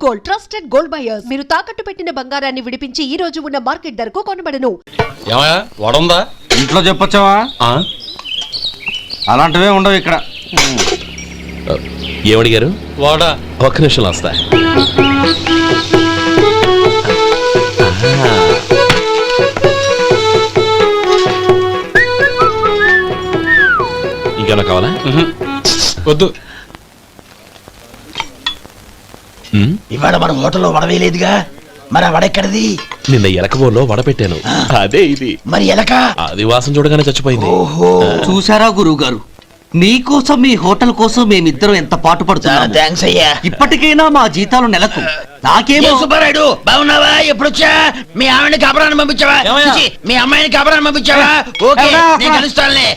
Gold, trusted gold buyers. మీరు తాకట్టు పెట్టిన బంగారాన్ని విడిపించి ఈ రోజు ఉన్న మార్కెట్ ధరకు కొనబడను. వడుందా ఇంట్లో చెప్పొచ్చావా? అలాంటివే ఉండవు ఇక్కడ. ఏమడిగారు? వాడా. ఒక్క నిమిషం వస్తా. ఇంకేమైనా కావాలా? వద్దు. ఇవాళ మన హోటల్లో వడవేయలేదుగా, మరి ఆ వడ ఎక్కడిది? నిన్న ఎలకబోలో వడ పెట్టాను, అదే ఇది. మరి ఎలక అది వాసన చూడగానే చచ్చిపోయింది. చూసారా గురువు గారు, మీకోసం మీ హోటల్ కోసం మేమిద్దరం ఎంత పాటు పడుతున్నాం. థాంక్స్ అయ్యా. ఇప్పటికైనా మా జీతాలు నెలకు నాకేమో. సుబ్బారాయుడు బాగున్నావా? ఎప్పుడొచ్చా? మీ ఆవిడని కబరాన్ని పంపించావా? మీ అమ్మాయిని కబరాన్ని పంపించావా? ఓకే, నేను కలుస్తానులే.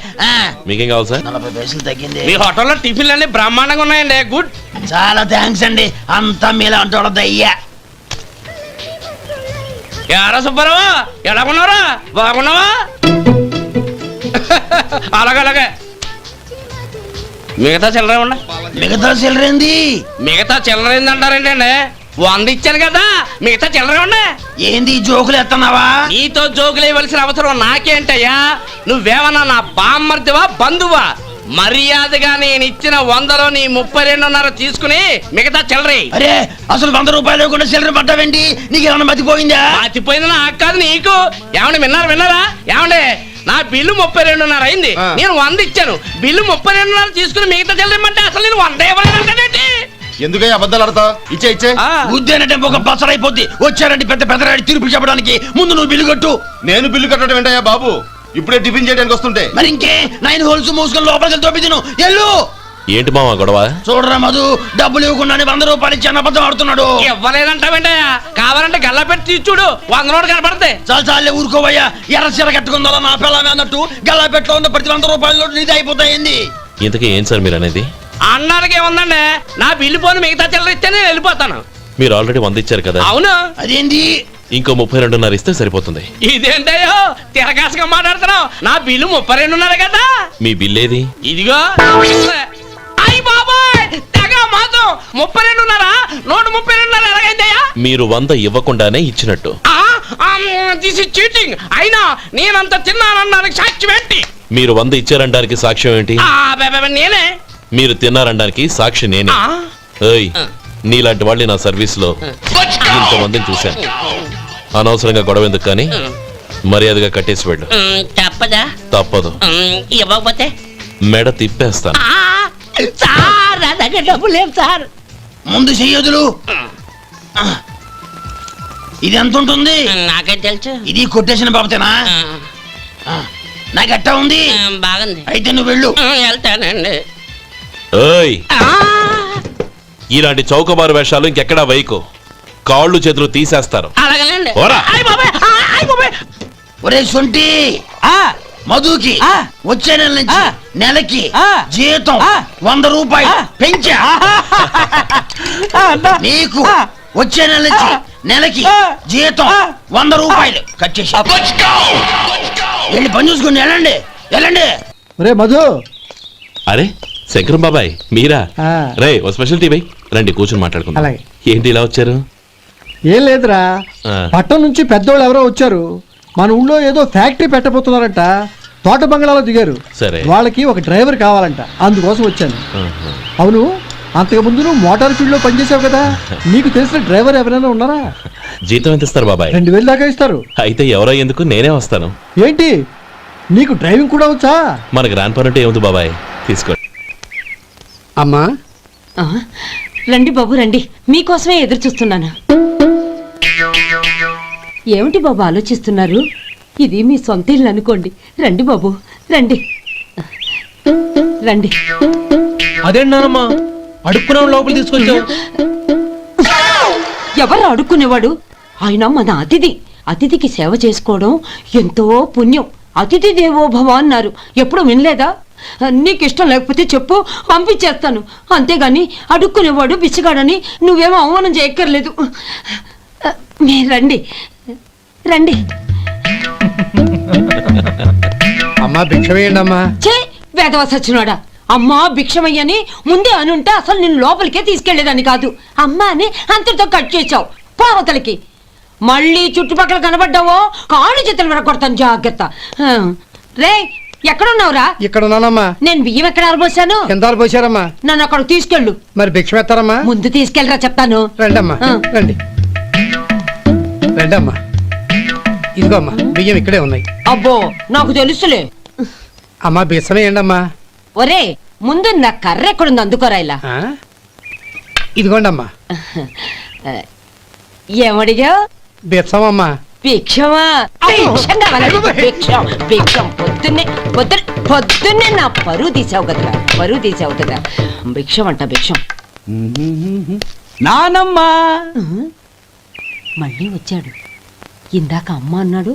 మీకేం కావాలి సార్? 40 పైసలు తగ్గింది. మీ హోటల్లో టిఫిన్లు అన్ని బ్రహ్మాండంగా ఉన్నాయండి. గుడ్. చాలా థాంక్స్ అండి. అంతా మీలా అంటూ అయ్యా. యారా సుబ్బారావు, ఎలా ఉన్నారా? బాగున్నావా? అలాగే మిగతా చిల్లర ఉన్నా. మిగతా చిల్లరేంది? మిగతా చిల్లర ఏందంటారండి? 100 ఇచ్చాను కదా, మిగతా చిల్లర ఉన్నా. ఏంది జోకులు ఎత్తన్నావా? నీతో జోకులు ఇవ్వాల్సిన అవసరం నాకేంటయ్యా? నువ్వేమన్నా నా బామ్మర్దివా, బంధువా? మర్యాదగా నేను ఇచ్చిన 100లో నీ 32.5 తీసుకుని మిగతా చిల్లరే. అరే, అసలు 100 రూపాయలు కూడా చిల్లర పట్టావేంటి? నీకు ఏమన్నా మతిపోయిందా? మతిపోయింది నాకు కాదు, నీకు. ఏమండి విన్నారా? ఏమండి, నా బిల్లు 32.5 అయింది. నేను 100 ఇచ్చాను. బిల్లు 32.5 తీసుకుని మిగతా చెల్లిమంటే అసలు నేను 100 ఇవ్వలేదంటే ఎందుకయ్యా అబద్ధాలు ఆడతావు? ఇచ్చే ఉద్దేనంటే ఒక బసరైపోద్ది. వచ్చారంటే పెద్ద పెద్దరాడి తీర్పు చెప్పడానికి ముందు నువ్వు బిల్లు కట్టు. నేను బిల్లు కట్టడం ఏంటయ్యా బాబు? ఇప్పుడే టిఫిన్ చేయడానికి వస్తుంటే. మరి ఇంకే 9 హోల్స్ మూసుకొని లోపలికి తోపి తిను. ఎల్లు. ఏంటి మావా గొడవ? చూడరా మధు, డబ్బులు ఇవ్వకుండానే 100 రూపాయలు ఇచ్చి అబద్ధం ఆడుతున్నాడు. ఇవ్వలేదంటావేంటయ్యా? కావాలంటే గల్లా పెట్టి తీర్చుడు, 100 నోటు కనపడతాయి. చాలే ఊరుకోవయ్యా. ఎర్ర చీర కట్టుకుందా నా పిల్లమే అన్నట్టు గల్లా పెట్టులో ఉన్న ప్రతి 100 రూపాయలు నీది అయిపోతాయింది. ఇంతకీ ఏం సార్ మీరు అనేది? అన్నానికి ఏముందండి, నా బిల్లు పోను మిగతా చిల్లర ఇస్తే నేను వెళ్ళిపోతాను. మీరు ఆల్రెడీ 100 ఇచ్చారు కదా. అవును. అదేంటి? ఇంకో 32.5 ఇస్తే సరిపోతుంది. ఇదేంటయ్యో తిరగాసుగా మాట్లాడుతున్నావు? నా బిల్లు 32.5 కదా. మీ బిల్ ఏది? ఇదిగో. అయ్య బాబాయ్, తెగ మాతో 32.5 132.5 ఎలాగైందయ్యా? మీరు 100 ఇవ్వకుండానే ఇచ్చినట్టు. This is cheating. అయినా నేనంత తిన్నానన్నానికి సాక్ష్యం ఏంటి? మీరు 100 ఇచ్చారనడానికి సాక్ష్యం ఏంటి? నేనే. మీరు తిన్నారనడానికి సాక్షి నేనే. ఏయ్, నీలాంటి వాళ్ళని నా సర్వీస్ లో ఇంతమందిని చూశాను. అనవసరంగా గొడవ ఎందుకు, కానీ మర్యాదగా కట్టేసి వెళ్ళు. తప్పదా? తప్పదు. ఇవ్వకపోతే మెడ తిప్పేస్తాను. సార్, నా దగ్గర డబ్బు లేవు సార్. ముందు చెయ్యదులు. ఇది ఎంత ఉంటుంది? నాకే తెలుసు. ఇది కొట్టేసిన బాబతేనా? నాకు ఎట్టా ఉంది? బాగుంది. అయితే నువ్వు వెళ్ళు. వెళ్తానండి. ఏయ్, ఇలాంటి చౌకబారు వేషాలు ఇంకెక్కడా వైకు. కాళ్ళు చేతులు తీసేస్తారు. అలాగేనండి. ఒరే సొంటి, మధుకి వచ్చే నెల నుంచి నెలకి జీతం 100 రూపాయలు పెంచా. నీకు వచ్చే నెల నుంచి నెలకి జీతం 100 రూపాయలు కట్ చేసి వెళ్ళి పని చూసుకుని వెళ్ళండి. రే మధు. అరే శంకరం బాబాయ్, మీరా? రే, ఓ స్పెషల్ టీ బై. రండి కూర్చొని మాట్లాడుకుందాం. ఏంటి ఇలా వచ్చారు? ఏం లేదురా, పట్టణం నుంచి పెద్దోళ్ళు ఎవరో వచ్చారు. మన ఊళ్ళో ఏదో ఫ్యాక్టరీ పెట్టబోతున్నారంట. తోట బంగ్లాలో దిగారు. సరే, వాళ్ళకి ఒక డ్రైవర్ కావాలంట, అందుకోసం వచ్చాను. అవును, అంతకు ముందు నువ్వు మోటార్ ఫీల్డ్ లో పనిచేసావు కదా, నీకు తెలిసిన డ్రైవర్ ఎవరైనా ఉన్నారా? జీతం ఎంత ఇస్తారు బాబాయ్? 2000 దాకా ఇస్తారు. అయితే ఎవరో ఎందుకు, నేనే వస్తాను. ఏంటి, నీకు డ్రైవింగ్ కూడా వచ్చా? మన గ్రాండ్ పరంటే ఏముంది బాబాయ్, తీసుకో. అమ్మా, రండి బాబు రండి, మీకోసమే ఎదురు చూస్తున్నాను. ఏమిటి బాబు ఆలోచిస్తున్నారు? ఇది మీ సొంత ఇల్లు అనుకోండి. రండి బాబు రండి. అదేంటమ్మా అడుక్కునే లోపల తీసుకొచ్చావు? ఎవరు అడుక్కునేవాడు? ఆయన మన అతిథి. అతిథికి సేవ చేసుకోవడం ఎంతో పుణ్యం. అతిథి దేవో భవ అన్నారు, ఎప్పుడు వినలేదా? నీకు ఇష్టం లేకపోతే చెప్పు, పంపించేస్తాను. అంతేగాని అడుక్కునేవాడు బిచ్చగాడని నువ్వేమో అవమానం చేయక్కర్లేదు. మీరు రండి. అమ్మా భిక్ష వేయండి అమ్మా. చే వేదవ సచ్చినోడా, అమ్మా భిక్షమయ్యని ముందే అనుంటే అసలు నిన్ను లోపలికే తీసుకెళ్లేదని కాదు. అమ్మా అని అంతటితో కట్ చేసావు. పోవతలకి మళ్ళీ చుట్టుపక్కల కనబడ్డావో కాళ్ళు చేతులు విరగొడతాను, జాగ్రత్త. రే ఎక్కడున్నావురా? ఇక్కడ ఉన్నానమ్మా. నేను బియ్యం ఎక్కడ ఆరబోసాను? ఎంత పోసారమ్మా? నన్ను అక్కడ తీసుకెళ్ళు. మరి భిక్ష పెడతారమ్మా? ముందు తీసుకెళ్ళరా చెప్తాను. రండమ్మా, రండి రండమ్మా. ఇదిగో అమ్మా, బియ్యం ఇక్కడే ఉన్నాయి. అబ్బో నాకు తెలుసులే. అమ్మా బిచ్చమేయండి అమ్మా. ఒరే ముందు నా కర్ర ఎక్కడుంది, అందుకోరా ఇలా. ఇదిగోండి అమ్మా. ఏమడిగా? బిచ్చమమ్మా. భిక్షమా? భిక్షం కావాలండి, భిక్షం భిక్షం. పొద్దున్నే నా పరువు తీసావు కదరా, పరువు తీసావు కదా. భిక్షం అంట, భిక్షం. నానమ్మా మళ్ళీ వచ్చాడు. ఇందాక అమ్మ అన్నాడు,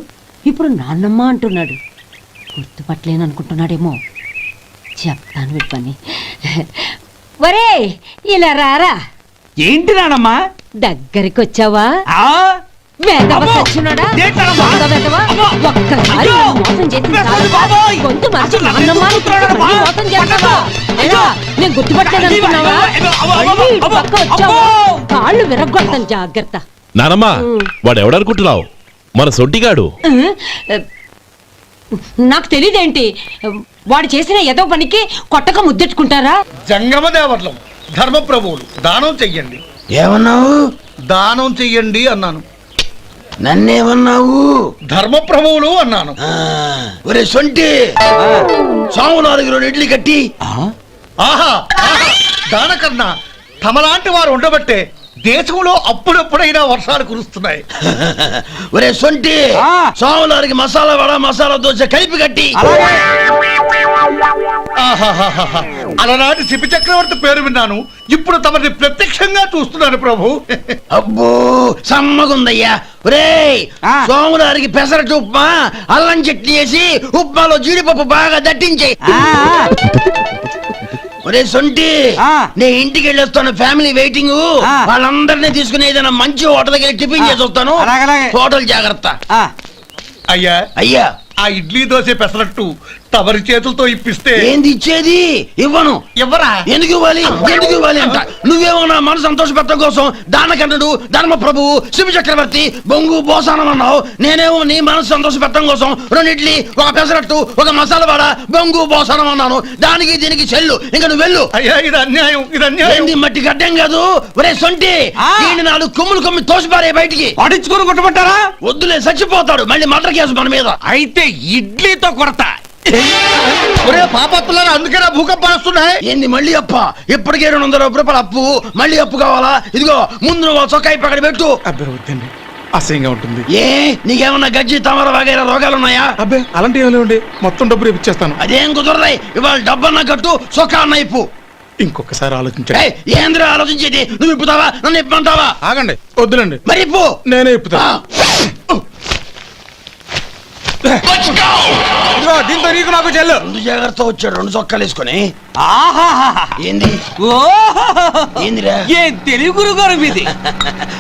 ఇప్పుడు నాన్నమ్మ అంటున్నాడు. గుర్తుపట్టలేననుకుంటున్నాడేమో. చెప్తాను వీడి పని. ఒరే ఇలా రారా. ఏంటి నానమ్మా? దగ్గరికి వచ్చావా? ఆ వెధవ అమ్మో! సచ్చినోడా? ఏంటమ్మా? దొంగ వెధవ. అమ్మో! ఒక్కసారి అయ్యో! నన్ను మోసం చేసింది చాలు. బాబోయ్! గొంతు మార్చి అసలు నాన్నమ్మ అని ఎందుకు మళ్ళీ మోసం చేస్తావా? ఎలా? నేను గుర్తుపట్టలేదనుకున్నావా? మళ్ళీ ఇటు పక్క వచ్చావా? కాళ్ళు విరగ్గొడతాను, జాగ్రత్త. నానమ్మా వాడు ఎవడనుకుంటున్నావు? మన సొంటిగాడు. నాకు తెలియదేంటి, వాడు చేసిన ఏదో పనికి కొట్టక ముద్దెట్టుకుంటారా? జంగమ దేవర్లం ధర్మప్రభువులు దానం చెయ్యండి. ఏమన్నావు? దానం చెయ్యండి అన్నాను. నన్నేమన్నావు? ధర్మప్రభువులు అన్నాను. ఒరే సొంటి, సాము 4 ఇడ్లీ కట్టి. ఆహా ఆహా, దానకన్నా తమలాంటి వారు ఉండబట్టే దేశంలో అప్పుడప్పుడైనా వర్షాలు కురుస్తున్నాయి. ఒరే సొంటి, సాము 4 మసాలా వడ మసాలా దోశ కలిపి కట్టి. ఆహాహాహా, అలనాటి శిపి చక్రవర్తి పేరు విన్నాను, ఇప్పుడు తమని ప్రత్యక్షంగా చూస్తున్నాను ప్రభు. అబ్బో సమ్మగుందయ్యా. ఒరే సోము 4 పెసరట్టు ఉప్మా, అల్లం చట్నీ వేసి ఉప్మాలో జీడిపప్పు బాగా దట్టించే. ఒరే సొంటి, నే ఇంటికి వెళ్ళొస్తాను, ఫ్యామిలీ వెయిటింగ్. వాళ్ళందరినీ తీసుకుని ఏదైనా మంచి హోటల్కి వెళ్ళి టిఫిన్ చేసి వస్తాను. హోటల్ జాగ్రత్త. అయ్యా అయ్యా, ఆ ఇడ్లీ దోశ పెసరట్టు తమరి చేతులతో ఇప్పిస్తే. ఏంది ఇచ్చేది? ఇవ్వను. ఎవరా? ఎందుకు ఇవ్వాలి? ఎందుకు ఇవ్వాలి అంట. నువ్వేమన్నా మన సంతోష పెట్టడం కోసం దానకంటుడు ధర్మ ప్రభువు శివ చక్రవర్తి బొంగు బోసానం అన్నావు. నేనేమో నీ మనసు సంతోష పెట్టడం కోసం 2 ఇడ్లీ, 1 పెసరట్టు, 1 మసాలా వడ, బొంగు బోసానం అన్నాను. దానికి దీనికి చెల్లు. ఇంకా నువ్వు వెళ్ళు. అయ్యా ఇది అన్యాయం, ఇది అన్యాయం. ఏంది మట్టి గడ్డం కాదు. ఒరే సొంటి, దీన్ని 4 కొమ్ములు తోసిపారే బయటికి. పడించుకొని కొట్టమంటారా? వద్దులే, చచ్చిపోతాడు. మళ్ళీ మర్డర్ కేసు మన మీద. అయితే ఇడ్లీతో కొడతా. ఒరే పాపత్తులారా, అందుకేనా భూకంపాలు వస్తున్నాయి? ఏంది మళ్ళీ అప్ప? ఇప్పటికే 200 రూపాయలు అప్పు, మళ్ళీ అప్పు కావాలా? ఇదిగో ముందు నువ్వు చొక్కాయి పక్కన పెట్టు. అబ్బే వద్దండి, అసహ్యంగా ఉంటుంది. ఏ నీకేమన్నా గజ్జి తమర వగైరా రోగాలు ఉన్నాయా? అబ్బే అలాంటి ఏమీ లేవండి, మొత్తం డబ్బు రేపు ఇచ్చేస్తాను. అదేం కుదరదాయి. ఇవాళ డబ్బన్నా కట్టు, చొక్కా అన్న ఇప్పు. ఇంకొకసారి ఆలోచించండి. ఏంద్రా ఆలోచించేది? నువ్వు ఇప్పుతావా, నన్ను ఇప్పమంటావా? ఆగండి, వద్దులండి, మరి ఇప్పు. నేనే ఇప్పుతా. దీంతో నీకు నాకు చెల్లు. ముందు జాగ్రత్త వచ్చాడు 2 చొక్కాలు వేసుకొని. ఆహాహాహా. ఏంది? ఏందిరా? ఏ తెలుగు గురుగారు మీది?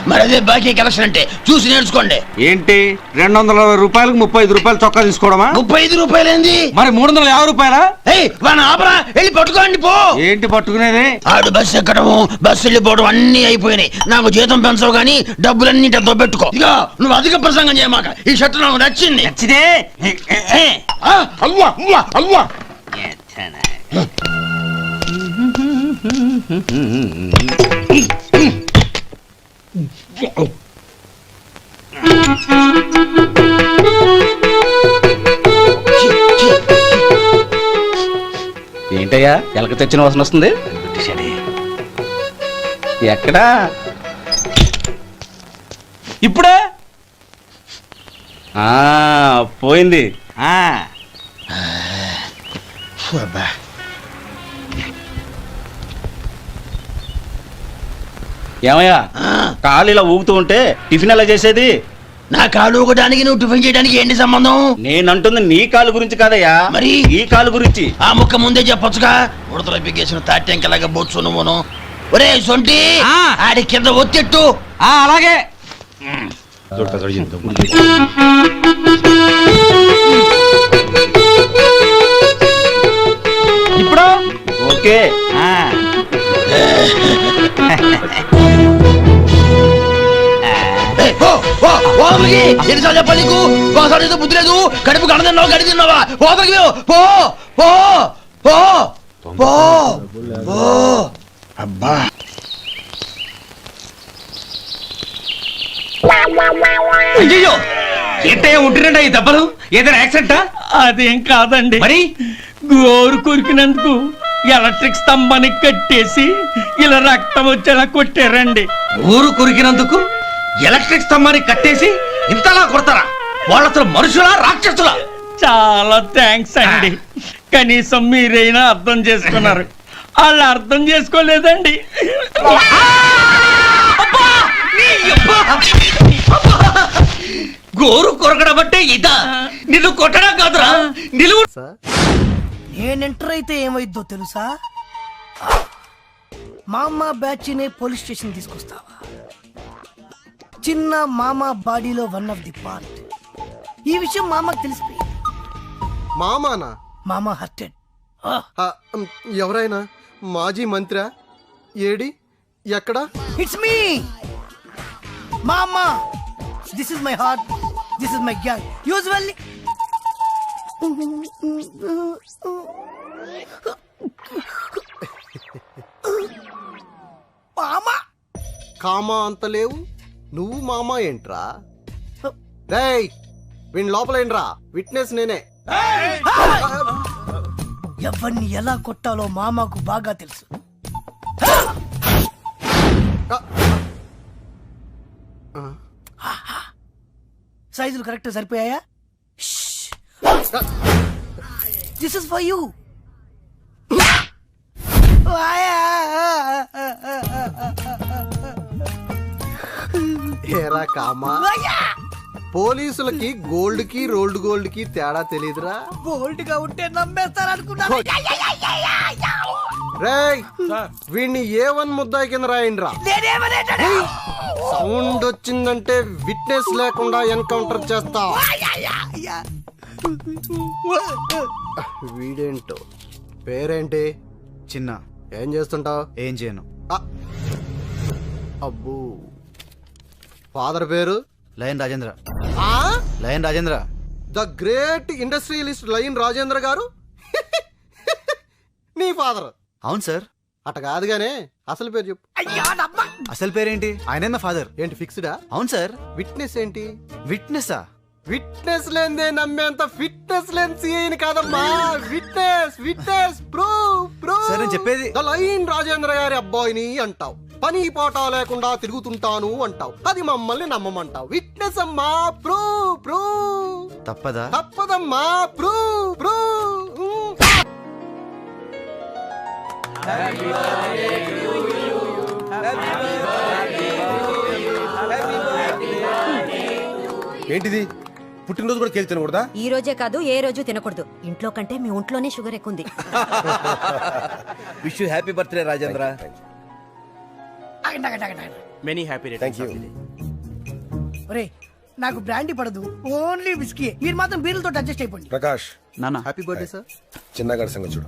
మరి అదే బాకీ కలెక్షన్ అంటే. చూసి నేర్చుకోండి. ఏంటి 220 రూపాయలకు 35 రూపాయలు చొక్కా తీసుకోవడమా? 35 రూపాయలు ఏంది? మరి 350 రూపాయలా? వాడిని ఆపరా, వెళ్ళి పట్టుకోండి పో. ఏంటి పట్టుకునేది? ఆడు బస్సు ఎక్కడము, బస్సు వెళ్ళిపోవడం అన్ని అయిపోయినాయి. నాకు జీతం పెంచవు గానీ డబ్బులన్నీ దొబ్బెట్టుకో. ఇక నువ్వు అధిక ప్రసంగం చేయమాక. ఈ షర్ట్ నాకు నచ్చింది. నచ్చితే అల్వా అల్వా అల్వా. ఏంటయ్యా ఎలక తెచ్చిన వాసన వస్తుంది? ఎక్కడా? ఇప్పుడే పోయింది. ఏమయ్యా కాలు ఇలా ఊగుతూ ఉంటే టిఫిన్ ఎలా చేసేది? నా కాలు ఊగడానికి నువ్వు టిఫిన్ చేయడానికి ఏంటి సంబంధం? నేనంటుంది నీ కాలు గురించి కాదయ్యా, మరి ఈ కాలు గురించి. ఆ ముక్క ముందే చెప్పొచ్చుగా. ఉడతలో బిగ్గేసిన తాటెంకలాగా బొచ్చు నువ్వును. ఒరే సొంటి, ఆడి కింద ఒత్తెట్టు. అలాగే. ఇప్పుడు ఓకే ఎన్నిసార్లు చెప్పాలి నీకు? ఒకసారి బుద్ధి లేదు, కడుపు గడ తిన్నావు, గడి తిన్నావా? పోతలకి పో పో పో పో పో. అబ్బా అయ్యో ఏంటయ్యా ఉంటున్నాడా ఈ దెబ్బలు? ఏదైనా యాక్సిడెంటా? అదేం కాదండి, మరి గోరు కొరికినందుకు ఎలక్ట్రిక్ స్తంభానికి కట్టేసి ఇలా రక్తం వచ్చేలా కొట్టారండి. ఊరు కొరికినందుకు ఎలక్ట్రిక్ స్తంభాన్ని కట్టేసి ఇంతలా కొడతారా? వాళ్ళు అసలు మనుషులా రాక్షసులా? చాలా థ్యాంక్స్ అండి, కనీసం మీరైనా అర్థం చేసుకున్నారు. వాళ్ళు అర్థం చేసుకోలేదండి. గోరు కొరకడం అంటే ఇదా? నిన్ను కొట్టడం కాదురా, నిలువు. నేను ఎంటర్ అయితే ఏమైద్దో తెలుసా? మామ బ్యాచ్ ని పోలీస్ స్టేషన్ తీసుకొస్తావా? చిన్న మామ బాడీలో వన్ ఆఫ్ ది పార్ట్. ఈ విషయం మామకు తెలిసిపోయింది. మామానా? మామ హర్టెడ్. ఎవరైనా మాజీ మంత్రి? ఏడి? ఎక్కడ? ఇట్స్ మీ మామ. This is my heart, this is my gang. Usually మామ కామా అంత లేవు, నువ్వు మామా ఏంట్రా? రేయ్ వీణ్ లోపలేంట్రా, విట్నెస్ నేనే. ఎవరిని ఎలా కొట్టాలో మామకు బాగా తెలుసు. సైజులు కరెక్ట్ సరిపోయాయా? This is for you. ఏరా కామా, పోలీసులకి గోల్డ్ కి రోల్డ్ గోల్డ్ కి తేడా తెలీదురా? బోల్డ్ గా ఉంటే నమ్మేస్తారనుకున్నా. రేయ్ వీడిని ఏ1 ముద్దాయి కింద రాయండిరా. సౌండ్ వచ్చిందంటే విట్నెస్ లేకుండా ఎన్కౌంటర్ చేస్తా. వీడేంటో పేరేంటి? చిన్న. ఏం చేస్తుంటావు? ఏం చేయను. అబ్బో, ఫాదర్ పేరు? లయన్ రాజేంద్ర. ఆ lion Rajendra, the great industrialist lion Rajendra గారు నీ ఫాదర్? అవును సార్. అట కాదుగానే అసలు పేరు చెప్పు. అసలు పేరేంటి? ఆయనే నా ఫాదర్. ఏంటి ఫిక్స్డా? అవును సార్. విట్నెస్ ఏంటి? విట్నెస్సా? విట్నెస్ లేదే నమ్మేంత ఫిట్నెస్ లేని సీఐని కాదమ్మా. విట్నెస్ విట్నెస్ ప్రూఫ్ సార్ నేను చెప్పేది. ద లయన్ రాజేంద్ర గారి అబ్బాయిని అంటావు, పని పాట లేకుండా తిరుగుతుంటాను అంటావు, అది మమ్మల్ని నమ్మమంటావు. విట్నెస్ అమ్మా, ప్రూఫ్. తప్పదా? తప్పదమ్మా, ప్రూఫ్. ఏంటిది? పుట్టినరోజు కూడా కేక్ తినకూడదా? ఈ రోజే కాదు, ఏ రోజు తినకూడదు. ఇంట్లో కంటే మీ ఒంట్లోనే షుగర్ ఎక్కువ ఉంది. Wish you happy birthday Rajendra. Many happy returns. ఒరే నాకు బ్రాండీ పడదు, ఓన్లీ విస్కీ. మీరు మాత్రం బీర్లతో అడ్జస్ట్ అయిపోండి. ప్రకాష్ నాన్న హ్యాపీ బర్త్డే సార్. చిన్నగాడి సంగతి చూడు,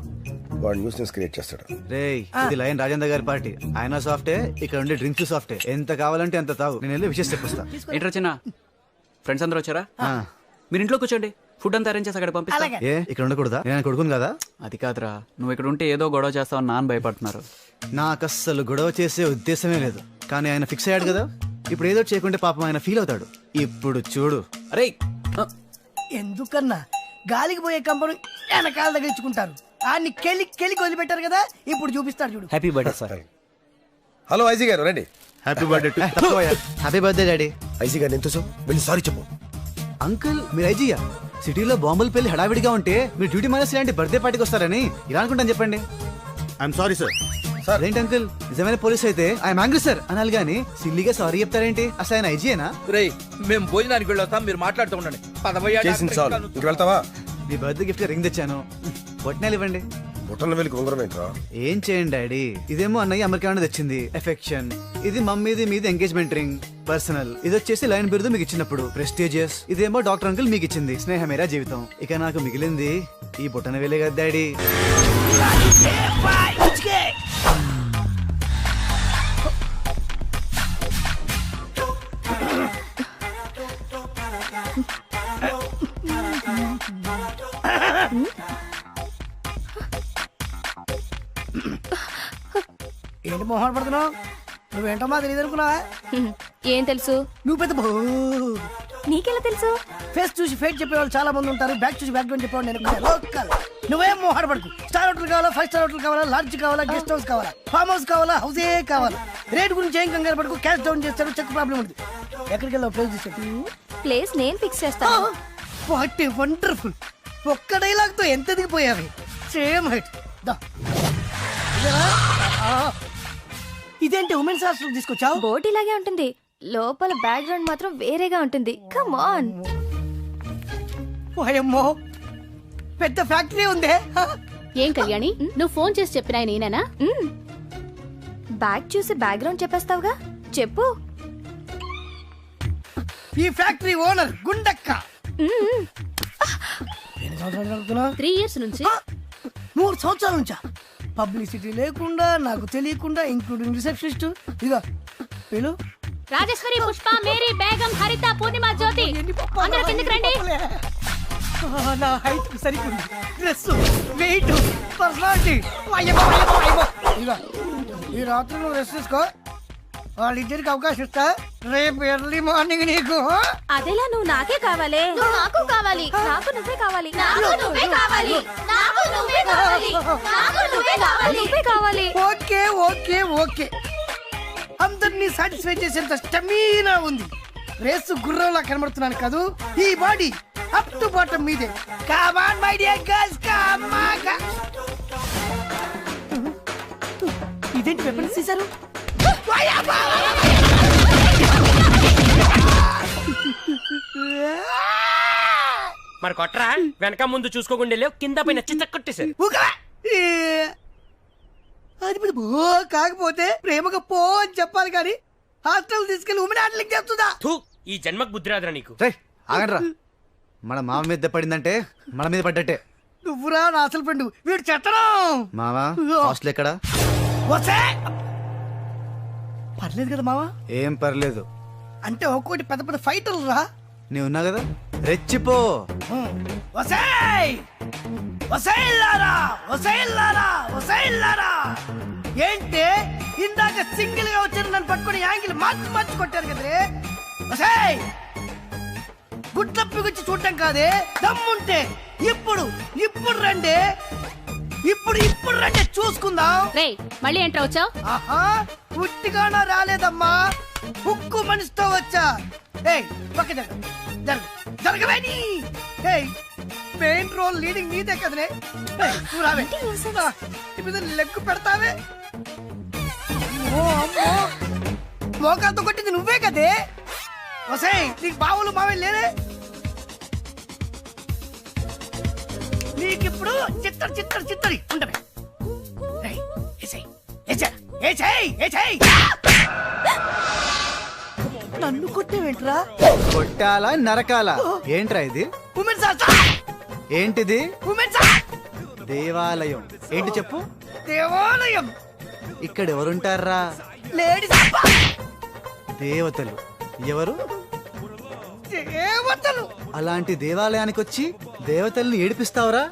వాడు న్యూస్ క్రియేట్ చేస్తాడు. రేయ్ ఇది లయన్ రాజేంద్ర గారి పార్టీ. ఆయన సాఫ్టే, ఇక్కడ ఉండే డ్రింక్స్ సాఫ్టే. ఎంత కావాలంటే అంత తాగు, నేను వెళ్ళి విషయం చెప్పొస్తా. ఏంట్రా చిన్న, ఫ్రెండ్స్ అందరూ వచ్చారా? మీరు ఇంట్లో కూర్చోండి, ఫుడ్ అంతా అరేంజ్ చేసి అక్కడ పంపిస్తా. ఏ ఇక్కడ ఉండకూడదా? నేను కొడుకును కదా. అది కాదురా, నువ్వు ఇక్కడ ఉంటే ఏదో గొడవ చేస్తావని నాన్న భయపడుతున్నారు. నాకు అస్సలు గొడవ చేసే ఉద్దేశమే లేదు, కానీ ఆయన ఫిక్స్ అయ్యాడు కదా. ఇప్పుడు ఏదో చేయకుంటే పాపం ఆయన ఫీల్ అవుతాడు. ఇప్పుడు చూడు. అరే ఎందుకన్నా గాలికి పోయే కంపను వెనకాల దగ్గర ఇచ్చుకుంటారు. ఆన్ని కెలి వదిలిపెట్టారు కదా, ఇప్పుడు చూపిస్తాడు చూడు. Happy birthday sir. Hello IG గారు, రండి. Happy birthday. Happy birthday daddy. IG గారు ఎంతో వెళ్ళి సారీ చెప్పు. అంకుల్ మీరు ఐజీయా? సిటీలో బాంబులు పెళ్లి హడావిడిగా ఉంటే మీరు డ్యూటీ మానేసి ఇలాంటి బర్త్డే పార్టీకి వస్తారని ఇలా అనుకుంటాను చెప్పండి. I'm sorry sir. సార్ ఏంటి అంకుల్, నిజమైన పోలీస్ అయితే ఐఎమ్ యాంగ్రీ సార్ అనాలి గానీ సిల్లీగా సారీ చెప్తారేంటి? అసలు ఆయన ఐజీయేనా? రేయ్ మేము భోజనానికి వెళ్ళొస్తాం, మీరు మాట్లాడుతూ ఉండండి. చేసింది చాలు, ఇంక వెళ్తావా? మీ బర్త్డే గిఫ్ట్ రింగ్ తెచ్చాను, బొట్నాలు ఇవ్వండి. బుట్టన వెళ్ళి ఉంగరం ఏంట్రా? ఏం చేయండి డాడీ, ఇదేమో అన్నయ్య అమెరికా నుండి తెచ్చింది ఎఫెక్షన్, ఇది మమ్మీది మీది ఎంగేజ్మెంట్ రింగ్ పర్సనల్, ఇది వచ్చేసి లైన్ బిరుదు మీకు ఇచ్చినప్పుడు ప్రెస్టీజియస్, ఇదేమో డాక్టర్ అంకుల్ మీకు ఇచ్చింది స్నేహమేరా జీవితం. ఇక నాకు మిగిలింది ఈ బుట్టన వేలే కదా డాడీ. ఏంటి మొహం పడుతున్నావు? నువ్వేంటో మా తెలియదు అనుకున్నావా? ఏం తెలుసు? నువ్వు పెద్ద నీకెలా తెలుసు? ఫేస్ చూసి ఫేట్ చెప్పేవాళ్ళు చాలా మంది ఉంటారు, బ్యాక్ చూసి బ్యాక్ చెప్పేవాళ్ళు నేను లోకల్. నువ్వేం మొహం పడుకు. స్టార్ హోటల్ కావాలా, 5 స్టార్ హోటల్ కావాలా, లాడ్జ్ కావాలా, గెస్ట్ హౌస్ కావాలా, ఫామ్ హౌస్ కావాలా, హౌసే కావాలా, రేట్ గురించి ఏం కంగారు పడుకు. క్యాష్ డౌన్ చేస్తాడు, చెక్ ప్రాబ్లం ఉంది. ఎక్కడికి వెళ్ళావు? ప్లేస్ తీసుకెళ్ళి. ప్లేస్ నేను ఫిక్స్ చేస్తాను. What a wonderful. ఒక్క డైలాగ్ తో ఎంత దిగిపోయావి. Same height. ఇదేంటి ఉమెన్స్ హాస్టల్ తీసుకొచ్చావు? బోట్ ఇలాగే ఉంటుంది, లోపల బ్యాక్గ్రౌండ్ మాత్రం వేరేగా ఉంటుంది. Come on. ఓయమ్మో, పెద్ద ఫ్యాక్టరీ ఉందే. ఏం కళ్యాణి, నువ్వు ఫోన్ చేసి చెప్పినా నేనేనా? బ్యాగ్ చూసి బ్యాక్గ్రౌండ్ చెప్పేస్తావుగా, చెప్పు. ఈ ఫ్యాక్టరీ ఓనర్ గుండక్క. 3 years నుంచి. 3 సంవత్సరాల నుంచా? పబ్లిసిటీ లేకుండా, నాకు తెలియకుండా, ఇంక్లూడింగ్ రిసెప్షనిస్ట్. ఇదిగో వీళ్ళు రాజేశ్వరి, పుష్ప, మేరీ, బేగం, హరిత, పూర్ణిమ, జ్యోతి, అందరూ కిందకి రండి. నా హైట్ సరిగ్గా డ్రెస్, వెయిట్, పర్సనాలిటీ. ఇదిగో ఈ రాత్రి నువ్వు రెస్ట్ తీసుకో, వాళ్ళిద్దరికి అవకాశం ఇస్తా. రేపు ఎర్లీ మార్నింగ్ నీకు. అదేలా నువ్వు నాకే కావాలి. నాకు కావాలి. నాకు నువ్వే కావాలి. నాకు నువ్వే కావాలి. నాకు నువ్వే కావాలి. నాకు నువ్వే కావాలి. నువ్వే కావాలి. ఓకే ఓకే ఓకే, అందరినీ సాటిస్ఫై చేసేంత స్టమీనా ఉంది. రేసు గుర్రంలా కనబడుతున్నాను కాదు, ఈ బాడీ అప్ టు బాటం మీదే. Come on my dear girls, come on. ఇదేంటి వెపన్స్ తీశారు? మరి కొట్రా, వెనక ముందు చూసుకోకుండా లేవు, కింద పైన చిచ్చకొట్టేశారు. అది కాకపోతే ప్రేమగా పో అని చెప్పాలి కానీ హాస్టల్ తీసుకెళ్లి ఉమెన్ హ్యాండ్లింగ్ చేస్తుందా? ఈ జన్మకు బుద్ధి రాదురా నీకు. ఆగండ్రా, మన మామ మీద పడిందంటే మన మీద పడ్డట్టే. నువ్వురా నా అసలు ఫ్రెండ్, వీడు చెత్తడం. మావా హాస్టల్ ఎక్కడా? పర్లేదు కదా మావా? ఏం పర్లేదు అంటే ఒక్కోటి పెద్ద పెద్ద ఫైటర్లు రా. నీ ఉన్నా కదా, రెచ్చిపో. ఏంటి ఇందాక సింగిల్ గా వచ్చారు, నన్ను పట్టుకుని యాంగిల్ మార్చి మార్చి కొట్టారు కదరే. గుడ్లప్పి గుచ్చి చూడటం కాదే, దమ్ముంటే ఇప్పుడు ఇప్పుడు రండి, ఇప్పుడు ఇప్పుడు రండి చూసుకుందాం. మళ్ళీ ఎంటర్ వచ్చావు? ఆహా, పుట్టిగానా రాలేదమ్మా, ఉక్కు మనిషితో వచ్చా. పక్క జరగవేని. మెయిన్ రోల్ లీడింగ్ నీదే కదనే. లెగ్గు పెడతావే. మోకాలతో కొట్టింది నువ్వే కదే. వసై నీకు బావులు మావే లేరే. నీకిప్పుడు చిత్తడి చిత్తడి చిత్తడి ఉండవే. నన్ను కొట్టేవేంట్రా? కొట్టాలా నరకాలా? ఏంట్రా ఇది? ఏంటిది? దేవాలయం. ఏంటి చెప్పు? దేవాలయం. ఇక్కడ ఎవరుంటారా? లేడీస్. దేవతలు. ఎవరు? దేవతలు. అలాంటి దేవాలయానికి వచ్చి దేవతల్ని ఏడిపిస్తావురా?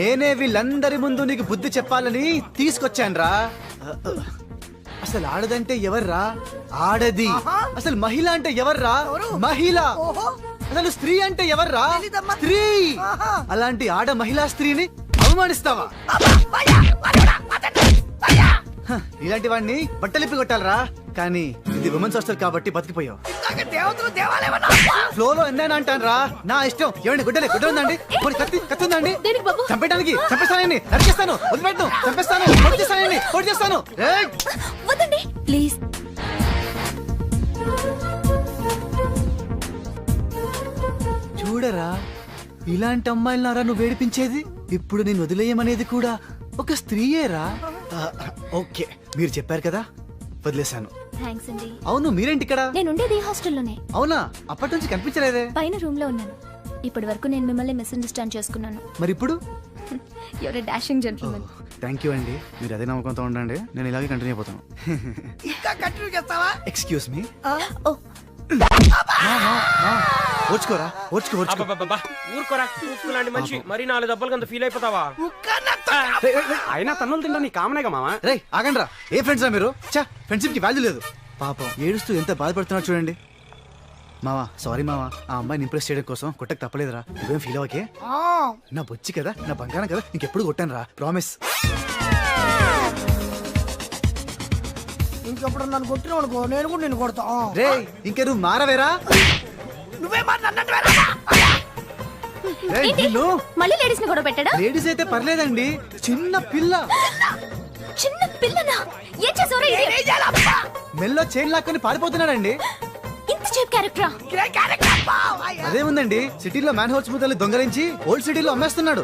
నేనే వీళ్ళందరి ముందు నీకు బుద్ధి చెప్పాలని తీసుకొచ్చాన్రా. అసలు ఆడదంటే ఎవర్రా? ఆడది. అసలు మహిళ అంటే ఎవర్రా? మహిళ. అసలు స్త్రీ అంటే ఎవర్రా? స్త్రీ. అలాంటి ఆడ మహిళా స్త్రీని అవమానిస్తావా? ఇలాంటి వాడిని బట్టలిప్పి కొట్టాలరా. కానీ ఇది ఉమెన్స్ హాస్టల్ కాబట్టి బతికిపోయావు. ఫ్లోలో ఎన్నైనా అంటాను రా, నా ఇష్టం. ఏమండి గుడ్డలే గుడ్డ ఉందండి, కత్తి ఉందండి, చంపేయడానికి చంపేస్తానండి, నరికేస్తాను, వదిలిపెట్టను, చంపేస్తాను, పొడి చేస్తాను. ప్లీజ్. చూడరా, ఇలాంటి అమ్మాయిలనారా నువ్వు వేడిపించేది? ఇప్పుడు నేను వదిలేయమనేది కూడా ఒక స్త్రీయేరా? ఓకే, మీరు చెప్పారు కదా, వదిలేశాను. థ్యాంక్స్ అండి. అవును, మీరేంటి ఇక్కడ? నేను ఉండేది ఈ హాస్టల్లోనే. అవునా? అప్పటి నుంచి కనిపించలేదే. పైన రూమ్ లో ఉన్నాను. ఇప్పటి వరకు నేను మిమ్మల్ని మిస్అండర్స్టాండ్ చేసుకున్నాను. మరి ఇప్పుడు? Your a dashing gentleman. Thank you అండి, మీరు అదే నమ్మకంతో ఉండండి. నేను ఇలాగే కంటిన్యూ అయిపోతాను. ఇంకా కంటిన్యూ చేస్తావా? Excuse me. ఓ ఓర్చుకోరా, ఓర్చుకో. ఊరుకోరా, లాంటి మనిషి మరి 4 దెబ్బలు అంత ఫీల్ అయిపోతావా? అయినా తన్నులు తింటా నీ కామనేగా మామ. రే ఆగండి రా, ఏ ఫ్రెండ్స్ రా మీరు? ఫ్రెండ్షిప్ కి వాల్యూ లేదు. పాపం ఏడుస్తూ ఎంత బాధపడుతున్నా చూడండి. మావా సారీ మావా, ఆ అమ్మాయిని ఇంప్రెస్ చేయడం కోసం కొట్టక తప్పలేదురా. నువ్వేం ఫీల్ అవ్వకే, నా బొచ్చి కదా, నా బంగారం కదా, ఇంకెప్పుడు కొట్టాను రా, ప్రామిస్. ఇంకెప్పుడు నన్ను కొట్టినావు అనుకో, నేను కూడా నిన్ను కొడతా. రే ఇంకే నువ్వు మారవేరా? నువ్వే మళ్ళీ లేడీస్ ని గొడవ పెట్టాడా? లేడీస్ అయితే పర్లేదండి, చిన్న పిల్ల. చిన్న పిల్లనా? ఏం చేసావురా? మెల్లో చైన్ లాక్కొని పారిపోతున్నాడండి. ఇంత చీప్ క్యారెక్టరా? అదేముందండి, సిటీలో మ్యాన్ హోల్స్ ముద్దలు దొంగలించి ఓల్డ్ సిటీలో అమ్మేస్తున్నాడు.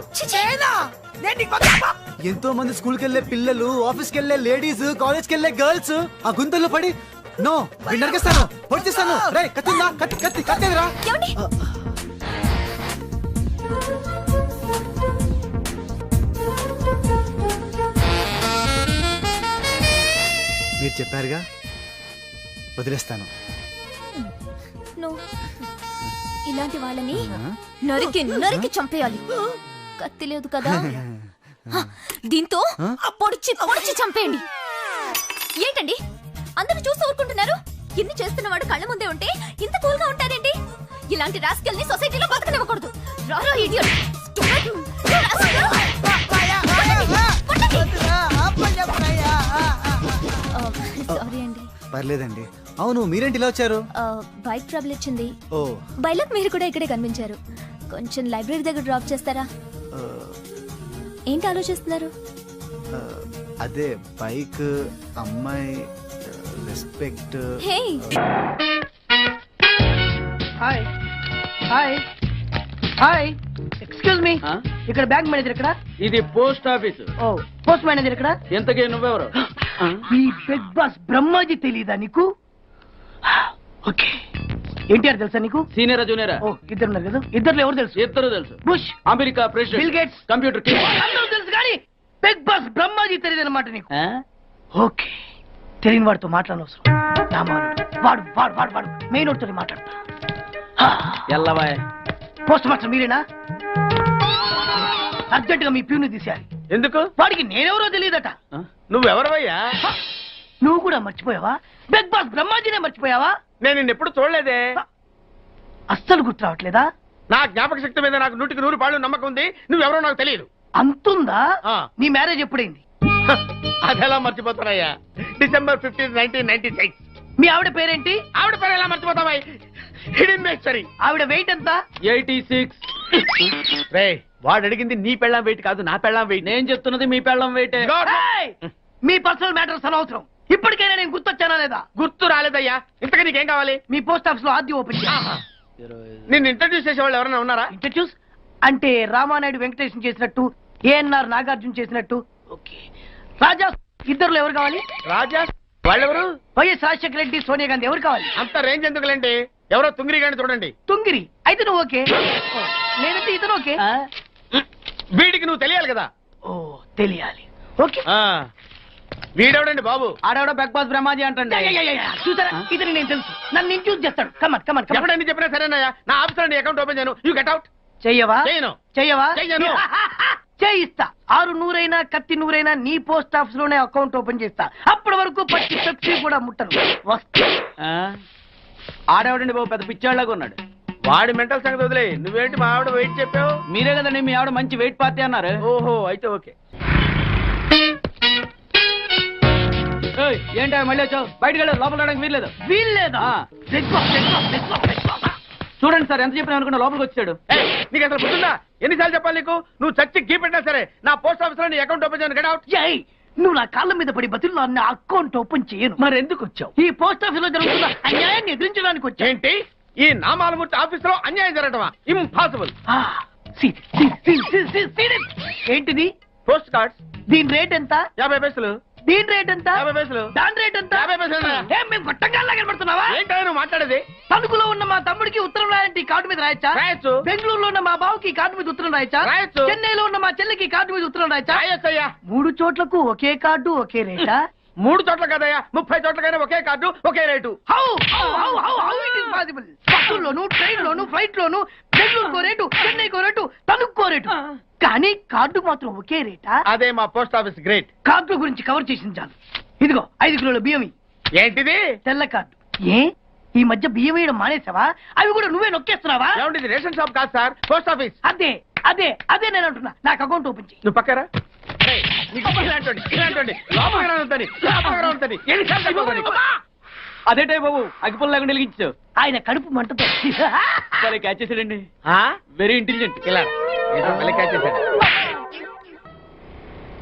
ఎంతో మంది స్కూల్ కెళ్లే పిల్లలు, ఆఫీస్ కెళ్లే లేడీస్, కాలేజ్ కెళ్లే గర్ల్స్ ఆ గుంతల్లో పడి నో నరికేస్తాను, పొడిచేస్తాను. రే కత్తిందా? కత్తి కత్తేదిరా? మీరు చెప్పారుగా, వదిలేస్తాను. ఇలాంటి వాళ్ళని నరికి చంపేయాలి. కత్తి లేదు కదా, దీంతో పొడిచి చంపేయండి. ఏంటండి అందరూ చూస్తూ ఊరుకుంటున్నారు? ఇన్ని చేస్తున్నవాడు కళ్ళ ముందే ఉంటే ఇంత కూల్ గా ఉంటారేంటి? ఇలాంటి రాస్కెల్ని సొసైటీలో బతకనివ్వకూడదు. రారా ఇడియట్. సారీ అండి. పర్లేదండి. అవును, మీరేంటి ఇలా వచ్చారు? బైక్ ట్రబుల్ వచ్చింది. ఓ బైలక్ మీరు కూడా ఇక్కడే కనిపించారు. కొంచెం లైబ్రరీ దగ్గర డ్రాప్ చేస్తారా? ఏంటి ఆలోచిస్తున్నారు? అదే బైక్, అమ్మాయి, respect. Hey hi hi hi, excuse me, ఇక్కడ బ్యాంక్ మేనేజర్ ఇక్కడ? ఇది పోస్ట్ ఆఫీస్. ఓ పోస్ట్ మేనేజర్ ఇక్కడ? ఎంతకే నువ్వెవరు? ఈ బిగ్ బాస్ బ్రహ్మాజీ తెలీదా నీకు? ఓకే, ఎన్టీఆర్ తెలుసా నీకు? సీనియరా జూనియరా? ఓ ఇద్దరు ఉన్నారు కదా, ఇద్దరు ఎవరు తెలుసు? ఇద్దరు తెలుసు. Bush, America president, bill gates, computer king. అందరూ తెలుసు కానీ బిగ్ బాస్ బ్రహ్మాజీ తెలియదు అనమాట నీకు. ఓకే, తెలియని వాడితో మాట్లాడనవసరం. వాడు వాడు వాడు వాడు మెయిన్ వాడితో మాట్లాడతా. ఎల్లవాయ్. పోస్ట్ మాస్టర్ మీరేనా? అర్జెంట్ గా మీ ప్యూని తీసేయాలి. ఎందుకు? వాడికి నేనెవరో తెలియదట. నువ్వెవరవయ్యా? నువ్వు కూడా మర్చిపోయావా? బిగ్ బాస్ బ్రహ్మాజీనే మర్చిపోయావా? నేను నిన్నెప్పుడు చూడలేదే. అస్సలు గుర్తు రావట్లేదా? నా జ్ఞాపక శక్తి మీద నాకు 100కి 100 నమ్మకం ఉంది. నువ్వెవరో నాకు తెలియదు. అంతుందా? నీ మ్యారేజ్ ఎప్పుడైంది? అదెలా మర్చిపోతానయ్యా? December 15, 1996. మీ ఆవిడ పేరేంటి? ఆవిడ పేరు ఎలా మర్చిపోతావా? హిడెన్బేశ్వరి. ఆవిడ వెయిట్ ఎంత? 86. రే వాడు అడిగింది నీ పెళ్ళాం వెయిట్ కాదు, నా పెళ్ళాం వెయిట్. నేను చెప్తున్నది మీ పెళ్ళాం వెయిట్. మీ పర్సనల్ మ్యాటర్స్ అనవసరం. ఇప్పటికైనా నేను గుర్తొచ్చానా లేదా? గుర్తు రాలేదయ్యా. ఇంతగా నీకేం కావాలి? మీ పోస్ట్ ఆఫీస్ లో ఆద్యం ఓపెన్ చేయాలి. నిన్ను ఇంట్రడ్యూస్ చేసే వాళ్ళు ఎవరైనా ఉన్నారా? ఇంట్రడ్యూస్ అంటే రామానాయుడు వెంకటేశం చేసినట్టు, ఏఎన్ఆర్ నాగార్జున చేసినట్టు. ఓకే, రాజా ఇద్దరులో ఎవరు కావాలి? రాజా వాళ్ళెవరు? వైఎస్ రాజశేఖర రెడ్డి, సోనియా గాంధీ ఎవరు కావాలి? అంత రేంజ్ ఎందుకులేండి, ఎవరో తుంగిరి గాని చూడండి. తుంగిరి అయితే నువ్వు ఓకే, నేనైతే ఇతను ఓకే. వీడికి నువ్వు తెలియాలి కదా. ఓ తెలియాలి. ఓకే, వీడెవడండి బాబు? ఆడవడ బిగ్ బాస్ బ్రహ్మాజీ అంటే చూసారా, ఇతను నేను తెలుసు, నన్ను ఇంట్రడ్యూస్ చేస్తాడు. Come on come on. ఎవడని చెప్పినా సరేనయ్యా, నా ఆఫీస్ లో అకౌంట్ ఓపెన్ చేయను. You get out. చెయ్యవా? చేయను. చెయ్యవా? చెయ్యను. చేయిస్తా. 6 నూరైనా కత్తి నూరైనా నీ పోస్ట్ ఆఫీస్ లోనే అకౌంట్ ఓపెన్ చేస్తా. అప్పటి వరకు పచ్చి పెప్సీ కూడా ముట్టను. వస్తా. ఆడేవాడండి బాబు, పెద్ద పిచ్చాళ్ళగా ఉన్నాడు. వాడి మెంటల్ సంగతి వదిలే. నువ్వేంటి మా ఆవిడ వెయిట్ చెప్పావు? మీరే కదండి మీ ఆవిడ మంచి వెయిట్ పార్టీ అన్నారు. ఓహో అయితే ఓకే. ఏంటి మళ్ళీ వచ్చావు? బయటకు వెళ్ళదు, లోపల రావడానికి వీల్లేదు. వీల్లేదా? చూడండి సార్, ఎంత చెప్పినా అనుకున్నా లోపలికి వచ్చాడు. నీకు అసలు గుర్తుందా? ఎన్నిసార్లు చెప్పాలి నీకు? నువ్వు చచ్చి గీ పెట్టినా సరే నా పోస్ట్ ఆఫీస్ లో నీ అకౌంట్ ఓపెన్ చేయను. Get out. నువ్వు నా కాళ్ళ మీద పడి బతులు నా అకౌంట్ ఓపెన్ చేయను. మరి ఎందుకు వచ్చావు? ఈ పోస్ట్ ఆఫీస్ లో జరుగుతున్న అన్యాయాన్ని ఎదిరించడానికి వచ్చా. ఏంటి ఈ నామాలమూర్తి ఆఫీస్ లో అన్యాయం జరగటమా? ఇంపాసిబుల్. ఏంటిది? Post cards. దీని రేట్ ఎంత? 50 పైసలు. దీని రేట్ ఎంత? 50 పైసలు. దాని రేట్ ఎంత? 50 పైసలు. ఏం మేము గొట్టంగా కనబడుతున్నావా? ఏంటో నువ్వు మాట్లాడేది? తణుకులో ఉన్న మా తమ్ముడికి ఉత్తరం రాయంటే ఈ కార్డు మీద రాయచ్చా? రాయొచ్చు. బెంగళూరులో ఉన్న మా బావుకి ఈ కార్డు మీద ఉత్తరం రాయచ్చా? రాయొచ్చు. చెన్నైలో ఉన్న మా చెల్లికి ఈ కార్డు మీద ఉత్తరం రాయచ్చా? రాయొచ్చయ్యా. 3 చోట్లకు ఒకే కార్డు ఒకే రేటా? 3 చోట్ల కదయ్యా, 30 చోట్లకైనా ఒకే కార్డు ఒకే rate. How it is possible? బస్సుల్లోను, ట్రైన్ లోను, ఫ్లైట్ లోను బెంగళూరుకో రేటు, చెన్నైకో రేటు, తణుక్కో రేటు, కానీ కార్డు మాత్రం ఒకే రేటా? అదే మా పోస్ట్ ఆఫీస్ గ్రేట్. కార్డు గురించి కవర్ చేసింది చాలు. ఇదిగో 5 కిలోల బియ్యం. ఏంటిది? తెల్ల కార్డు. ఏ ఈ మధ్య బియ్యం వేయడం మానేసావా? అవి కూడా నువ్వే నొక్కేస్తున్నావా? ఏమండి, రేషన్ షాప్ కాదు సార్, పోస్ట్ ఆఫీస్. అదే అదే అదే నేను అంటున్నా. నాకు అకౌంట్ ఓపెన్ చేయి. నువ్వు పక్కరా. అదేటే బాబు, అగ్గిపుల్ల లేకుండా వెలిగించావు. ఆయన కడుపు మంటతో క్యాచ్ చేసాడండి. Very intelligent. ఇలా క్యాచ్ చేశాడు.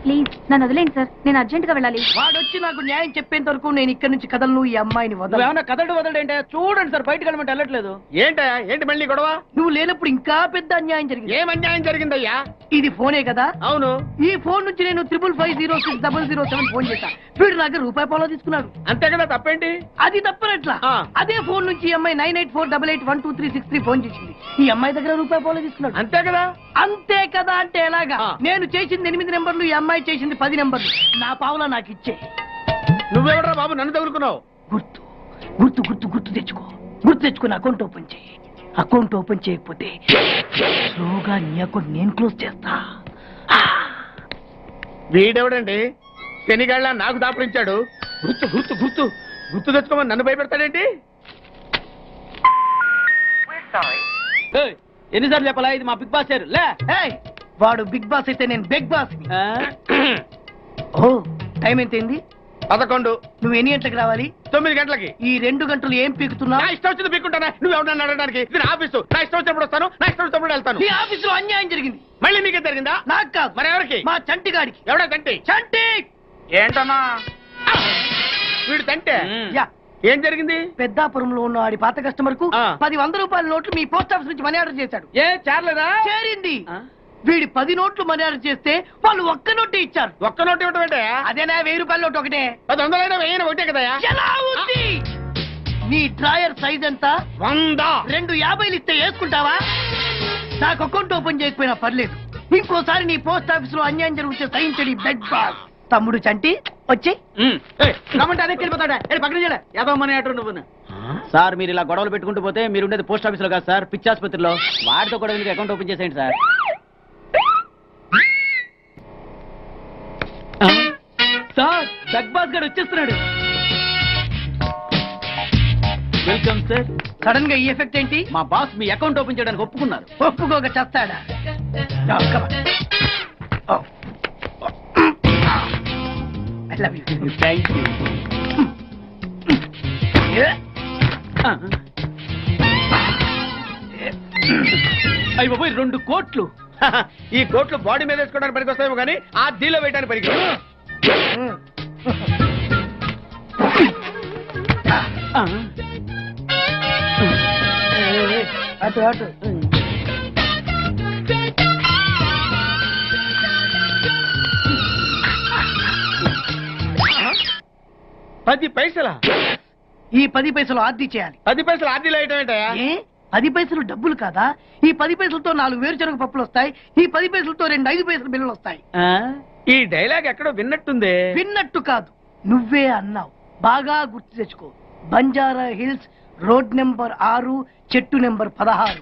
ప్లీజ్ నన్ను వదిలేండి సార్, నేను అర్జెంట్ గా వెళ్ళాలి. వాడొచ్చి నాకు న్యాయం చెప్పేంత వరకు నేను ఇక్కడి నుంచి కదలను. ఈ అమ్మాయిని వదలు. ఏమన్నా వదలడేంటే చూడండి సార్, బయటకు వెళ్ళమంటే వెళ్ళట్లేదు. ఏంటా ఏంటి మళ్ళీ గొడవ? నువ్వు లేనప్పుడు ఇంకా పెద్ద అన్యాయం జరిగింది. ఏం అన్యాయం జరిగిందయ్యా? ఇది ఫోనే కదా? అవును. ఈ ఫోన్ నుంచి నేను 555060007 ఫోన్ చేశా. వీడు నాకు ₹1 తీసుకున్నాడు. అంతే కదా, తప్పేంటి? అది తప్పనట్లా. అదే ఫోన్ నుంచి ఈ అమ్మాయి 984888123363 ఫోన్ చేసింది. ఈ అమ్మాయి దగ్గర ₹1 తీసుకున్నాడు. అంతే కదా? అంతే కదా అంటే ఎలాగా? నేను చేసింది 8 నెంబర్లు, ఈ అమ్మాయి చేసింది 10 నెంబర్లు. నా పావులా నాకు ఇచ్చే. నువ్వెవడరా బాబు నన్ను తగులుకున్నావు? గుర్తు గుర్తు గుర్తు గుర్తు తెచ్చుకో. గుర్తు తెచ్చుకుని అకౌంట్ ఓపెన్ చేయి. అకౌంట్ ఓపెన్ చేయకపోతే స్లోగా నీ అకౌంట్ నేను క్లోజ్ చేస్తా. వీడెవడండి శనిగాళ్ళ నాకు దాపరించాడు? గుర్తు గుర్తు గుర్తు గుర్తు తెచ్చుకోమని నన్ను భయపెడతాడేంటి? ఎన్నిసార్లు చెప్పాలా, ఇది మా బిగ్ బాస్ సార్. లే, వాడు బిగ్ బాస్ అయితే నేను బిగ్ బాస్. ఓ టైం ఎంతైంది? 11. నువ్వు ఎన్ని గంటలకు రావాలి? 9 గంటలకి. ఈ 2 గంటలు ఏం పీకుతున్నా? నా ఇష్టం వచ్చింది పీక్కుంటానా? నువ్వు ఎవడన్నా అడగడానికి? ఇది నా ఆఫీసు. నా ఇష్టం వచ్చినప్పుడు వస్తాను, నా ఇష్టం వచ్చినప్పుడు వెళ్తాను. ఈ ఆఫీసులో అన్యాయం జరిగింది. మళ్ళీ మీకే జరిగిందా? నాకు కాదు. మరి ఎవరికి? మా చంటి గాడికి. ఎవడా తంటి? చంటి ఏంటన్నా వీడు తంటే? యా. ఏం జరిగింది? పెద్దాపురంలో ఉన్న వాడి పాత కస్టమర్ కు 10 రూపాయల నోట్లు మీ పోస్ట్ ఆఫీస్ నుంచి మనీ ఆర్డర్ చేశాడు. ఏ చేరలేదా? చేరింది. వీడి 10 నోట్లు మనీ ఆర్డర్ చేస్తే వాళ్ళు ఒక్క నోటే ఇచ్చారు. ఒక్క నోటు ఇవ్వటం ఏంటే? అదేనా 1000 రూపాయల నోటు ఒకటే. 100 1000 ఒకటే కదా? ఎలా ఉంది? నీ డ్రాయర్ సైజ్ ఎంత? 100. 2 50లు ఇస్తే వేసుకుంటావా? నాకు అకౌంట్ ఓపెన్ చేయకపోయినా పర్లేదు. ఇంకోసారి నీ పోస్ట్ ఆఫీస్ లో అన్యాయం జరిగితే సహించడి బెడ్ బాస్. తమ్ముడు చంటి వచ్చి రమ్మంటే అదే వెళ్ళిపోతాడా? పక్కన చేయలే యాదవ్ మనీ ఆర్డర్. నువ్వు సార్ మీరు ఇలా గొడవలు పెట్టుకుంటూ పోతే మీరు ఉండేది పోస్ట్ ఆఫీస్ లో కాదు సార్, పిచ్చి ఆసుపత్రిలో. వాడితో కూడా మీకు అకౌంట్ ఓపెన్ చేసేయండి సార్. సార్ బిగ్ బాస్ గారు వచ్చేస్తున్నాడు. Welcome sir. సడన్ గా ఈ ఎఫెక్ట్ ఏంటి? మా బాస్ మీ అకౌంట్ ఓపెన్ చేయడానికి ఒప్పుకున్నారు. ఒప్పుకోక చేస్తాడా? Thank you. అయ్యి బాబోయ్, 2 కోట్లు. ఈ కోట్లు బాడీ మీద వేసుకోవడానికి పనికి వస్తాయేమో కానీ ఆ డీలో వేయడానికి పనికి. అటు అటు 10 పైసలా? ఈ 10 పైసలు ఆర్డీ చేయాలి. 10 పైసలు ఆర్డీలో వేయటం ఏంటయ్యా? ఏ 10 పైసలు డబ్బులు కాదా? ఈ 10 పైసలతో 4 వేరుశనగ పప్పులు వస్తాయి. ఈ 10 పైసలతో 2 5 పైసలు బిల్లులు వస్తాయి. ఈ డైలాగ్ ఎక్కడో విన్నట్టుంది. విన్నట్టు కాదు, నువ్వే అన్నావు. బాగా గుర్తు తెచ్చుకో. బంజారా హిల్స్, రోడ్ నెంబర్ 6, చెట్టు నెంబర్ 16.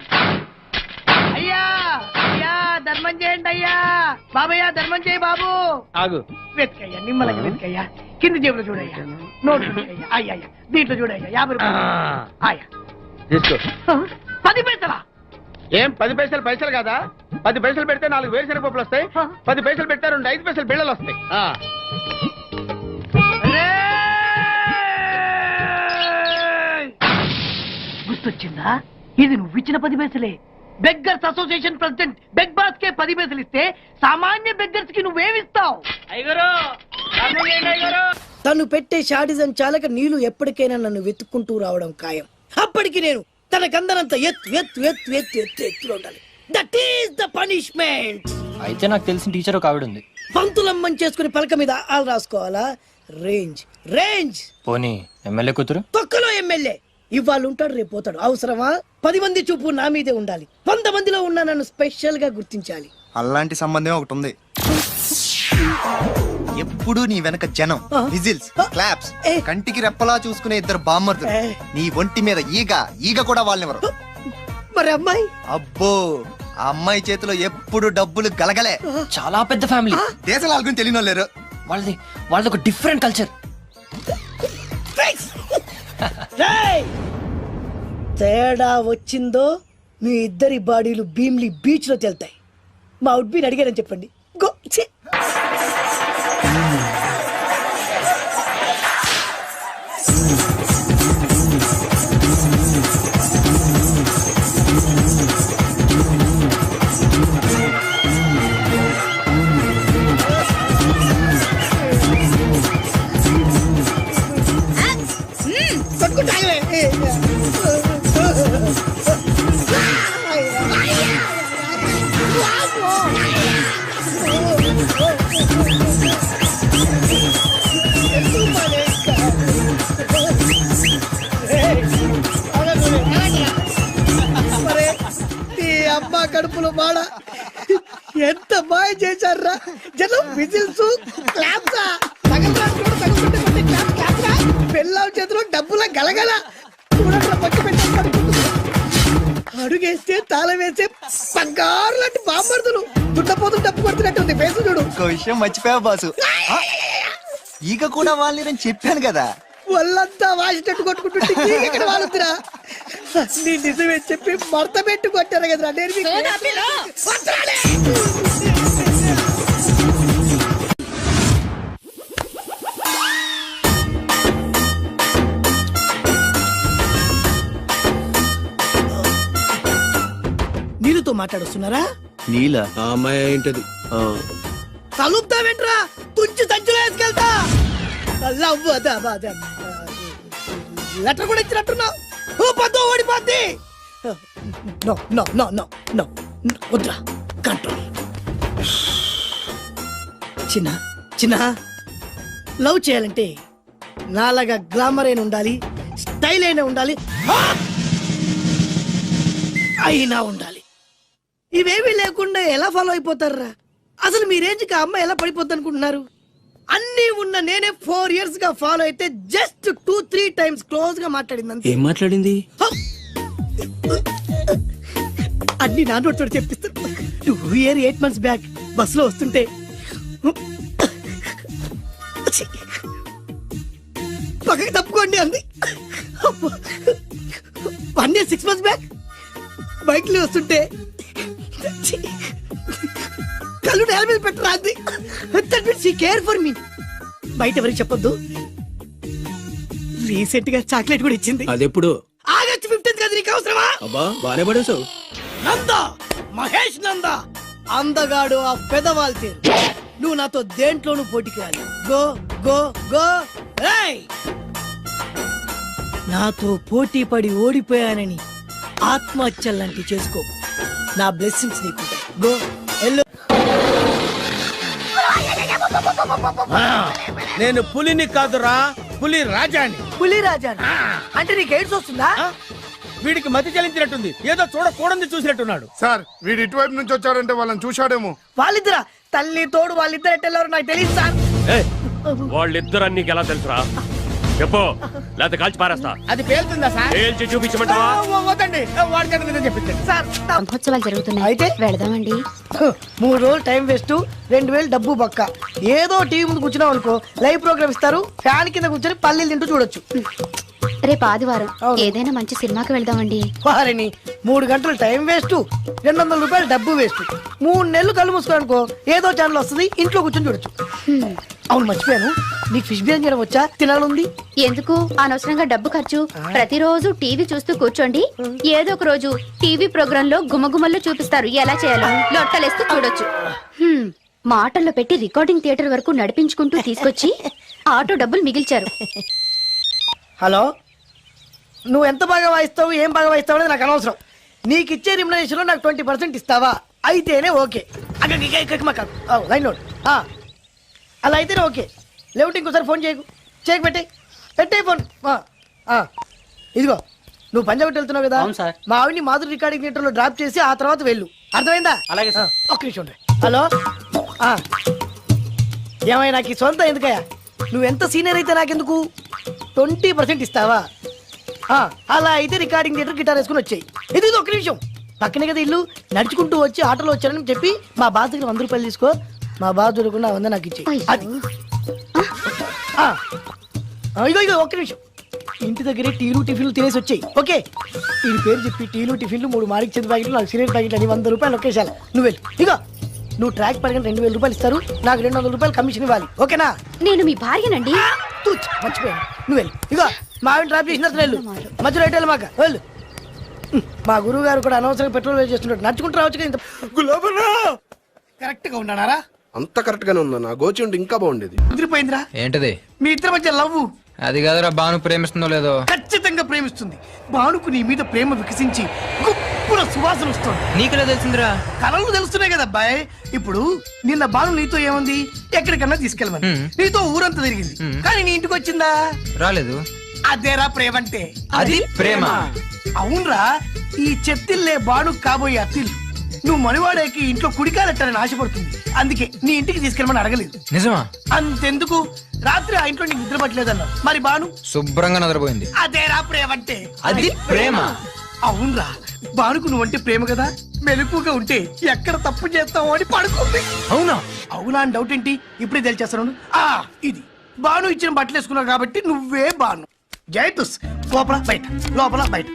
అయ్యా అయ్యా ధర్మం చేయండి అయ్యా. బాబయ్యా ధర్మం చేయి బాబు. ఆగు. వెతుకయ్యా, నిమ్మలకి వెతుకయ్యా. కింది జేబులో చూడయ్యా. నోట్ వెతుకయ్యా. అయ్యా దీంట్లో చూడయ్యా. 50 రూపాయలు. అయ్యా తీసుకో. 10 పైసలా? ఏం 10 పైసలు పైసలు కాదా? 10 పైసలు పెడితే 4 వేరుశనగ పప్పులు వస్తాయి. 10 పైసలు పెడితే 2 5 పైసలు బిళ్ళలు వస్తాయి. గుర్తొచ్చిందా? ఇది నువ్వు ఇచ్చిన 10 పైసలే. Beggars association president big boss కే 10 పైసలు ఇస్తే సామాన్య బెగ్గర్స్ కి నువ్వేమిస్తావు? తను పెట్టే షాడిజం చాలక నీళ్లు ఎప్పటికైనా నన్ను వెతుక్కుంటూ రావడం ఖాయం. అప్పటికి నేను తన కందనంత ఎత్తులో ఉండాలి. That is the punishment. అయితే నాకు తెలిసిన టీచర్ ఒక ఆవిడ ఉంది. పంతులమ్మని చేసుకుని పలక మీద ఆలు రాసుకోవాలా? Range range. పోనీ ఎమ్మెల్యే కూతురు? తొక్కలో ఎమ్మెల్యే. ఇవాళ ఉంటాడు, రేపు పోతాడు. అవసరమా? 10 మంది చూపు నా మీదే ఉండాలి. 100 మందిలో ఉన్న నన్ను స్పెషల్ గా గుర్తించాలి. అలాంటి సంబంధం ఒకటి ఉంది. ఎప్పుడు నీ వెనక జనం, విజిల్స్, క్లాప్స్, కంటికి రెప్పలా చూసుకునే 2 బామ్మర్దులు. నీ ఒంటి మీద ఈగ కూడా వాళ్ళెవరు. మరి అమ్మాయి? అబ్బో, ఆ అమ్మాయి చేతిలో ఎప్పుడు డబ్బులు గలగలే. చాలా పెద్ద ఫ్యామిలీ. దేశాల వాళ్ళకి తెలియని వాళ్ళు లేరు. వాళ్ళది ఒక డిఫరెంట్ కల్చర్. తేడా వచ్చిందో మీ ఇద్దరి బాడీలు భీమ్లీ బీచ్ లో తేలుతాయి. మా ఉడ్బీని అడిగారని చెప్పండి. గో. అమ్మ కడుపులో బాడ ఎంత మాయ చేశారా జనం. విజిల్స్, క్లాప్స్, పెళ్ళాం చేతిలో డబ్బుల గలగల. అడుగేస్తే తాళం వేసే బంగారు లాంటి బాంబర్దులు. దుడ్డపోతులు డబ్బు కొడుతున్నట్టుంది ఫేసు చూడు. ఒక విషయం మర్చిపోయావు బాసు, ఈగ కూడా వాళ్ళని చెప్పాను కదా. వాళ్ళంతా వాసినట్టు కొట్టుకుంటుంటే ఇక్కడ వాళ్ళురా. నీ నిజమే చెప్పి మడత పెట్టి కొట్టారు కదరా. నీళ్ళతో మాట్లాడుస్తున్నారా? నీల ఆ అమ్మాయి ఏంటది? తలుపుతా వెంట్రా, తుంచి సంచులో వేసుకెళ్తా. లెటర్ కూడా ఇచ్చినట్టున్నావు. పద్దు ఓడిపోద్ది. No no no no no వద్దురా, కంట్రోల్. చిన్న చిన్న లవ్ చేయాలంటే నాలాగా గ్లామర్ అయిన ఉండాలి, స్టైల్ అయినా ఉండాలి, అయినా ఉండాలి. ఇవేమీ లేకుండా ఎలా ఫాలో అయిపోతారా? అసలు మీ రేంజ్కి ఆ అమ్మాయి ఎలా పడిపోద్ది అనుకుంటున్నారు? అన్ని ఉన్న నేనే 4 years గా ఫాలో అయితే జస్ట్ 2-3 times క్లోజ్ గా మాట్లాడింది. ఏం మాట్లాడింది? అన్ని నా నోటితో చెప్పిస్తాను. 8 months బ్యాక్ బస్ లో వస్తుంటే పక్కకి తప్పుకోండి అంది. 1 year 6 months బ్యాక్ బైక్ లో వస్తుంటే కళ్ళు నేల మీద పెట్టరా అంది. That means she care for me. బయట ఎవరికి చెప్పొద్దు. రీసెంట్ గా చాక్లెట్ కూడా ఇచ్చింది. అదెప్పుడు? ఆగస్ట్ 15th కదా. నీకు అవసరమా? అబ్బా బానే పడేసావు. నందా, మహేష్ నందా, అందగాడు ఆ పెదవాళ్ళ తీరు. నువ్వు నాతో దేంట్లోనూ పోటీకి రాలి. Go go go. నాతో పోటీ పడి ఓడిపోయానని ఆత్మహత్యలాంటి చేసుకో. నా బ్లెస్సింగ్స్ నీకుంటాయి. Go yellow. నేను పులిని కాదురా, పులి రాజాని. పులి రాజా అంటే నీకు ఎయిడ్స్ వస్తుందా? వీడికి మతి చలించినట్టుంది, ఏదో చూడకూడదు చూసినట్టున్నాడు. సార్ వీడు ఇటువైపు నుంచి వచ్చాడంటే వాళ్ళని చూశాడేమో. వాళ్ళిద్దరా? తల్లి తోడు వాళ్ళిద్దరు ఎట్టెళ్ళారు నాకు తెలియదు సార్. వాళ్ళిద్దరు నీకు ఎలా తెలుసురా? చెప్పు, లేకపోతే కాల్చి పారేస్తా. అది పేలుతుందా సార్? పేల్చి చూపించమంటావా? వద్దండి, వాడికంటే చెప్పించండి సార్. బ్రహ్మోత్సవాలు జరుగుతున్నాయి, అయితే వెళదామండి. 3 రోజులు టైం వేస్ట్, 2000 డబ్బు బొక్క. ఏదో టీవీ ముందు కూర్చున్నాం అనుకో, లైవ్ ప్రోగ్రామ్ ఇస్తారు, ఫ్యాన్ కింద కూర్చొని పల్లీలు తింటూ చూడొచ్చు. రేపు ఆదివారం ఏదైనా మంచి సినిమాకి వెళ్దామండి. వారిని 3 గంటలు టైం వేస్ట్, 200 రూపాయలు డబ్బు వేస్ట్. 3 నెలలు కళ్ళు మూసుకోనుకో, ఏదో ఛానల్ వస్తుంది, ఇంట్లో కూర్చొని చూడొచ్చు. అవును మర్చిపోయాను, నీకు ఫిష్ బిర్యానీ చేయడం వచ్చా? తినాలుంది. ఎందుకు అనవసరంగా డబ్బు ఖర్చు? ప్రతిరోజు టీవీ చూస్తూ కూర్చోండి, ఏదో ఒక రోజు టీవీ ప్రోగ్రామ్ లో గుమ్మగుమ్మల్లో చూపిస్తారు ఎలా చేయాలో. లొట్టలేస్తూ చూడొచ్చు. మాటల్లో పెట్టి రికార్డింగ్ థియేటర్ వరకు నడిపించుకుంటూ తీసుకొచ్చి ఆటో డబ్బులు మిగిల్చారు. హలో, నువ్వు ఎంత బాగా వాయిస్తావు, ఏం బాగా వాయిస్తావు అనేది నాకు అనవసరం. నీకు ఇచ్చే రిమ్యునరేషన్ లో నాకు 20% ఇస్తావా? అయితేనే ఓకే. Line note. అలా అయితేనే ఓకే. లేవుంటే ఇంకోసారి ఫోన్ చేయకు పెట్టే ఫోన్. ఇదిగో నువ్వు పంజాబ్ వెళ్తున్నావు కదా, మా ఆవిడ్ని మాధురి రికార్డింగ్ థియేటర్ లో డ్రాప్ చేసి ఆ తర్వాత వెళ్ళు. అర్థమైందా? అలాగే సార్. ఒక్క నిమిషం ఉండు. హలో, ఏమైనా నాకు ఈ సొంత ఎందుకయ్యా? నువ్వెంత సీనియర్ అయితే నాకెందుకు? 20% ఇస్తావా? అలా అయితే రికార్డింగ్ థియేటర్ గిటార్ వేసుకుని వచ్చాయి. ఇది ఒక్క నిమిషం, పక్కనే కదా ఇల్లు. నడుచుకుంటూ వచ్చి ఆటోలో వచ్చానని చెప్పి మా బాధ దగ్గర 100 రూపాయలు తీసుకో. మా బాధ చూడకుండా 100 నాకు ఇచ్చేయి. అది ఇగో ఒక్క నిమిషం. ఇంటి దగ్గరే టీలు టిఫిన్లు తినేసి వచ్చాయి. ఓకే, ఈ పేరు చెప్పి టీలు టిఫిన్లు 3 మాడికి చెంది ప్యాకెట్లు, 4 సిగరెట్ ప్యాకెట్లు అని 100 రూపాయలు ఒకేసారి. నువ్వు వెళ్ళు. ఇగో నువ్వు ట్రాక్ పడగానే 2000 రూపాయలు ఇస్తారు, నాకు 200 రూపాయలు కమిషన్ ఇవ్వాలి. ఓకేనా? నేను మీ భార్యనండి. మర్చిపోయాను. నువ్వు వెళ్ళు. ఇగో మా ఆవిడ డ్రాప్ చేసిన తర్వాత వెళ్ళు. మధ్యలో ఎటు మాక వెళ్ళు. మా గురువు గారు కూడా అనవసరంగా పెట్రోల్ వేస్ట్ చేస్తున్నాడు. నడుచుకుంటూ రావచ్చు కదా. ఇంత కరెక్ట్ గా ఉన్నారా? అంత కరెక్ట్ గానే ఉందా? నా గోచి ఉంటే ఇంకా బాగుండేది. కుదిరిపోయిందిరా. ఏంటది? మీ ఇద్దరి మధ్య లవ్. అది కాదురా, భాను ప్రేమిస్తుందో లేదో. ఖచ్చితంగా ప్రేమిస్తుంది. భానుకు నీ మీద ప్రేమ వికసించి గుప్పుల సువాసన వస్తుంది. నీకెలా తెలిసిందిరా? కలలు తెలుస్తున్నాయి కదా అబ్బాయి. ఇప్పుడు నిన్న భాను నీతో ఏముంది, ఎక్కడికన్నా తీసుకెళ్ళమని నీతో ఊరంతా తిరిగింది, కానీ నీ ఇంటికి వచ్చిందా? రాలేదు. అదేరా ప్రేమ అంటే. అది ప్రేమ. అవునరా, ఈ చెత్తిల్లే భాను కాబోయే అత్తిల్లు. నువ్వు మనివాడేకి ఇంట్లో కుడికాలెట్టాలని ఆశపడుతుంది, అందుకే నీ ఇంటికి తీసుకెళ్ళమని అడగలేదు. నిజమా? అంతెందుకు, రాత్రి ఆ ఇంట్లో నీకు నిద్ర పట్టలేదన్నా. మరి భాను శుభ్రంగా నిద్రపోయింది. అదేరా ప్రేమ అంటే. అది ప్రేమ. అవునరా, భానుకు నువ్వంటే ప్రేమ కదా. మెలకుగా ఉంటే ఎక్కడ తప్పు చేస్తావు అని పడుకుంది. అవునా? అవునా అని డౌట్ ఏంటి, ఇప్పుడే తెలిచేస్తాను. ఇది భాను ఇచ్చిన బట్టలు వేసుకున్నావు కాబట్టి నువ్వే భాను. జైతుస్ లోపల బయట, లోపల బయట.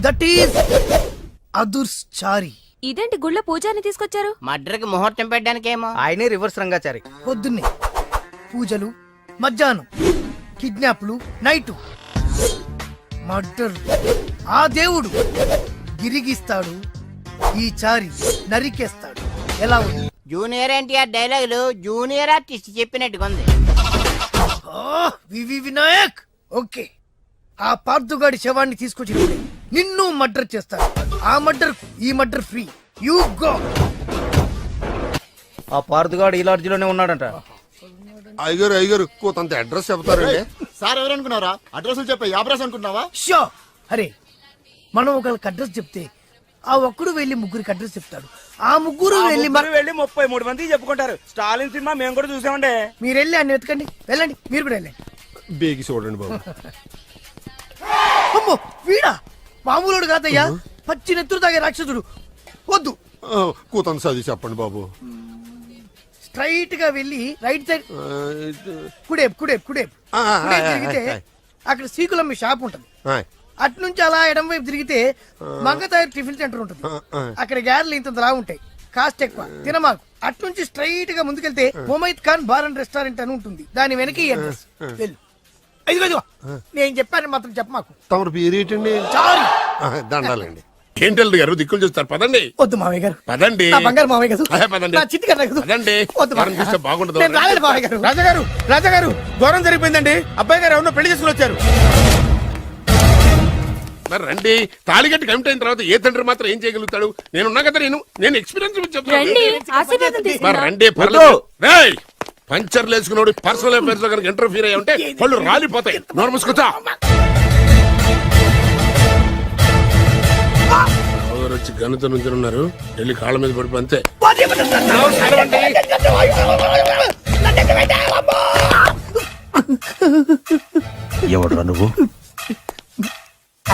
దట్ ఈస్ అదుర్స్ చారి. ఇదేంటి గుళ్ళ పూజాని తీసుకొచ్చారు? మడ్రకి ముహూర్తం పెట్టడానికేమో. ఆయనే రివర్స్ రంగాచారి. పొద్దున్నే పూజలు, మధ్యాహ్నం కిడ్నాప్లు, నైటు మర్డర్. ఆ దేవుడు గిరిగిస్తాడు, ఈ చారి నరికేస్తాడు. ఎలా ఉంది? జూనియర్ ఎన్టీఆర్ డైలాగులు జూనియర్ ఆర్టిస్ట్ చెప్పినట్టుగా ఉంది. వినాయక్. ఓకే, ఆ పార్థుగాడి శవాన్ని తీసుకొచ్చినప్పుడే నిన్ను మర్డర్ చేస్తాడు. ఆ మర్డర్ ఈ మర్డర్ ఫ్రీ. You go. ఆ పార్థుగాడు ఈ లాడ్జిలోనే ఉన్నాడంట. అయ్యగారు కొంత అడ్రస్ చెప్తారండి. సార్ ఎవరనుకున్నారా? అడ్రస్ చెప్పే యాబ్రాస్ అనుకున్నావా? షో. అరే, మనం ఒకరికి అడ్రస్ చెప్తే ఆ ఒక్కడు వెళ్ళి ముగ్గురికి అడ్రస్ చెప్తాడు. ఆ ముగ్గురు వెళ్ళి 33 మంది చెప్పుకుంటారు. స్టాలిన్ సినిమా మేము కూడా చూసామండి. మీరు వెళ్ళి అన్ని వెతకండి. వెళ్ళండి, మీరు కూడా వెళ్ళండి. బేగి చూడండి బాబు. అమ్మో, వీడా? మామూలుడు కాదయ్యా, పచ్చి నెత్తురు తాగే రాక్షసుడు. వద్దు, కూతంత చదివి చెప్పండి బాబు. స్ట్రైట్ గా వెళ్ళి రైట్ సైడ్ కుడేపు తిరిగితే అక్కడ శ్రీకులమ్మ షాప్ ఉంటుంది. అటు నుంచి అలా ఎడం వైపు తిరిగితే మంగతాయి టిఫిన్ సెంటర్ ఉంటుంది. అక్కడ గ్యారెలు ఇంత లా ఉంటాయి, కాస్ట్ ఎక్కువ, తినమాకు. అటు నుంచి స్ట్రైట్ గా ముందుకెళ్తే Mumaith Khan bar and restaurant అని ఉంటుంది. దాని వెనక ఈ అడ్రస్. వెళ్ళు. ఇదిగో నేను చెప్పాను మాత్రం చెప్పమాకు. తమరు పేరు ఏంటండి? చారి. దండాలండి. ఏంటి గారు దిక్కులు చూస్తారు? పదండి. వద్దు మామయ్య గారు. పదండి. నా బంగారు మామయ్య గారు. పదండి. నా చిట్టి గారు. పదండి. వద్దు వారం చూస్తే బాగుండదు. నేను రాలేదు మామయ్య గారు. రాజాగారు ఘోరం జరిగిపోయిందండి. అబ్బాయి గారు ఎవరినో పెళ్లి చేసుకుని వచ్చారు. మరి రండి. తాళిగట్టి కమిట్ అయిన తర్వాత ఏ తండ్రి మాత్రం ఏం చేయగలుగుతాడు? నేనున్నా కదా, నేను ఎక్స్పీరియన్స్ చెప్తాను. మరి రండి, పర్లేదు. రేయ్, పంచర్లు వేసుకున్నాడు పర్సనల్ అఫైర్స్ లో కనుక ఇంటర్ఫీర్ అయ్యి ఉంటే వాళ్ళు రాలిపోతాయి. నోరు మూసుకొచ్చా. వచ్చి గనుత నుంచి ఉన్నారు, వెళ్ళి కాళ్ళ మీద పడిపో అంతే. ఎవడురా నువ్వు?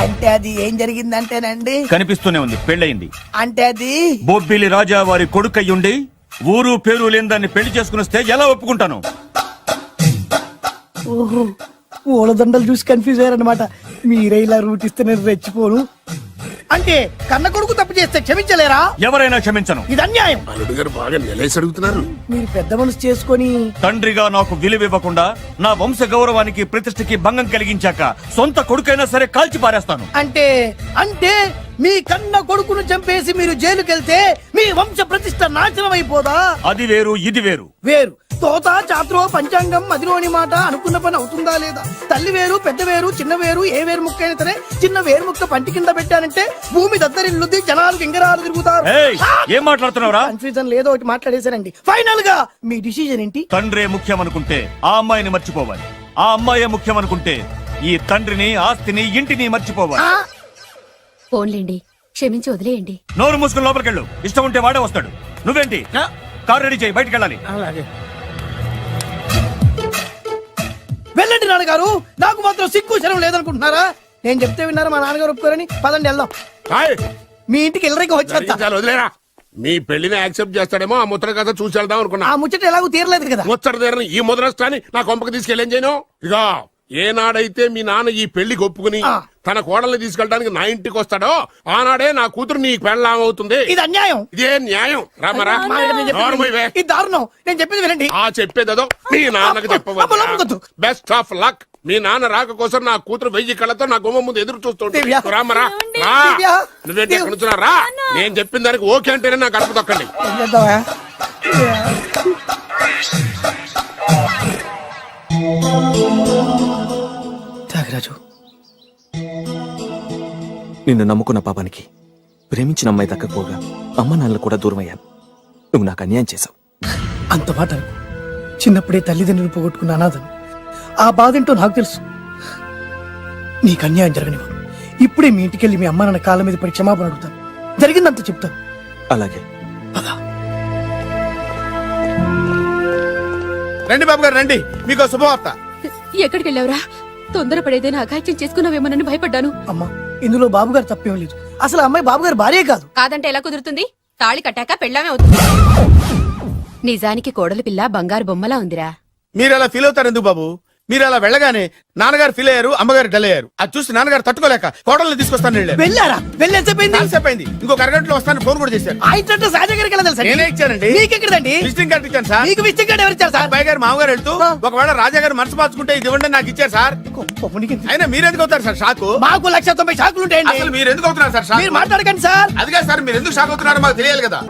అంటే అది ఏం జరిగిందంటేనండి, కనిపిస్తూనే ఉంది, పెళ్ళయింది. అంటే అది బొబ్బిలి రాజా వారి కొడుకయ్యుండి ఊరు పేరు లేని దాన్ని పెళ్లి చేసుకుని వస్తే ఎలా ఒప్పుకుంటాను? ఓహో, ఓలదండలు చూసి కన్ఫ్యూజ్ అయ్యారనమాట. మీరే ఇలా రూట్ ఇస్తే నేను రెచ్చిపోను. అంటే కన్న కొడుకు తప్పు చేస్తే క్షమించలేరా? ఎవరైనా క్షమించను. ఇది అన్యాయం. అల్లుడు గారు బాగా నిలేసి అడుగుతున్నారు. మీరు పెద్ద మనసు చేసుకొని తండ్రిగా నాకు విలువివ్వకుండా నా వంశ గౌరవానికి ప్రతిష్టకి భంగం కలిగించాక సొంత కొడుకైనా సరే కాల్చి పారేస్తాను. అంటే మీ కన్న కొడుకును చంపేసి మీరు జైలుకెళ్తే మీ వంశ ప్రతిష్ట నాశనం అయిపోదా? అది వేరు, ఇది వేరు. వేరు. తోత చాత్రో పంచాంగం మదిలోని మాట అనుకున్న పని అవుతుందా లేదా? తల్లి వేరు పెద్ద వేరు చిన్న వేరు ఏ వేరు ముక్క అయినా సరే చిన్న వేరు ముక్క పంటి కింద పెట్టానంటే భూమి దద్దరిల్లుద్ది, జనాలు గింగరాలు తిరుగుతారు. ఏం మాట్లాడుతున్నావురా? కన్ఫ్యూజన్ లేదో ఒకటి మాట్లాడేశారండి. ఫైనల్ గా మీ డిసిజన్ ఏంటి? తండ్రే ముఖ్యం అనుకుంటే ఆ అమ్మాయిని మర్చిపోవాలి, ఆ అమ్మాయే ముఖ్యం అనుకుంటే ఈ తండ్రిని, ఆస్తిని, ఇంటిని మర్చిపోవాలి. ఫోన్లేండి, క్షమించి వదిలేయండి. నోరు మూసుకుని లోపలికెళ్ళు. ఇష్టం ఉంటే వాడే వస్తాడు. నువ్వేంటి? కార్ రెడీ చేయి, బయటికి వెళ్ళాలి. వెళ్ళండి నాన్నగారు, నాకు మాత్రం సిగ్గు శరం లేదనుకుంటున్నారా? నేను చెప్తే విన్నారా మా నాన్నగారు ఒప్పుకోరని? పదండి వెళ్దాం. మీ ఇంటికి ఎల్లరికి వచ్చేస్తా. వదిలేరా, మీ పెళ్లిని యాక్సెప్ట్ చేస్తాడేమో ఆ ముచ్చట కథ చూసి వెళ్దాం అనుకున్నా. ఆ ముచ్చట ఎలాగో తీరలేదు కదా. ముచ్చట తీరని ఈ ముద్రష్టాన్ని నా కొంపకి తీసుకెళ్ళేం చేయను. ఇక ఏనాడైతే మీ నాన్న ఈ పెళ్లికి ఒప్పుకుని తన కోడల్ని తీసుకెళ్ళడానికి నా ఇంటికి వస్తాడో ఆనాడే నా కూతురు నీ పెళ్ళాం అవుతుంది. ఇది అన్యాయం. ఇదే న్యాయం. రామరా, ఇది దారుణం. నేను చెప్పేది వినండి. ఆ చెప్పేదో మీ నాన్నకు చెప్పవచ్చు. Best of luck. మీ నాన్న రాక కోసం నా కూతురు 1000 కళ్ళతో నా గుమ్మ ముందు ఎదురు చూస్తుంటే రామరా, నువ్వేంటి ఎక్కడ నుంచున్నారా? నేను చెప్పిన దానికి ఓకే అంటేనే నా గడప తొక్కండి. త్యాగరాజు, నిన్ను నమ్ముకున్న పాపానికి ప్రేమించిన అమ్మాయి దక్కకపోగా అమ్మ నాన్నలు కూడా దూరం అయ్యాను. నువ్వు నాకు అన్యాయం చేశావు. అంత మాట చిన్నప్పుడే తల్లిదండ్రులు పోగొట్టుకున్న అనాథను. ఆ బాధేంటో నాకు తెలుసు. నీకు అన్యాయం జరగనివ్వను. ఇప్పుడే మీ ఇంటికెళ్ళి మీ అమ్మ నాన్న కాళ్ళ మీద పడి క్షమాపణ అడుగుతాను. జరిగిందంత చెప్తాను. అలాగే. రండి బాబు గారు, రండి. మీకు శుభవార్త. ఎక్కడికి వెళ్ళావురా? తొందరపడేదైనా అఘాయిత్యం చేసుకున్నావేమోనని భయపడ్డాను. అమ్మా, ఇందులో బాబు గారు తప్పేం లేదు. అసలు అమ్మాయి బాబు గారు భార్యే కాదు. కాదంటే ఎలా కుదురుతుంది? తాళి కట్టాక పెళ్ళామే అవుతుంది. నిజానికి కోడలి పిల్ల బంగారు బొమ్మలా ఉందిరా. మీరు అలా ఫీల్ అవుతారు ఎందుకు బాబు? మీరు అలా వెళ్ళగానే నాన్నగారు ఫీల్ అయ్యారు, అమ్మగారు డల్ అయ్యారు. అది చూసి నాన్నగారు తట్టుకోలేక కోడల్ని తీసుకొస్తాను వెళ్ళారా? వెళ్ళేసేపోయింది. ఇంకొక అరగంటలో వస్తాను ఫోన్ కూడా చేశారు. నేనే ఇచ్చానండి. మీకెక్కడండి? విజిటింగ్ కార్డు ఇచ్చాను సార్. మీకు విజిటింగ్ కార్డు ఎవరు ఇచ్చారు సార్? అబ్బాయి గారు మామగారు వెళ్తూ ఒకవేళ రాజా గారు మనసు మార్చుకుంటే ఇది ఇవ్వండి నాకు ఇచ్చారు సార్. అయినా మీరు ఎందుకు అవుతారు సార్ షాక్? మాకు 190 షాకులు ఉంటాయండి. అసలు మీరు ఎందుకు అవుతున్నారు సార్ షాక్? మీరు మాట్లాడకండి సార్. అదిగా సార్, మీరు ఎందుకు షాక్ అవుతున్నారో మాకు తెలియాలి కదా.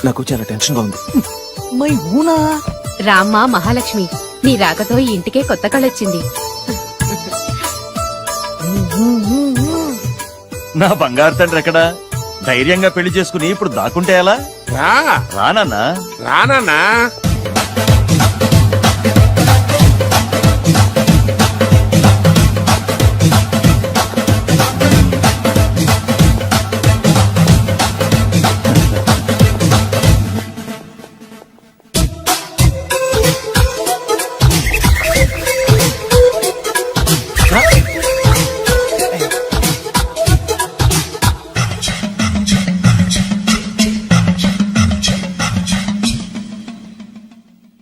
నాకు చాలా టెన్షన్ గా ఉంది. రామ్మ మహాలక్ష్మి, నీ రాకతో ఈ ఇంటికే కొత్త కళొచ్చింది. నా బంగారు తండ్రి ఎక్కడా? ధైర్యంగా పెళ్లి చేసుకుని ఇప్పుడు దాక్కుంటే ఎలా? రానన్నా రానన్నా.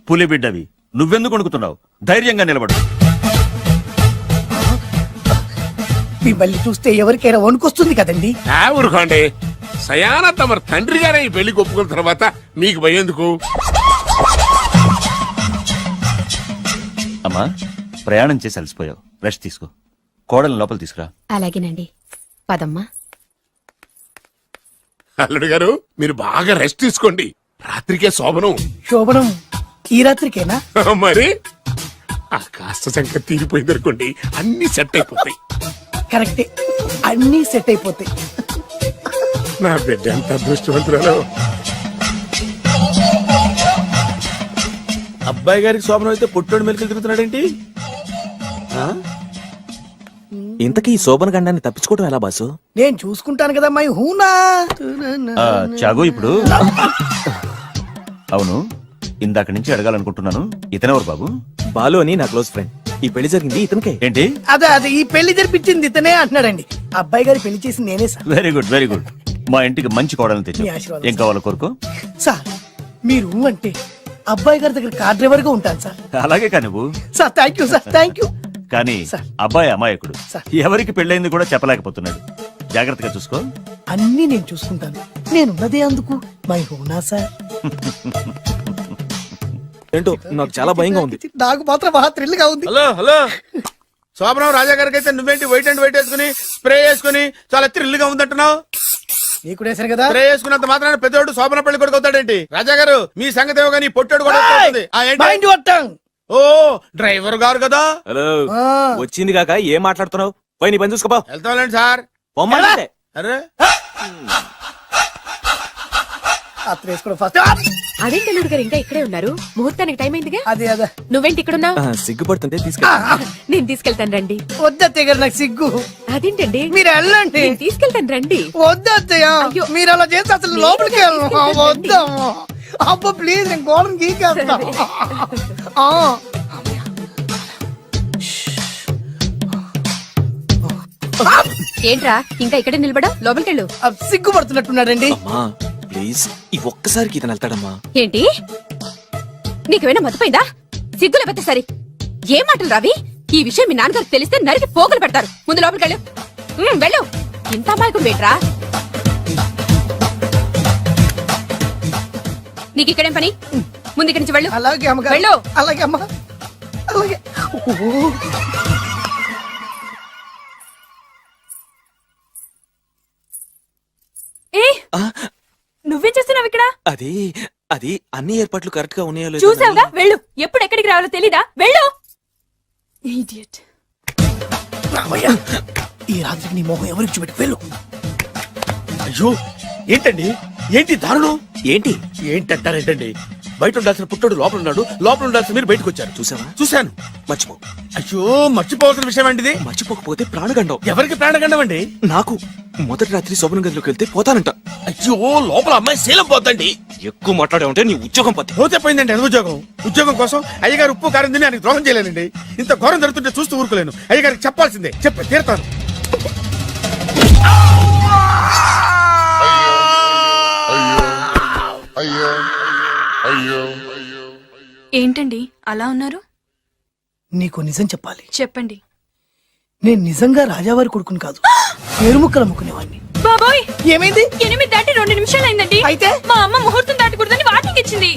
పులి బిడ్డవి, నువ్వెందుకు వణుకుతున్నావు? ధైర్యంగా నిలబడు. మిమ్మల్ని చూస్తే ఎవరికైనా వణుకొస్తుంది కదండి. ఊరుకోండి. సయాన తమ తండ్రి గారే ఈ పెళ్లికి ఒప్పుకున్న తర్వాత మీకు భయందుకు? అమ్మా, ప్రయాణం చేసి అలసిపోయావు, రెస్ట్ తీసుకో. కోడలు లోపల తీసుకురా. అలాగేనండి, పదమ్మా. అల్లుడు గారు, మీరు బాగా రెస్ట్ తీసుకోండి. రాత్రికే శోభనం. శోభనం ఈ రాత్రికేనా? మరి ఆ కాస్త సంఖ్య తీరిపోయింది అనుకోండి, అన్ని సెట్ అయిపోతాయి. కరెక్టే, అన్ని సెట్ అయిపోతాయి. నా బిడ్డ ఎంత అదృష్టవంతురాలు. అబ్బాయి గారికి శోభనం అయితే పుట్టోడు మెలికలు తిరుగుతున్నాడేంటి? ఇంతకీ ఈ శోభన గండాన్ని తప్పించుకోవడం ఎలా బాసు? నేను చూసుకుంటాను కదా మై హూనా. చాగు ఇప్పుడు. అవును, ఇందాక నుంచి అడగాలనుకుంటున్నాను, ఇతనెవరు బాబు? బాలు అని నా క్లోజ్ ఫ్రెండ్. ఈ పెళ్లి జరిగింది ఇతనికే. ఏంటి? అదే ఈ పెళ్లి జరిపించింది ఇతనే అంటున్నాడండి. అబ్బాయి గారి పెళ్లి చేసింది నేనే sir. Very good, very good. మా ఇంటికి మంచి కోడల్ని తెచ్చు. మీ ఆశీర్వాదం ఏం కావాలో కోరుకో. సార్, మీరు అంటే అబ్బాయి గారి దగ్గర కార్ డ్రైవర్ గా ఉంటాను సార్. అలాగే కానీ నువ్వు. Sir thank you sir, thank you. కానీ అబ్బాయి అమాయకుడు, ఎవరికి పెళ్ళైంది కూడా చెప్పలేకపోతున్నాడు. జాగ్రత్తగా చూసుకో. అన్ని నేను చూసుకుంటాను. నేనున్నదే అందుకు మై హోనా సార్. ఏంటో నాకు చాలా భయంగా ఉంది. నాకు మాత్రం బాగా థ్రిల్ గా ఉంది. హలో హలో శోభనం రాజా గారికి అయితే నువ్వేంటి వైట్ అండ్ వైట్ వేసుకుని స్ప్రే వేసుకుని చాలా థ్రిల్ గా ఉందంటున్నావు. నీకు వేసాను కదా. స్ప్రే వేసుకున్నంత మాత్రాన పెద్దోడు శోభన పెళ్లి కొడుకు అవుతాడేంటి? రాజా గారు మీ సంగతి ఏమో కానీ పొట్టోడు కూడా అవుతుంది. ఓ డ్రైవర్ గారు కదా. హలో వచ్చింది కాక ఏం మాట్లాడుతున్నావు? పోయి నీ పని చూసుకోపా. వెళ్తాంలేండి సార్. అరే అదేంటి అల్లుడు గారు ఇంకా ఇక్కడే ఉన్నారు? ముహూర్తానికి టైం అయిందిగా. అదే అదే. నువ్వేంటి ఇక్కడున్నావు? సిగ్గుపడుతుంటే తీసుకెళ్ళి. నేను తీసుకెళ్తాను రండి. వద్దత్తయ్య గారు నాకు సిగ్గు. అదేంటండి? మీరు వెళ్ళండి. నేను తీసుకెళ్తాను రండి. వద్దత్తయ్య మీరు అలా చేస్తే అసలు లోపలికి వద్దాము. అబ్బా ప్లీజ్ నేను గోడను గీకేస్తా. ఏంట్రా ఇంకా ఇక్కడే నిలబడా? లోపలికి వెళ్ళు. సిగ్గుపడుతున్నట్టున్నాడండి. ప్లీజ్ ఈ ఒక్కసారికి ఇతను వెళ్తాడమ్మా. ఏంటి నీకేమైనా మతిపోయిందా? సిగ్గు లేకపోతే సరే. ఏ మాటలు రావి? ఈ విషయం మీ నాన్నగారికి తెలిస్తే నరికి పోగులు పెడతారు. ముందు లోపలికి వెళ్ళు. వెళ్ళు. ఇంత అమాయకుడు వేట్రా? నీకు ఇక్కడేం పని? ముందు ఇక్కడి నుంచి వెళ్ళు. అలాగే అమ్మగారు. వెళ్ళు. అలాగే అమ్మా. అలాగే. నువ్వేం చేస్తున్నావు ఇక్కడ? అది అది అన్ని ఏర్పాట్లు కరెక్ట్ గా ఉన్నాయో చూసావుగా? వెళ్ళు. ఎప్పుడు ఎక్కడికి రావాలో తెలీదా? వెళ్ళు. ఇడియట్. ఈ రాత్రికి నీ మొహం ఎవరికి చూపెట్టి వెళ్ళు. అయ్యో ఏంటండి? ఏంటి దారుణం? ఏంటి ఏంటంటారేంటండి? బయట ఉండాల్సిన పుట్టోడు లోపల ఉన్నాడు, లోపల ఉండాల్సిన మీరు బయటకు వచ్చారు. చూసావా? చూశాను. మర్చిపో. అయ్యో మర్చిపోవాల్సిన విషయం అండి. మర్చిపోకపోతే ప్రాణగండం. ఎవరికి ప్రాణగండం అండి? నాకు. మొదటి రాత్రి శోభన గదిలోకి వెళ్తే పోతానంట. అయ్యో లోపల అమ్మాయి శీలం పోతండి. ఎక్కువ మాట్లాడే ఉంటే నీ ఉద్యోగం పోతే. పోతే పోయిందండి. అది ఉద్యోగం కోసం అయ్యగారు ఉప్పు కారం తిని ఆయనకి ద్రోహం చేయలేనండి. ఇంత ఘోరం జరుగుతుంటే చూస్తూ ఊరుకోలేను. అయ్యగారికి చెప్పాల్సిందే. తీరుతాను. ఏంటండి అలా ఉన్నారు? నీకు నిజం చెప్పాలి. చెప్పండి. నేను నిజంగా రాజావారి కొడుకుని కాదు, పేరుముక్కలు అమ్ముకునేవాడిని. బాబోయ్ ఏమైంది? 8 దాటి 2 నిమిషాలు అయిందండి. అయితే మా అమ్మ ముహూర్తం దాటకూడదని వాటికి ఇచ్చింది.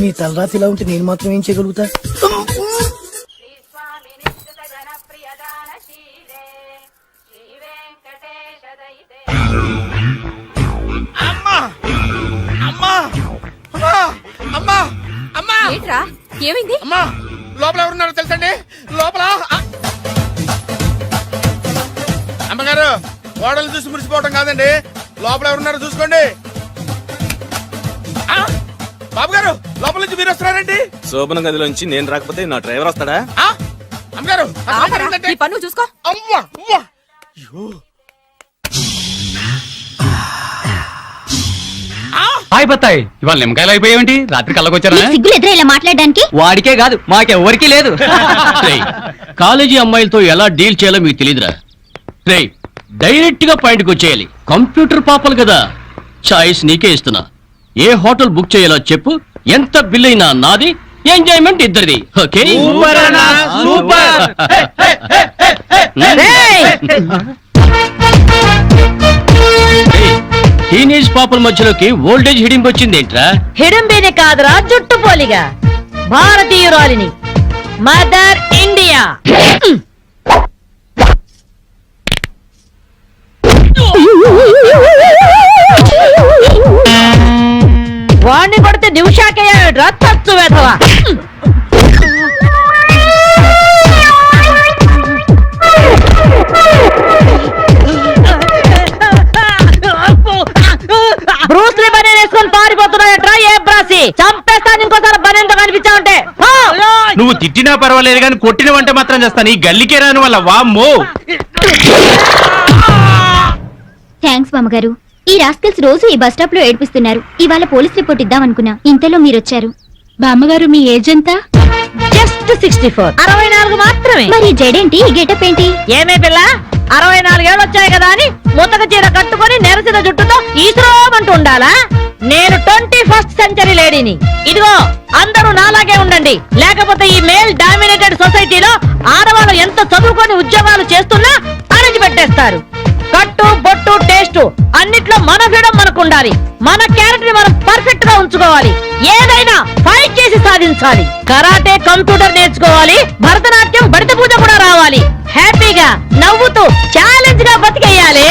నీ తలరాతి ఇలా ఉంటే నేను మాత్రం ఏం చేయగలుగుతా? ఏంట్రా ఏమైంది? అమ్మా లోపల ఎవరున్నారో తెలుసండి? లోపల అమ్మగారు ఓడలు చూసి మురిసిపోవటం కాదండి. లోపల ఎవరున్నారో చూసుకోండి. బాబు గారు లోపల నుంచి మీరు వస్తున్నారండి. శోభన గదిలోంచి నేను రాకపోతే నా డ్రైవర్ వస్తాడా? అమ్మగారు ఈ పన్ను చూసుకో. అమ్మా హాయ్ బత్తాయి, ఇవాళ నిమ్మకాయలు అయిపోయావేంటి? రాత్రి కళ్ళకొచ్చారా? సిగ్గులు ఎదురు ఇలా మాట్లాడడానికి? వాడికే కాదు మాకెవ్వరికీ లేదు. కాలేజీ అమ్మాయిలతో ఎలా డీల్ చేయాలో మీకు తెలియదురా. రే డైరెక్ట్ గా పాయింట్కి వచ్చేయాలి. కంప్యూటర్ పాపలు కదా. చాయిస్ నీకే ఇస్తున్నా. ఏ హోటల్ బుక్ చేయాలో చెప్పు. ఎంత బిల్ అయినా నాది, ఎంజాయ్మెంట్ ఇద్దరిది. ఓకే? టీనేజ్ పాపల మధ్యలోకి ఓల్డేజ్ హిడింపు వచ్చింది ఏంట్రా? హిడంబేనే కాదురా, జుట్టు పోలిగా భారతీయురాలిని, మదర్ ఇండియా. వాణ్ణి కొడితే నిమిషాకేయాడ్రా తచ్చు వేధవా. బ్రూస్లీ బనే వేసుకొని పారిపోతున్నాయట్రా. ఏ బ్రాసి చంపేస్తాను ఇంకోసారి బనేంతో కనిపించావంటే. నువ్వు తిట్టినా పర్వాలేదు కానీ కొట్టిన వంట మాత్రం చేస్తాను. ఈ గల్లికే రాని వల్ల వామ్మో. థ్యాంక్స్ మామగారు. ఈ రాస్కల్స్ రోజు ఈ బస్ స్టాప్ లో ఏడిపిస్తున్నారు. ఇవాళ పోలీస్ రిపోర్ట్ ఇద్దామనుకున్నా, ఇంతలో మీరొచ్చారు. బామ్మగారు మీ ఏజ్ ఎంత? జస్ట్ 64. 64 మాత్రమే. మరి జడేంటి, ఈ గెటప్ ఏంటి? ఏమే పిల్ల, 64 ఏళ్ళు వచ్చాయి కదా అని ముతక చీర కట్టుకొని నెరసిన జుట్టుతో ఈశ్వరమంటూ ఉండాలా? నేను 21st సెంచరీ లేడీని. ఇదిగో అందరూ నాలాగే ఉండండి, లేకపోతే ఈ మేల్ డామినేటెడ్ సొసైటీలో ఆడవాళ్ళు ఎంత చదువుకొని ఉద్యోగాలు చేస్తున్నా అణిచి పెట్టేస్తారు. కట్టు బొట్టు టేస్ట్ అన్నిట్లో మన ఫ్రీడమ్ మనకు మార్క్ ఉండాలి. మన క్యారెక్టర్ మనం పర్ఫెక్ట్ గా ఉంచుకోవాలి. ఏదైనా ఫైట్ చేసి సాధించాలి. కరాటే, కంప్యూటర్ నేర్చుకోవాలి. భరతనాట్యం, బడిత పూజ కూడా రావాలి. హ్యాపీగా నవ్వుతూ ఛాలెంజ్ గా బతికేయాలి.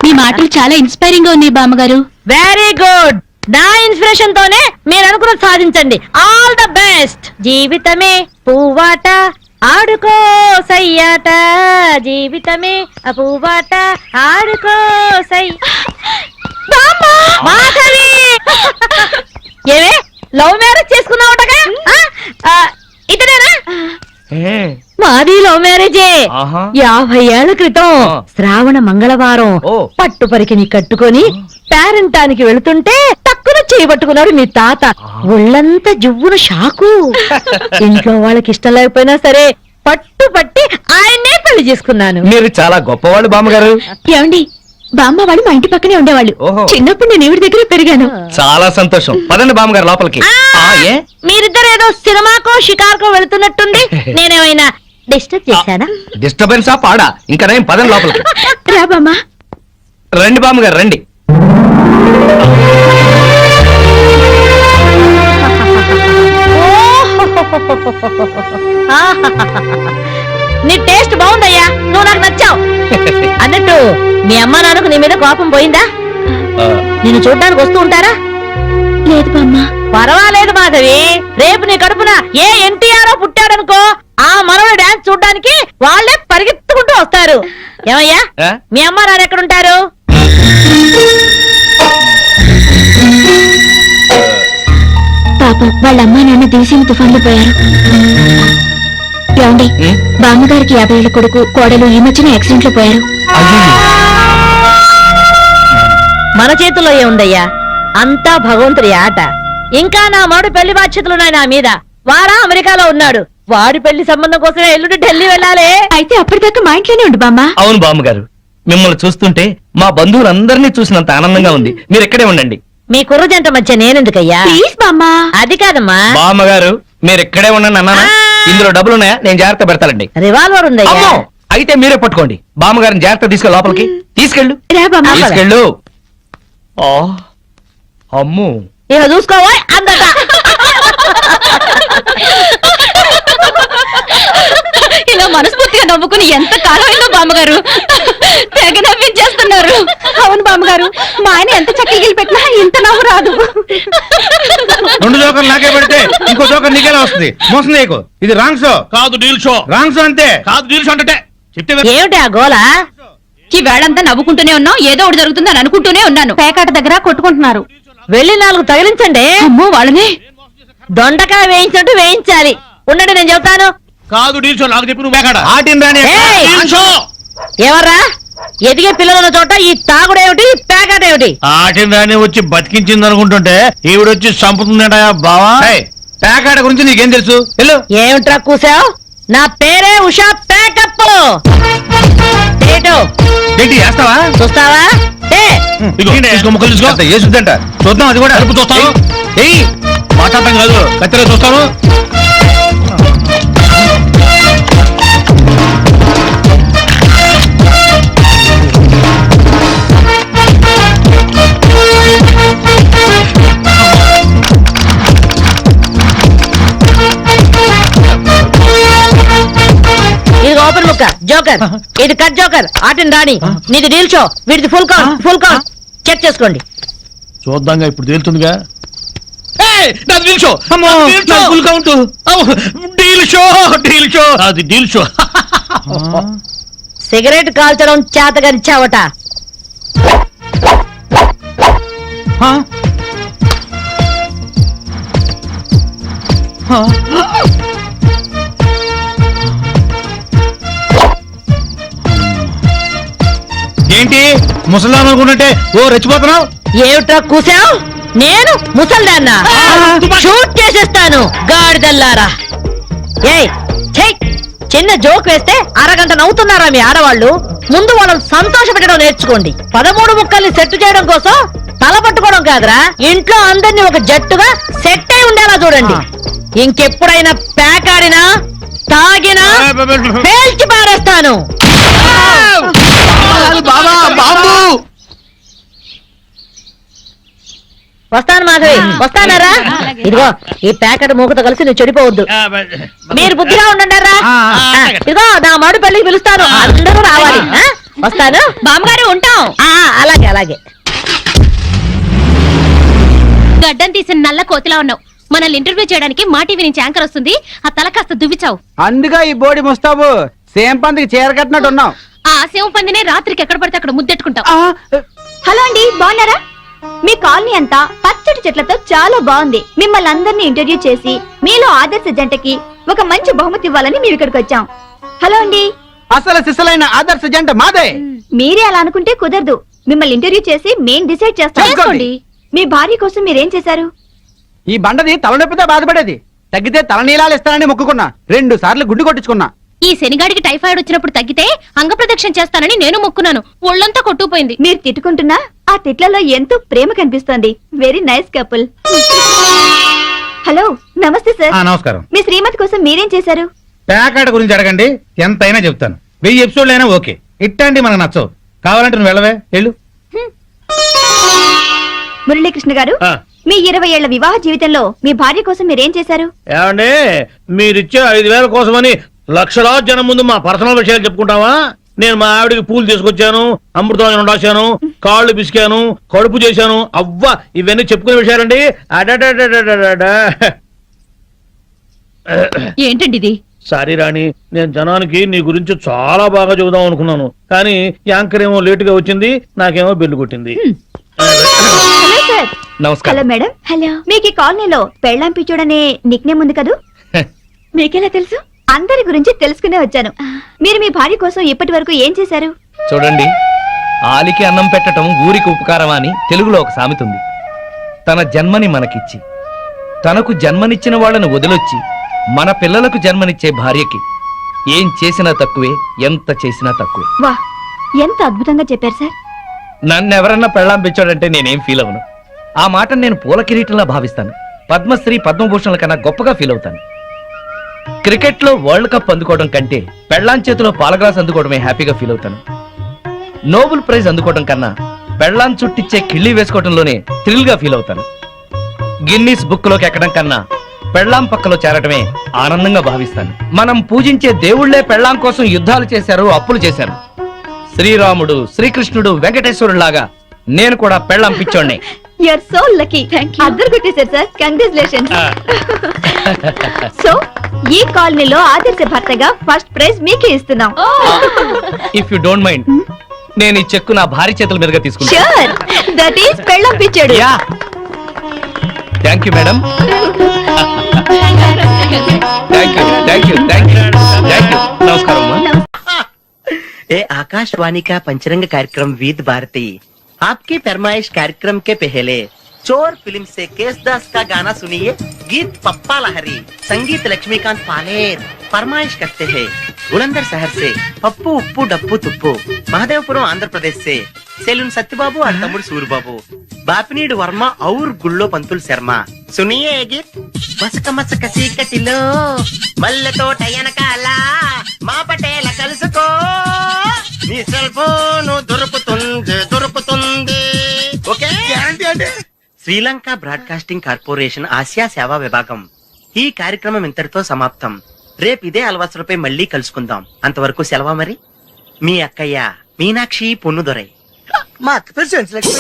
మీ మాటలు చాలా ఇన్స్పైరింగ్ గా ఉన్నాయి బామ్మగారు. Very good. నా ఇన్స్పిరేషన్ తోనే మీరు అనుకున్నది సాధించండి. All the best. జీవితమే పువ్వాట, ఆడుకో సయ్యాట. జీవితమే పువ్వాట, ఆడుకో సై. మాధవి, ఏమే లవ్ మ్యారేజ్ చేసుకున్నావుటగా? ఇతనేనా? మాది లవ్ మ్యారేజే. 50 ఏళ్ల క్రితం శ్రావణ మంగళవారం పట్టు పరికిని కట్టుకొని పేరంటానికి వెళుతుంటే టక్కున చేయబట్టుకున్నాడు మీ తాత. ఒళ్ళంతా జువ్వున షాకు. ఇంట్లో వాళ్ళకి ఇష్టం లేకపోయినా సరే పట్టు పట్టి ఆయన్నే పెళ్లి చేసుకున్నాను. మీరు చాలా గొప్పవాళ్ళు బామ్మగారు. ఏమండి, బామ్మ వాళ్ళు మా ఇంటి పక్కనే ఉండేవాళ్ళు. చిన్నప్పుడు నేను ఈవిడ దగ్గర పెరిగాను. చాలా సంతోషం. పదండి బామ్మగారు లోపలికి. మీరిద్దరు ఏదో సినిమాకో షికార్కో వెళుతున్నట్టుంది. నేనేమైనా డిస్టర్బ్ చేశానా? డిస్టర్బెన్సా పాడా? ఇంకా నేను పదండి లోపలికి. రా బామ్మ. రండి బామ్మగారు రండి. నీ టేస్ట్ బాగుందయ్యా, నువ్వు నాకు నచ్చావు. అన్నట్టు మీ అమ్మ నాన్నకు నీ మీద కోపం పోయిందా? నిన్ను చూడ్డానికి వస్తూ ఉంటారా? లేదు బామ్మ. పర్వాలేదు మాధవి. రేపు నీ కడుపున ఏ ఎన్టీఆర్ పుట్టాడనుకో, ఆ మనవడు డాన్స్ చూడ్డానికి వాళ్ళే పరిగెత్తుకుంటూ వస్తారు. ఏమయ్యా, మీ అమ్మ నాన్న ఎక్కడుంటారు? పాపం వాళ్ళ అమ్మా నాన్న దివిసీమ తుఫాన్లో పోయారు. ఏమండి, బామ్మగారికి 50 ఏళ్ల కొడుకు కోడలు ఈ మధ్యన యాక్సిడెంట్ లో పోయారు. మన చేతుల్లో ఏముందయ్యా, అంతా భగవంతుడి ఆట. ఇంకా నా మాడు పెళ్లి బాధ్యతలున్నాయి నా మీద. వాడా అమెరికాలో ఉన్నాడు. వాడి పెళ్లి సంబంధం కోసం ఎల్లుండి ఢిల్లీ వెళ్ళాలి. అయితే అప్పటిదాకా మా ఇంట్లోనే ఉండు బామ్మ. అవును బామ్మగారు, మిమ్మల్ని చూస్తుంటే మా బంధువులందరినీ చూసినంత ఆనందంగా ఉంది. మీరు ఇక్కడే ఉండండి. మీ కుర్ర జంట మధ్య నేనెందుకయ్యా? ప్లీజ్ బామ్మ. అది కాదమ్మా. బామ్మగారు మీరు ఇక్కడే ఉండండి అన్నానా? ఇందులో డబ్బులు ఉన్నాయా? నేను జాగ్రత్త పెడతానండి. రివాల్వర్ ఉందయ్యా. అయితే మీరే పట్టుకోండి. బామ్మగారిని జాగ్రత్త తీసుకెళ్ళి లోపలికి తీసుకెళ్ళు. తీసుకెళ్ళు. అమ్ము, ఇక చూసుకోవా అందట. ఇలా మనస్ఫూర్తిగా నవ్వుకుని ఎంత కాలమైందో బామ్మగారు. తెగ నవ్వించేస్తున్నారు. అవును బామ్మగారు, మా ఆయన ఎంత చక్కగిలి పెట్టినా ఇంత నవ్వు రాదు. 2 జోకర్లు నాకే పెడితే ఇంకో జోకర్ నీకేలా వస్తుంది? మోసం నీకు. ఇది రాంగ్ షో కాదు, డీల్ షో. రాంగ్ షో అంతే. కాదు, డీల్ షో అంటే ఏమిటి ఆ గోల? ఈ వేళంతా నవ్వుకుంటూనే ఉన్నాం, ఏదో ఒకటి జరుగుతుందని అనుకుంటూనే ఉన్నాను. పేకాట దగ్గర కొట్టుకుంటున్నారు. వెళ్ళి 4 తగిలించండి. అమ్మో, వాళ్ళని దొండకాయ వేయించినట్టు వేయించాలి. ఉండండి, నేను చెబుతాను. కాదు, డీల్ షో. నాకు చెప్పి నువ్వు ఎవర్రా? ఎదిగే పిల్లల చోట ఈ తాగుడేమిటి, ఈ పేకాట ఏమిటి? ఆటిని వచ్చి బతికించింది అనుకుంటుంటే ఈవిడొచ్చి చంపుతుందట బావా. పేకాట గురించి నీకేం తెలుసు? ఏమిట్రా కూసావు? నా పేరే ఉషా పేకప్. ఏంటి చేస్తావా? చూస్తావా? ఏసుద్దంట చూద్దాం. అది కూడా అడుపు చూస్తాను. మాట్లాడటం కాదు, కత్తిలో చూస్తాను. ఇది ఓపెన్ ముక్క జోకర్, ఇది కట్ జోకర్. ఆటిని రాణి, నీది డీల్ షో, వీడిది full count. Full count check చేసుకోండి. చూద్దాంగా, ఇప్పుడు తేలుతుందిగా. సిగరెట్ కాల్చడం చేతగరిచావట. ఏంటి ముసలాం అనుకుంటుంటే ఓ రెచ్చిపోతున్నావు? ఏమిట్రా కూసావు? నేను ముసల్దాన్నా? షూట్ చేసేస్తాను గాడిదల్లారా. ఏయ్, చిన్న జోక్ వేస్తే అరగంట నవ్వుతున్నారా మీ ఆడవాళ్ళు? ముందు వాళ్ళని సంతోష పెట్టడం నేర్చుకోండి. 13 ముక్కల్ని సెట్ చేయడం కోసం తల పట్టుకోవడం కాదురా, ఇంట్లో అందరినీ ఒక జట్టుగా సెట్ అయి ఉండేలా చూడండి. ఇంకెప్పుడైనా పేకాడినా తాగినా పేల్చి పారేస్తాను. వస్తాను మాధవి, వస్తానారా? ఇదిగో ఈ ప్యాకెట్ మూకతో కలిసి నువ్వు చెడిపోవద్దు. మీరు బుద్ధిగా ఉండండారా? ఇదిగో నా మాడు పెళ్లికి పిలుస్తాను, అందరూ రావాలి. వస్తాను బామ్మగారు, ఉంటాం. అలాగే అలాగే. గడ్డం తీసిన నల్ల కోతిలా ఉన్నావు. మనల్ని ఇంటర్వ్యూ చేయడానికి మా టీవీ నుంచి యాంకర్ వస్తుంది. ఆ తల కాస్త దువ్విచావు. అందుగా ఈ బోడి ముస్తాబు సేమ్ పందికి చీర కట్టినట్టు ఉన్నావు. ఆ సేవ పందినే రాత్రికి ఎక్కడ పడితే అక్కడ ముద్దెట్టుకుంటావు. హలో అండి, బాగున్నారా? మీ కాలనీ అంతా పచ్చటి చెట్లతో చాలా బాగుంది. మిమ్మల్ని అందరినీ ఇంటర్వ్యూ చేసి మీలో ఆదర్శ జంటకి ఒక మంచి బహుమతి ఇవ్వాలని మేము ఇక్కడికి వచ్చాం. హలో అండి. అసలు సిసలైన ఆదర్శ జంట మాదే. మీరే అలా అనుకుంటే కుదరదు. మిమ్మల్ని ఇంటర్వ్యూ చేసి మేం డిసైడ్ చేస్తాం. మీ భార్య కోసం మీరేం చేశారు? ఈ బండది తలనొప్పితో బాధపడేది. తగ్గితే తలనీలాలు ఇస్తానని మొక్కుకున్నా. 2 సార్లు గుడ్డు కొట్టించుకున్నా. ఈ శనిగాడికి టైఫాయిడ్ వచ్చినప్పుడు తగ్గితే అంగ ప్రదక్షిణ చేస్తానని నేను మొక్కున్నాను. ఒళ్ళంతా కొట్టుకుపోయింది. మీరు తిట్టుకుంటున్నా ఆ తిట్లలో ఎంతో ప్రేమ కనిపిస్తోంది. Very nice couple. హలో, నమస్తే సార్. నమస్కారం. మీ శ్రీమతి కోసం మీరేం చేశారు? ప్యాకెట్ గురించి అడగండి, ఎంతైనా చెప్తాను. 1000 ఎపిసోడ్లు అయినా ఓకే. ఇట్టండి మనకు నచ్చవు. కావాలంటే నువ్వు వెళ్ళవే, వెళ్ళు. మురళీకృష్ణ గారు, మీ 20 ఏళ్ల వివాహ జీవితంలో మీ భార్య కోసం మీరేం చేశారు? ఏమండి, మీరిచ్చే 5000 కోసమని లక్షలాది జనం ముందు మా పర్సనల్ విషయాలు చెప్పుకుంటావా? నేను మా ఆవిడికి పూలు తీసుకొచ్చాను, అమృతం రాశాను, కాళ్ళు పిసికాను, కడుపు చేశాను. అవ్వా, ఇవన్నీ చెప్పుకునే విషయాలండి. ఏంటండి ఇది? సారీ రాణి, నేను జనానికి నీ గురించి చాలా బాగా చెబుదాం అనుకున్నాను, కానీ యాంకర్ ఏమో లేటుగా వచ్చింది, నాకేమో బెల్లు కొట్టింది. Hello sir. నమస్కారం. Hello madam. హలో. మీకు ఈ కాలనీలో పెళ్ళాం పిచ్చోడనే నిక్నేమ్ ఉంది కదూ? మీకెలా తెలుసు? అందరి గురించి తెలుసుకునే వచ్చాను. మీరు మీ భార్య కోసం ఇప్పటి వరకు ఏం చేశారు? చూడండి, ఆలికి అన్నం పెట్టడం ఊరికి ఉపకారం అని తెలుగులో ఒక సామెత ఉంది. తన జన్మని మనకిచ్చి తనకు జన్మనిచ్చిన వాళ్ళను వదిలొచ్చి మన పిల్లలకు జన్మనిచ్చే భార్యకి ఏం చేసినా తక్కువే, ఎంత చేసినా తక్కువే. వా, ఎంత అద్భుతంగా చెప్పారు సార్. నన్నెవరన్నా పెళ్ళాం పిచ్చాడంటే నేనేం ఫీల్ అవను. ఆ మాట నేను పూల కిరీటంలా భావిస్తాను. పద్మశ్రీ పద్మభూషణల కన్నా గొప్పగా ఫీల్ అవుతాను. క్రికెట్ లో వరల్డ్ కప్ అందుకోవడం కంటే పెళ్ళాం చేతిలో పాలగ్లాస్ అందుకోవడమే హ్యాపీగా ఫీల్ అవుతాను. నోబెల్ ప్రైజ్ అందుకోవడం కన్నా పెళ్ళాం చుట్టిచ్చే కిళ్ళి వేసుకోవడంలోనే థ్రిల్ గా ఫీల్ అవుతాను. గిన్నీస్ బుక్ లోకి ఎక్కడం కన్నా పెళ్ళాం పక్కలో చేరటమే ఆనందంగా భావిస్తాను. మనం పూజించే దేవుళ్లే పెళ్ళాం కోసం యుద్ధాలు చేశారు, అప్పులు చేశారు. శ్రీరాముడు, శ్రీకృష్ణుడు, వెంకటేశ్వరులాగా నేను కూడా పెళ్ళాం పిచ్చోడ్నే. You are so lucky. అద్దరు కొట్టేశారు సార్. కంగ్రాచులేషన్స్. సో ఈ కాలనీలో ఆదర్శ భర్తగా ఫస్ట్ ప్రైజ్ మీకే ఇస్తున్నాం. ఇఫ్ యు డోంట్ మైండ్, నేను ఈ చెక్కు నా భార్య చేతుల మీదుగా తీసుకుంటాను. ష్యూర్, దట్ ఈస్ పెళ్ళాం పిచ్చాడు. Yeah, thank you madam. Thank you, thank you, thank you, thank you. నమస్కారం అమ్మా. ए आकाशवाणी का पंचरंग कार्यक्रम विद भारती आपकी फरमाइश कार्यक्रम के पहले चोर फिल्म से केसदास का गाना सुनिए. गीत पप्पा लहरी, संगीत लक्ष्मीकांत पालेर. फरमाइश करते हैं बुलंदर शहर से पप्पू उप्पू डप्पू तुप्पू, महादेवपुरम आंध्र प्रदेश से सेलून सत्यबाबू और तमुड़ सूरबाबू, बापिनीड वर्मा और गुल्लो पंतुल शर्मा. सुनिए ये गीत. मसक मसक सीकटिलो मल्ले तो टयनकाला మా పటేల కలుసుకో, నీ సెల్ ఫోన్ దొరుకుతుంది. ఓకే, గ్యారంటీ అంటే. శ్రీలంక బ్రాడ్కాస్టింగ్ కార్పొరేషన్ ఆసియా సేవా విభాగం. ఈ కార్యక్రమం ఇంతటితో సమాప్తం. రేపు ఇదే అలవాసులపై మళ్ళీ కలుసుకుందాం. అంతవరకు సెలవా మరి. మీ అక్కయ్య మీనాక్షి పొన్నుదొరై. మా అక్క పేరు సెన్స్లక్ష్మి.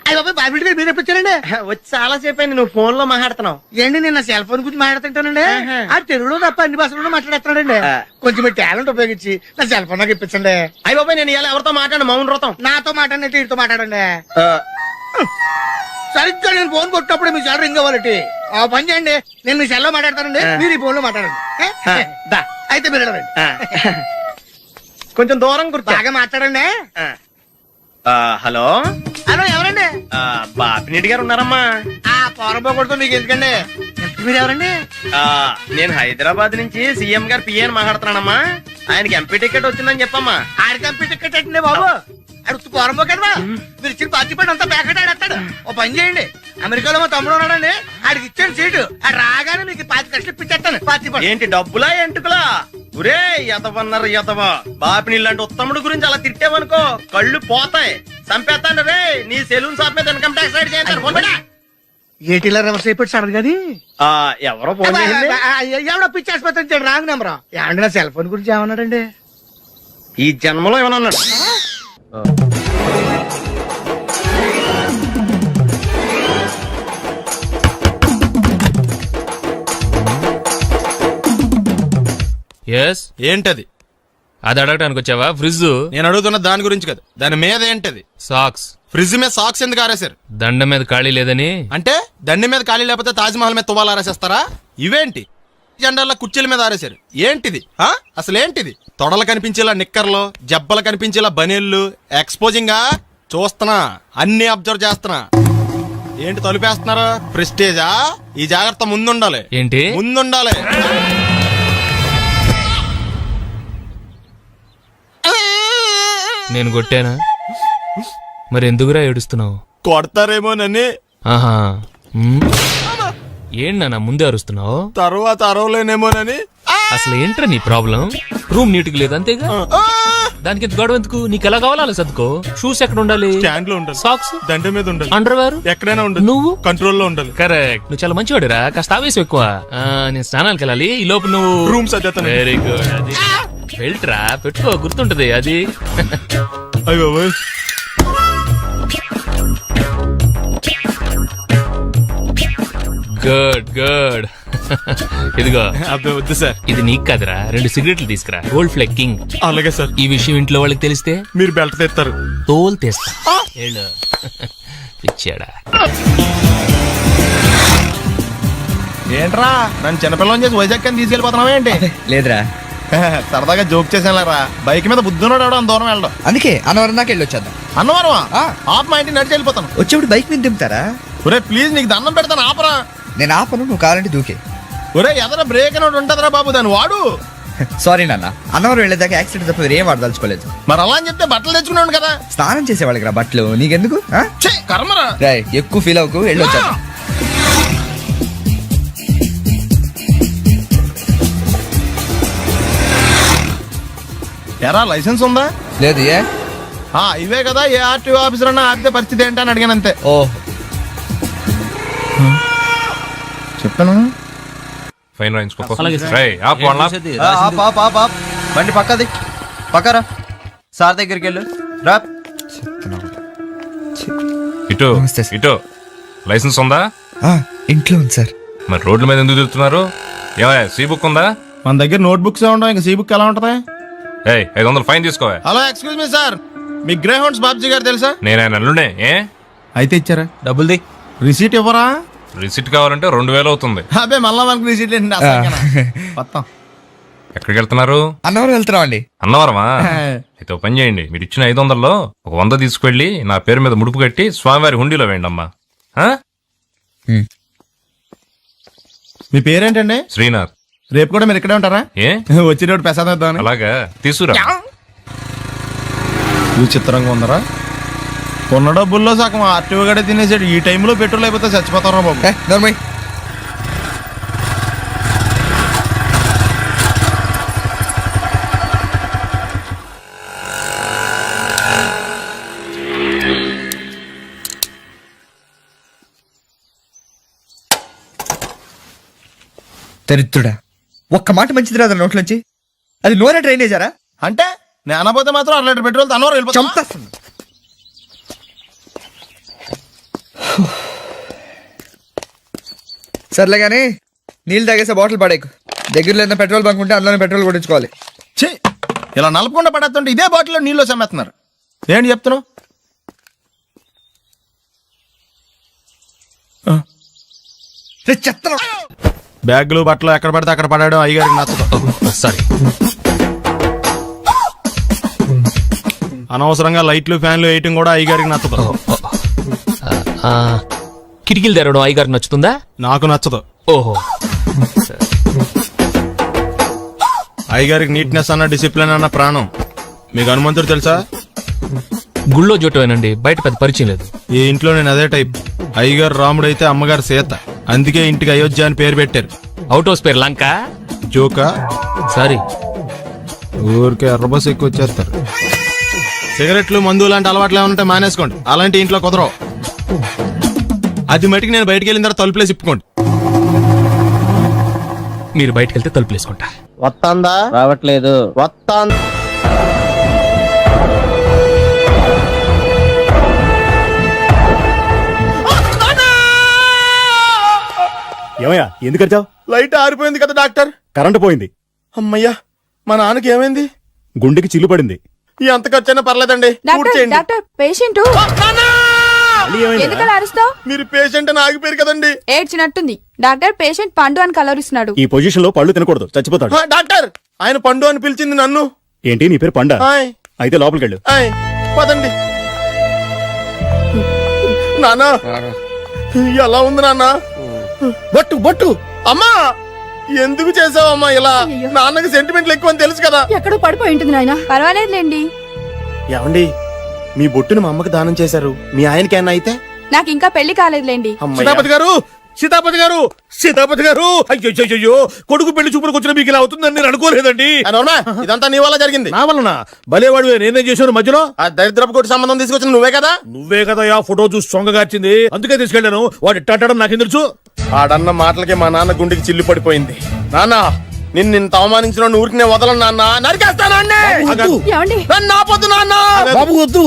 అయ్య బాబాయ్, బాబీ గారు మీరు ఎప్పుడు వచ్చారండి? వచ్చి చాలా సేపు అయింది. నువ్వు ఫోన్ లో మాట్లాడుతున్నావు ఏంటి? నేను నా సెల్ ఫోన్ గురించి మాట్లాడుతుంటానండి. ఆ తెలుగులో తప్ప అన్ని భాషల్లో మాట్లాడేస్తున్నాడండి. కొంచెం మీ టాలెంట్ ఉపయోగించి నా సెల్ ఫోన్ నాకు ఇప్పించండి. అయ్య బాబాయ్, నేను ఇలా ఎవరితో మాట్లాడు? మౌన్ వ్రతం. నాతో మాట్లాడినట్టు వీటితో మాట్లాడండి. సరిగ్గా నేను ఫోన్ కొట్టినప్పుడు మీ సెల్ రింగ్ అవ్వాలంటే ఆ పని చేయండి. నేను మీ సెల్ లో మాట్లాడతానండి, మీరు ఈ ఫోన్ లో మాట్లాడండి. అయితే మీరు రండి. కొంచెం దూరం గుర్తు బాగా మాట్లాడండి. హలో హలో, ఎవరండి? బాపినీటి గారు ఉన్నారమ్మా. ఆ పోరపోకూడదు మీకు ఎందుకండి. మీరు ఎవరండి? నేను హైదరాబాద్ నుంచి సీఎం గారు పిఏ మాట్లాడుతున్నానమ్మా. ఆయనకి ఎంపీ టికెట్ వచ్చిందని చెప్పమ్మా. ఆడికి ఎంపీ టికెట్ అండి బాబు. అడుగుతూ పోరపోకడమా. మీరు ఇచ్చిన పార్టీ పడి అంతా ప్యాకెట్ ఆడేస్తాడు. ఓ పని చేయండి, అమెరికాలో మా తమ్ముడు ఉన్నాడండి, ఆడికి ఇచ్చాను సీటు. ఆడు రాగానే మీకు 5 లక్షలు ఇప్పించేస్తాను. పార్టీ పడి. ఏంటి డబ్బులా ఎంటుకులా? ఒరే ఎదవన్నారు ఎదవా బాపి నీళ్ళంటే ఉత్తముడు గురించి అలా తిట్టావనుకో కళ్ళు పోతాయి చంపేస్తాను రే నీ సెలూన్ షాప్ మీద ఇన్కమ్ ట్యాక్స్ రైడ్ చేస్తాను. ఏటీలో రివర్స్ అయిపోయి సడన్ గది ఎవరో ఫోన్ చేసింది ఎవడో పిచ్చి ఆసుపత్రి ఇచ్చాడు రాంగ్ నెంబర్. ఏమండి నా సెల్ ఫోన్ గురించి ఏమన్నాడండి? ఈ జన్మలో ఏమన్నా అన్నాడు. ఏంటది? అది అడగటానికి వచ్చావా? ఫ్రిడ్జ్. నేను అడుగుతున్న దాని గురించి కదా, దాని మీద ఏంటది? సాక్స్. ఫ్రిడ్జ్ మీద సాక్స్ ఎందుకు ఆరేశారు? దండ మీద ఖాళీ లేదని. అంటే దండి మీద ఖాళీ లేకపోతే తాజ్మహల్ మీద తువ్వాలు ఆరేసేస్తారా? ఇవేంటి జెండాల కుర్చీల మీద ఆరేశారు? ఏంటిది అసలు ఏంటిది? తొడలు కనిపించేలా నిక్కర్లు, జబ్బలు కనిపించేలా బనీళ్లు, ఎక్స్పోజింగ్ గా చూస్తున్నా, అన్ని అబ్జర్వ్ చేస్తున్నా. ఏంటి తలుపేస్తున్నారు? ప్రెస్టేజా? ఈ జాగ్రత్త ముందుండాలి. ఏంటి ముందుండాలి? నేను కొట్టానా? మరి ఎందుకురా ఏడుస్తున్నావు? కొడతారేమోనని. ఆహా, ఏంటన్నా ముందే అరుస్తున్నావు? తర్వాత అరవలేనేమోనని. అసలు ఏంట్రా నీ ప్రాబ్లం? రూమ్ నీట్ గా లేదు అంతేగా, దానికి ఎంత గొడవ ఎందుకు? నీకు ఎలా కావాలో అలా సర్దుకో. షూస్ ఎక్కడ ఉండాలి? స్టాండ్ లో ఉండాలి. సాక్స్ దండ మీద ఉండాలి. అండర్ వేర్ ఎక్కడైనా ఉండాలి. నువ్వు కంట్రోల్ లో ఉండాలి. కరెక్ట్. నువ్వు చాలా మంచివాడురా, కాస్త ఆవేశం ఎక్కువ. నేను స్నానానికి వెళ్ళాలి, ఈ లోపు నువ్వు రూమ్ సర్దేస్తాను. Very good. అది బెల్ట్ రా, పెట్టుకో, గుర్తుంటది అది. అయ్యో గుడ్ గుడ్. ఇదిగో. వద్దు సార్, ఇది నీకు కాదురా, 2 సిగరెట్లు తీసుకురా. Gold Flake King. అలాగే సార్. ఈ విషయం ఇంట్లో వాళ్ళకి తెలిస్తే మీరు బెల్ట్ తెస్తారు. తోలు తెస్తా. పిచ్చాడా? ఏంట్రా నన్ను చిన్నపిల్లని చేసి వైజాగ్ అని తీసుకెళ్ళిపోతున్నావా ఏంటి? లేదురా, సరదాగా జోక్ చేసానురా. బైక్ మీద బుద్ధున్నాడు అంత దూరం వెళ్ళడం. అందుకే అన్నవరం దాకా వెళ్ళొచ్చేద్దాం. అన్నవరం ఆప్ మా ఇంటికి నడిచి వెళ్ళిపోతాను. వచ్చేప్పుడు బైక్ మీద దింపుతారా? ఒరే ప్లీజ్ నీకు దండం పెడతాను, ఆపరా. నేను ఆపను, నువ్వు కావాలంటే దూకే. ఒరే ఎదర బ్రేక్ అని ఉంటుందిరా బాబు, దాన్ని వాడు. సారీ నాన్న, అన్నవరం వెళ్ళేదాకా యాక్సిడెంట్ తప్ప వేరే వాడదలుచుకోలేదు. మరి అలా అని చెప్తే బట్టలు తెచ్చుకున్నాను కదా. స్నానం చేసేవాళ్ళకి రా బట్టలు, నీకెందుకు? కర్మరా. ఎక్కువ ఫీల్ అవ్వకు, వెళ్ళొచ్చా. ఎరా లైసెన్స్ ఉందా? లేదు. ఏ ఇవే కదా, ఏ ఆర్టీఓ ఆఫీసర్ అన్నా ఆపితే పరిస్థితి ఏంటని అడిగాను అంతే. ఓ చెప్పాను. ఫైన్ రాయించుకో. బండి పక్కది, పక్కరా. సార్ దగ్గరికి వెళ్ళు రా. ఇటు ఇటు. లైసెన్స్ ఉందా? ఇంట్లో ఉంది సార్. మరి రోడ్ల మీద ఎందుకు తిరుగుతున్నారు? ఏమయ్యా, సీ బుక్ ఉందా? మన దగ్గర నోట్ బుక్స్ ఉండవు, ఇంకా సీ బుక్ ఎలా ఉంటది? 500 ఫైన్ తీసుకో. హలో ఎక్స్క్యూజ్ మీ సార్, మీ గ్రే హౌండ్స్ బాబ్జీ గారు తెలుసా? నేను ఆయన అల్లుడే. అయితే ఇచ్చారా? డబ్బుల్ది. రిసీట్ ఇవ్వరా? రిసిట్ కావాలంటే 2000 అవుతుంది. అబ్బే మళ్ళా మనకు రిసీట్ మొత్తం. ఎక్కడికి వెళ్తున్నారు? అన్నవరం వెళ్తున్నాం అండి. అన్నవరమా? అయితే ఒక పని చేయండి, మీరు ఇచ్చిన 500లో ఒక 100 తీసుకెళ్లి నా పేరు మీద ముడుపు కట్టి స్వామివారి హుండీలో వేయండి అమ్మా. మీ పేరేంటండి? శ్రీనాథ్. రేపు కూడా మీరు ఇక్కడే ఉంటారా? ఏ వచ్చినప్పుడు ప్రసాదం ఇద్దామని. అలాగా, తీసుకురా. విచిత్రంగా ఉందరా, కొన్న డబ్బుల్లో సగం ఆర్టీఓ గడే తినేసాడు. ఈ టైంలో పెట్రోల్ అయిపోతే చచ్చిపోతారా బాబు. దరిద్రుడా, ఒక్క మాట మంచిది రాదా నోట్లోంచి? అది నోరే డ్రైనేజారా? అంటే నేను అనబోతే మాత్రం 1 లీటర్ పెట్రోల్ తనవరం వెళ్ళిపోతా. చంపేస్తుంది. సర్లే కానీ నీళ్ళు తాగేసే బాటిల్ పడేకు. దగ్గరలో ఏదైనా పెట్రోల్ బంక్ ఉంటే అందులోనే పెట్రోల్ కొట్టించుకోవాలి. ఇలా నలపకుండా పడేస్తుంటే ఇదే బాటిల్లో నీళ్ళు సమ్మేస్తున్నారు. ఏంటి చెప్తున్నావు? బ్యాగులు బట్టలు ఎక్కడ పడితే అక్కడ పడడం అయ్యగారికి నచ్చదు. సారీ. అనవసరంగా లైట్లు ఫ్యాన్లు వేయటం కూడా అయ్యగారికి నచ్చదు. కిటికీలు తెరవడం అయ్యగారికి నచ్చుతుందా? నాకు నచ్చదు. ఓహో. అయ్యగారికి నీట్నెస్ అన్న డిసిప్లిన్ అన్న ప్రాణం. మీకు హనుమంతుడు తెలుసా? గుళ్ళో జోటమేనండి, బయట పెద్ద పరిచయం లేదు. ఈ ఇంట్లో నేను అదే టైప్. అయ్యగారు రాముడు అయితే అమ్మగారు సీత, అందుకే ఇంటికి అయోధ్య అని పేరు పెట్టారు. అవుట్ హౌస్ పేరు లంక. జోకా? సారీ, ఊరికే ఎర్ర బస్ ఎక్కువ వచ్చేస్తారు. సిగరెట్లు మందు లాంటి అలవాట్లు ఏమంటే మానేసుకోండి. అలాంటి ఇంట్లో కుదరవు. అది మటుకు నేను బయటికి వెళ్ళిన తర్వాత తలుపులేసి ఇప్పుకోండి. మీరు బయటకు వెళ్తే తలుపు వేసుకుంటా. వస్తాందా? రావట్లేదు. వస్తాందా? ఏమయ్యా ఎందుకు వచ్చావు? లైట్ ఆరిపోయింది కదా డాక్టర్. కరెంటు పోయింది. అమ్మయ్యా, మా నాన్నకి ఏమైంది? గుండెకి చిల్లు పడింది. ఎంత ఖర్చైనా పర్లేదండి. డాక్టర్ పేషెంట్ ఎందుకలా అరుస్తావు? మీరు పేషెంట్ అని ఆగిపోయారు కదండి. ఏడ్చినట్టుంది. డాక్టర్ పేషెంట్ పండు అని కలరిస్తున్నాడు. ఈ పొజిషన్ లో పళ్ళు తినకూడదు, చచ్చిపోతాడు. డాక్టర్, ఆయన పండు అని పిలిచింది నన్ను. ఏంటి నీ పేరు పండా? ఆయ్. అయితే లోపలికి వెళ్ళు. పదండి. నానా ఎలా ఉంది నాన్న? బొట్టు బొట్టు. అమ్మా ఎందుకు చేసావమ్మా ఇలా? నాన్నకి సెంటిమెంట్లు ఎక్కువ అని తెలుసు కదా. ఎక్కడో పడిపోయి ఉంటుంది నాయన. పర్వాలేదులేండి. ఏమండి, మీ బొట్టును మా అమ్మకి దానం చేశారు. మీ ఆయనకి ఏమన్నా అయితే? నాకు ఇంకా పెళ్లి కాలేదులేండి. సీతాపతి గారు, సీతాపతి గారు, సీతాపతి గారు, అయ్యో కొడుకు పెళ్లి చూపులకు వచ్చిన మీకు ఇలా అవుతుందని నేను అనుకోలేదండి. ఇదంతా నీ వల్ల జరిగింది. నా వలన? భలేవాడు, నేనేం చేశాను మధ్యలో? ఆ దరిద్రపు కొట్టి సంబంధం తీసుకొచ్చిన నువ్వే కదా. నువ్వే కదా ఆ ఫోటో చూసి సొంగగార్చింది, అందుకే తీసుకెళ్లాను. వాడు ఇట్టాడడం నాకేం తెలుసు? ఆడన్న మాటలకి మా నాన్న గుండెకి చిల్లు పడిపోయింది. నాన్న, నిన్ను అవమానించిన ఊరికి నేను వదలను నాన్న. నరికేస్తానండి. నన్ను ఆపొద్దు నాన్న.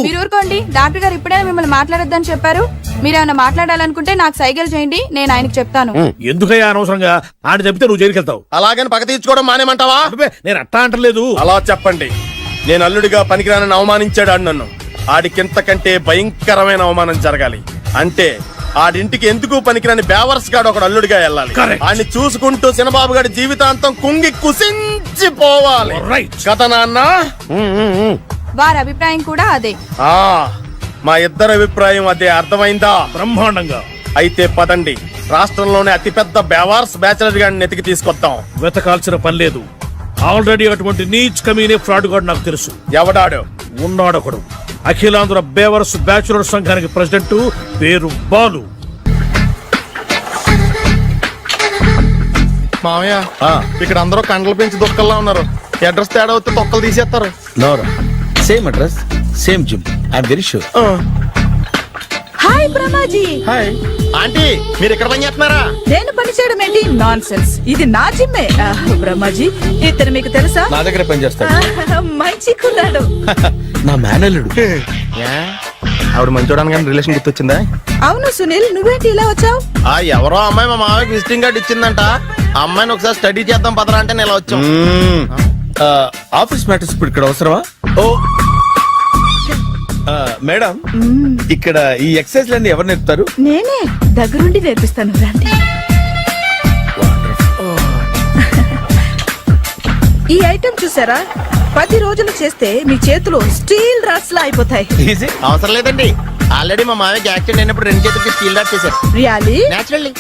మీరు ఊరుకోండి. డాక్టర్ గారు ఇప్పుడే మిమ్మల్ని మాట్లాడొద్దని చెప్పారు. మీరేమన్నా మాట్లాడాలనుకుంటే నాకు సైగలు చేయండి, నేను ఆయనకు చెప్తాను. ఎందుకయ్యా అనవసరంగా? ఆయన చెప్తే నువ్వు జైలుకి వెళ్తావు. అలాగని పక్క తీర్చుకోవడం మానేమంటావా? నేను అట్టా అంటలేదు. అలా చెప్పండి. నేను అల్లుడిగా పనికిరానని అవమానించాడు ఆడు నన్ను. ఆడికింతకంటే భయంకరమైన అవమానం జరగాలి. అంటే ఆడింటికి ఎందుకు పనికిరాని బేవర్స్ గాడు ఒకడు అల్లుడిగా వెళ్ళాలి. ఆడిని చూసుకుంటూ చిన్నబాబు గారి జీవితాంతం కుంగి కుసించిపోవాలి కదా నాన్న. వారి అభిప్రాయం కూడా అదే. మా ఇద్దరి అభిప్రాయం అదే. అర్థమైందా? బ్రహ్మాండంగా. అయితే పదండి, రాష్ట్రంలోనే అతిపెద్ద బేవార్స్ బ్యాచిలర్ గాడిని ఎతికి తీసుకొద్దాం. వెతకాల్సిన పని లేదు. ఆల్రెడీ అటువంటి నీచ్ కమీనే ఫ్రాడ్ గాడు నాకు తెలుసు. ఎవడాడు? ఉన్నాడొకడు. అఖిలాంధ్ర బేవర్స్ బ్యాచులర్ సంఘానికి ప్రెసిడెంట్, పేరు బాలు. మామయ్య, ఇక్కడ అందరూ కండలు పెంచి దుక్కల్లా ఉన్నారు. అడ్రస్ తేడా వస్తే తొక్కలు తీసేస్తారు. Same address, same gym. I'm very sure. Hi Brahmaji. Hi aunty, మీరు ఇక్కడ పని చేస్తున్నారా? నేను పని చేయడం ఏంటి? Non sense. ఇది నా జిమ్మే. బ్రహ్మాజీ, ఇతను మీకు తెలుసా? నా దగ్గర పని చేస్తాడు. మంచి కుర్రాడు. నా మేనల్లుడు. ఆవిడ మంచోడానికి కానీ రిలేషన్ గుర్తొచ్చిందా? అవును సునీల్, నువ్వేంటి ఇలా వచ్చావు? ఎవరో అమ్మాయి మా మామయ్యకి విజిటింగ్ కార్డు ఇచ్చిందంట. ఆ అమ్మాయిని ఒకసారి స్టడీ చేద్దాం పదరా అంటే నేను ఇలా వచ్చాం. ఆఫీస్ మ్యాటర్స్ ఇప్పుడు ఇక్కడ అవసరమా? ఓ మేడం, ఇక్కడ ఈ ఎక్సర్సైజ్ లన్నీ ఎవరు నేర్పుతారు? నేనే దగ్గరుండి నేర్పిస్తాను. రండి. ఈ ఐటెం చూసారా? 10 రోజులు చేస్తే మీ చేతులు స్టీల్ రాట్స్ లా అయిపోతాయి. అవసరం లేదండి, ఆల్రెడీ మా మామయ్యకి యాక్సిడెంట్ అయినప్పుడు 2 చేతులకి స్టీల్ డాట్ చేశారు. రియల్లీ? నేచురల్లీ.